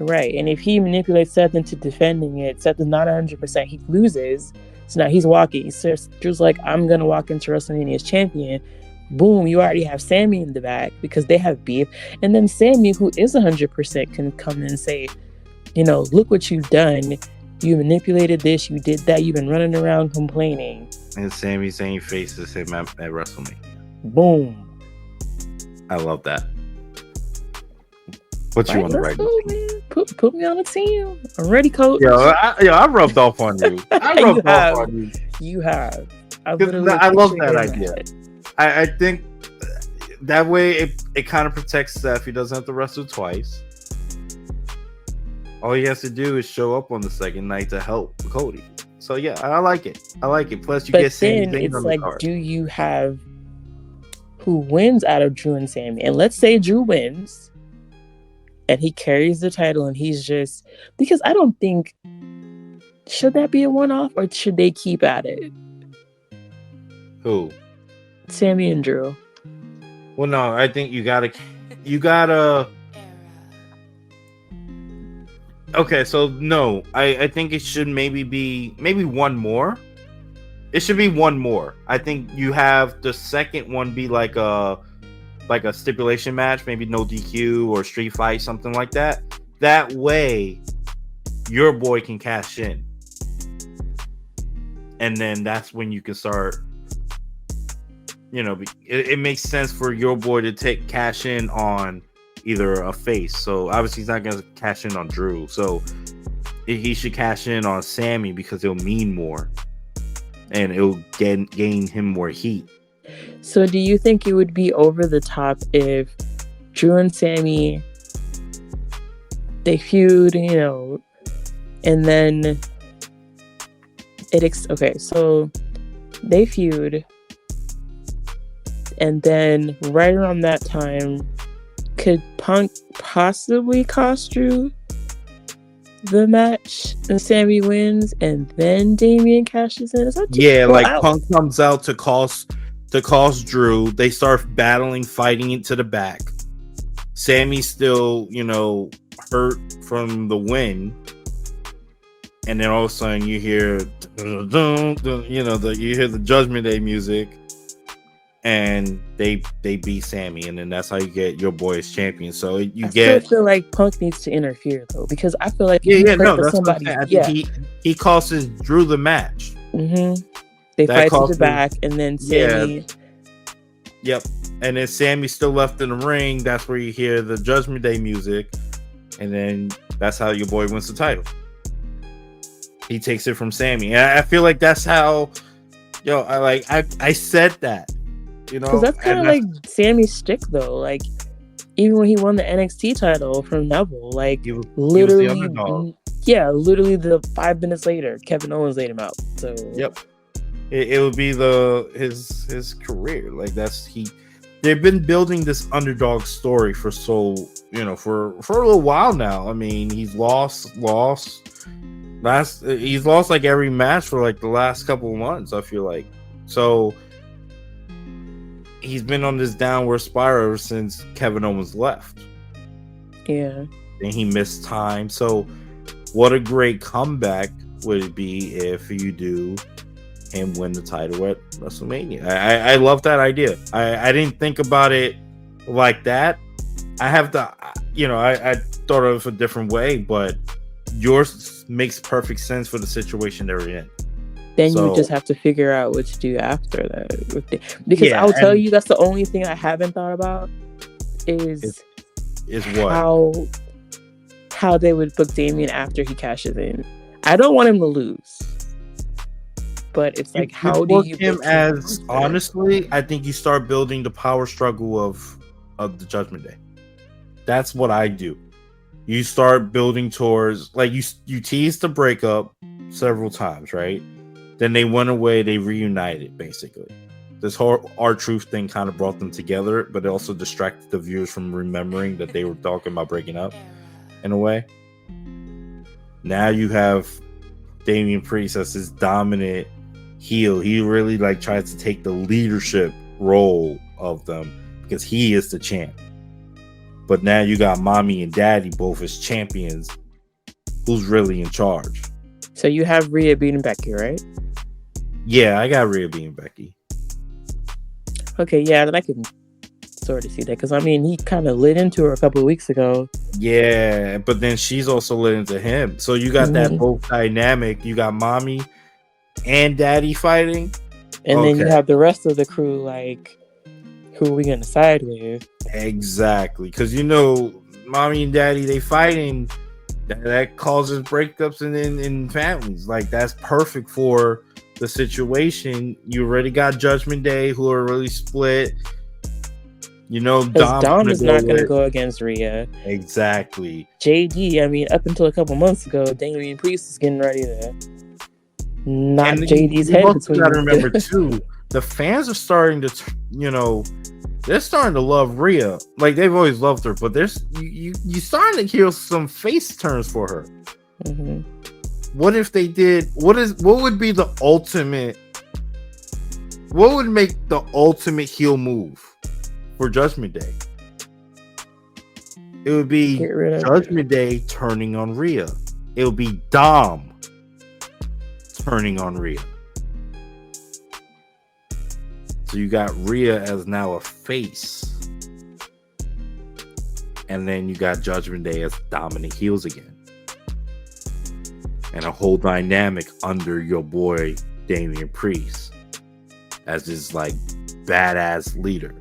Right. And if he manipulates Seth into defending it, Seth is not 100%. He loses. So now he's walking. Drew's like, I'm going to walk into WrestleMania as champion. Boom, you already have Sammy in the back because they have beef. And then Sammy, who is 100%, can come in and say, you know, look what you've done. You manipulated this. You did that. You've been running around complaining. And Sami Zayn faces him at WrestleMania. Boom. I love that. Put you on the right team. Put me on the team. I'm ready, coach. I rubbed off on you. I rubbed off on you. You have. I love that idea. I think that way it kind of protects Seth. He doesn't have to wrestle twice. All he has to do is show up on the second night to help Cody. So yeah, I like it. Plus you get Sami Zayn on the card. Do you have who wins out of Drew and Sammy? And let's say Drew wins and he carries the title and he's just, because I don't think, should that be a one-off or should they keep at it? Who? Sammy and Drew. Well, no, I think you gotta. Okay, so no, I think it should maybe one more. It should be one more. I think you have the second one be like a stipulation match, maybe no DQ or street fight, something like that. That way, your boy can cash in, and then that's when you can start. You know, it makes sense for your boy to cash in on either a face. So obviously he's not going to cash in on Drew. So he should cash in on Sammy because it'll mean more and it'll gain him more heat. So do you think it would be over the top if Drew and Sammy, they feud, you know, and then okay, so they feud. And then right around that time, could Punk possibly cost Drew the match and Sammy wins and then Damian cashes in? Punk comes out to cost Drew. They start fighting into the back. Sammy's still, you know, hurt from the win. And then all of a sudden you hear you hear the Judgment Day music. And they beat Sammy, and then that's how you get your boy as champion. So I still feel like Punk needs to interfere though, because I feel like that's somebody. I think he costs Drew the match. Mm-hmm. They fight to the back, and then Sammy. Yep, and then Sammy's still left in the ring. That's where you hear the Judgment Day music, and then that's how your boy wins the title. He takes it from Sammy, and I feel like that's how. I said that. You know, because that's kind of like Sammy's shtick, though. Like, even when he won the NXT title from Neville, like literally, literally the 5 minutes later, Kevin Owens laid him out. So, yep, it would be his career. Like they've been building this underdog story for for a little while now. I mean, he's lost like every match for like the last couple of months. I feel like so. He's been on this downward spiral since Kevin Owens left. Yeah. And he missed time. So what a great comeback would it be if you do him win the title at WrestleMania. I love that idea. I didn't think about it like that. I have to, I thought of it a different way, but yours makes perfect sense for the situation they're in. Then you would just have to figure out what to do after that. Because I'll tell you, that's the only thing I haven't thought about is what? how they would book Damian after he cashes in. I don't want him to lose, but it's like, how do you him book as honestly? I think you start building the power struggle of the Judgment Day. That's what I do. You start building towards, like, you teased the breakup several times, right? Then they went away, they reunited, basically. This whole R-Truth thing kind of brought them together, but it also distracted the viewers from remembering that they were talking about breaking up in a way. Now you have Damian Priest as this dominant heel. He really like tries to take the leadership role of them because he is the champ. But now you got Mommy and Daddy both as champions. Who's really in charge? So you have Rhea beating Becky, right? Yeah, I got Rhea beating Becky. Okay, yeah, then I can sort of see that, because I mean, he kind of lit into her a couple of weeks ago. Yeah, but then she's also lit into him. So you got that both dynamic. You got Mommy and Daddy fighting, and then you have the rest of the crew. Like, who are we gonna side with? Exactly, because you know, Mommy and Daddy, they fighting. That causes breakups in families. Like, that's perfect for the situation. You already got Judgment Day, who are really split. You know, Dom is not going to go against Rhea. Exactly. JD, I mean, up until a couple months ago, Damian Priest is getting ready to knock JD's head between. You got to remember too, the fans are starting to, you know, they're starting to love Rhea. Like, they've always loved her, but there's you starting to hear some face turns for her. Mm-hmm. What if they did? What would be the ultimate? What would make the ultimate heel move for Judgment Day? It would be Judgment Day turning on Rhea. It would be Dom turning on Rhea. So you got Rhea as now a face. And then you got Judgment Day as dominant heels again. And a whole dynamic under your boy Damian Priest as this like badass leader.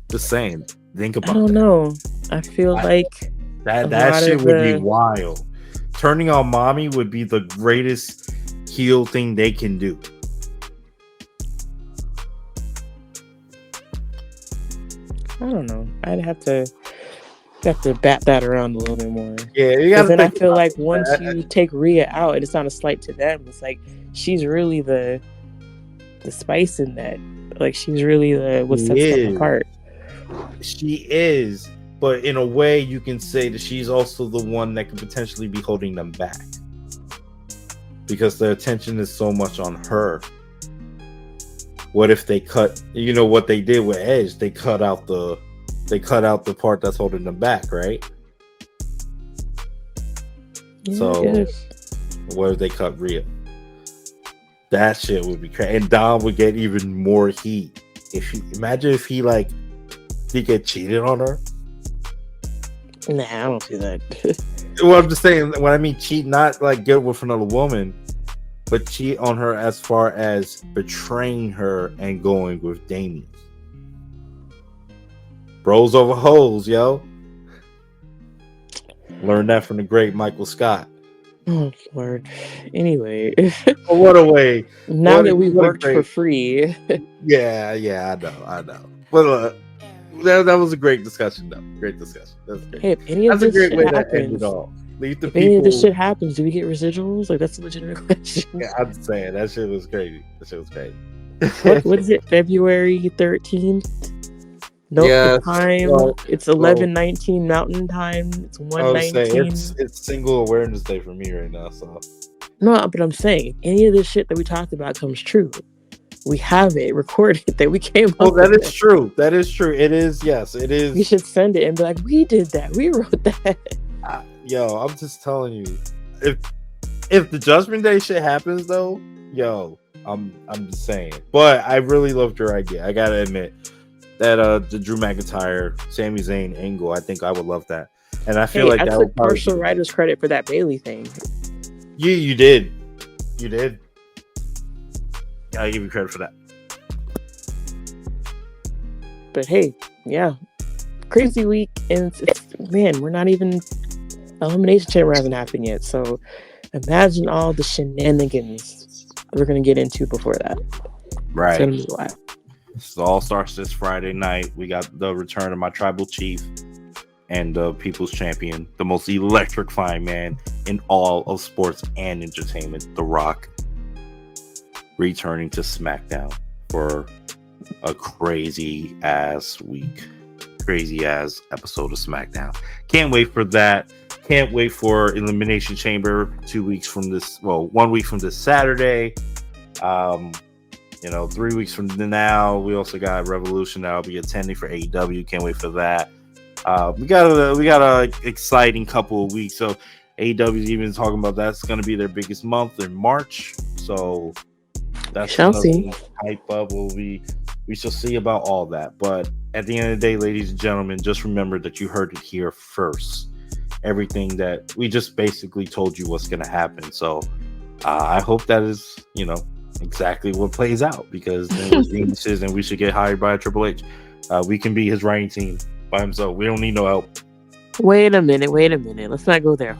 Just saying, think about that. I don't know. I feel like that shit would be wild. Turning on Mommy would be the greatest heel thing they can do. I don't know. I'd have to bat that around a little bit more. Yeah, you got. Then I feel like once you take Rhea out, and it's not a slight to them, it's like she's really the spice in that. Like, she's really the what sets them apart. She is, but in a way, you can say that she's also the one that could potentially be holding them back because the attention is so much on her. What if they cut? You know what they did with Edge? They cut out the part that's holding them back, right? Yeah, so what if they cut Rhea? That shit would be crazy, and Dom would get even more heat. Imagine if he get cheated on her. Nah, I don't see that. Well, I'm just saying, when I mean cheat, not like get with another woman, but cheat on her as far as betraying her and going with Damian. Bros over hoes, yo. Learn that from the great Michael Scott. Oh, Lord. Anyway. Oh, what a way. Now that we worked for free. Yeah, I know. But that was a great discussion, though. Great discussion. That's great. Hey, if any of this shit happens, if any of this shit happens, do we get residuals? Like, that's a legitimate question. Yeah, I'm saying that shit was crazy. What is it? February 13th? Nope, the time. It's 11:19 Mountain Time. It's 1:19. It's Single Awareness Day for me right now. So no, but I'm saying, if any of this shit that we talked about comes true, we have it recorded that we came up with. Oh, that is true. That is true. It is. Yes, it is. We should send it and be like, we did that. We wrote that. Yo, I'm just telling you, if the Judgment Day shit happens though, yo, I'm just saying. But I really loved your idea. I gotta admit that the Drew McIntyre, Sami Zayn angle, I think I would love that. And I feel like I that took partial writer's credit for that Bailey thing. You did. I give you credit for that. But hey, yeah, crazy week. And man, we're not even Elimination Chamber hasn't happened yet. So imagine all the shenanigans we're gonna get into before that. It's gonna be wild. So it all starts this Friday night. We got the return of my tribal chief and the people's champion, the most electrifying man in all of sports and entertainment, The Rock, returning to SmackDown for a crazy ass week. Crazy ass episode of SmackDown. Can't wait for that. Can't wait for Elimination Chamber 2 weeks from this. Well, 1 week from this Saturday. 3 weeks from now, we also got Revolution that I'll be attending for AEW. Can't wait for that. We got a exciting couple of weeks. So AEW is even talking about that's going to be their biggest month in March. So that's shall see. Hype up. We shall see about all that. But at the end of the day, ladies and gentlemen, just remember that you heard it here first. Everything that we just basically told you what's going to happen. So I hope that is, exactly what plays out, because then we're geniuses and we should get hired by a Triple H. We can be his writing team by himself. We don't need no help. Wait a minute. Let's not go there.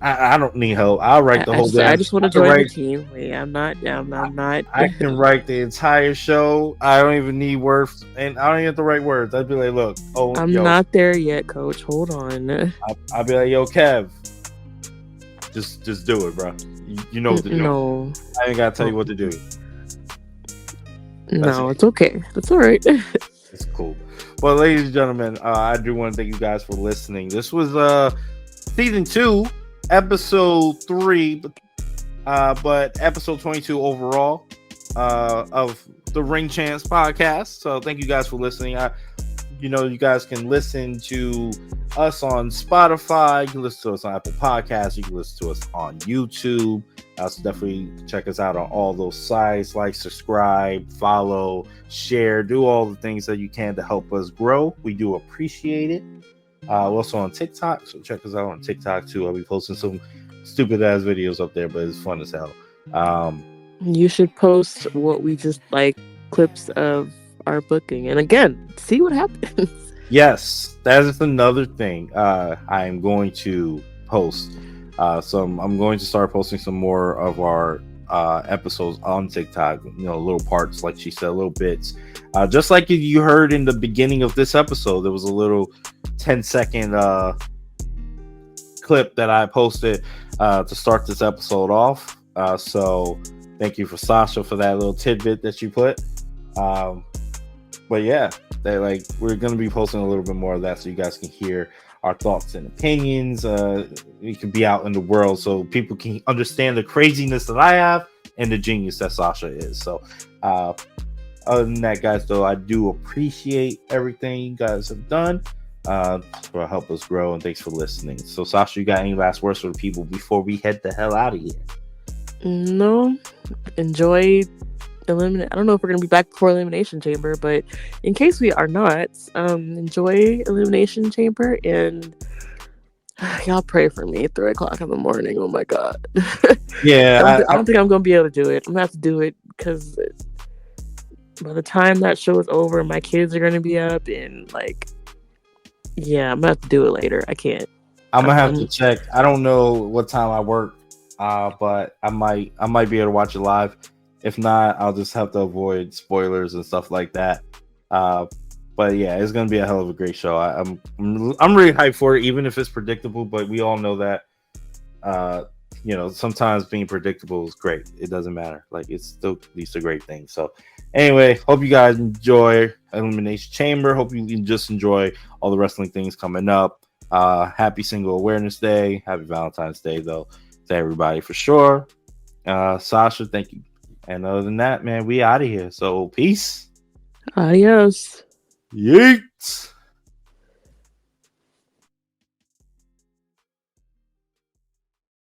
I don't need help. I'll write the whole thing. I just want to join the team. Wait, I'm not. I can write the entire show. I don't even need words, and I don't even have to write words. I'd be like, look, I'm not there yet, Coach. Hold on. I'll be like, yo, Kev, just do it, bro. You know what to do. No, I ain't gotta tell you what to do. No, it's okay. That's all right. It's cool. Well, ladies and gentlemen, I do want to thank you guys for listening. This was season 2, episode 3, but episode 22 overall of the Ring Chance podcast. So thank you guys for listening. You guys can listen to us on Spotify. You can listen to us on Apple Podcasts. You can listen to us on YouTube. So definitely check us out on all those sites. Like, subscribe, follow, share, do all the things that you can to help us grow. We do appreciate it. We're also on TikTok, so check us out on TikTok too. I'll be posting some stupid ass videos up there, but it's fun as hell. You should post what we just clips of our booking, and again, see what happens. Yes, that is another thing. I am going to post. I'm going to start posting some more of our episodes on TikTok. Little parts, like she said, little bits. Just like you heard in the beginning of this episode, there was a little 10-second clip that I posted to start this episode off. So thank you for Sasha for that little tidbit that you put. But yeah, we're going to be posting a little bit more of that so you guys can hear our thoughts and opinions. We can be out in the world so people can understand the craziness that I have and the genius that Sasha is. So other than that, guys, though, I do appreciate everything you guys have done for help us grow, and thanks for listening. So Sasha, you got any last words for the people before we head the hell out of here? No. Enjoy I don't know if we're going to be back before Elimination Chamber, but in case we are not, enjoy Elimination Chamber, and y'all pray for me at 3 o'clock in the morning. Oh my God. Yeah. I don't think I'm going to be able to do it. I'm going to have to do it because by the time that show is over, my kids are going to be up, and I'm going to have to do it later. I can't. I'm going to have to check. I don't know what time I work, but I might be able to watch it live. If not, I'll just have to avoid spoilers and stuff like that. But yeah, it's gonna be a hell of a great show. I'm really hyped for it, even if it's predictable. But we all know that, sometimes being predictable is great. It doesn't matter. It's still at least a great thing. So anyway, hope you guys enjoy Elimination Chamber. Hope you can just enjoy all the wrestling things coming up. Happy Single Awareness Day. Happy Valentine's Day, though, to everybody for sure. Sasha, thank you. And other than that, man, we out of here. So peace. Adios. Yeet.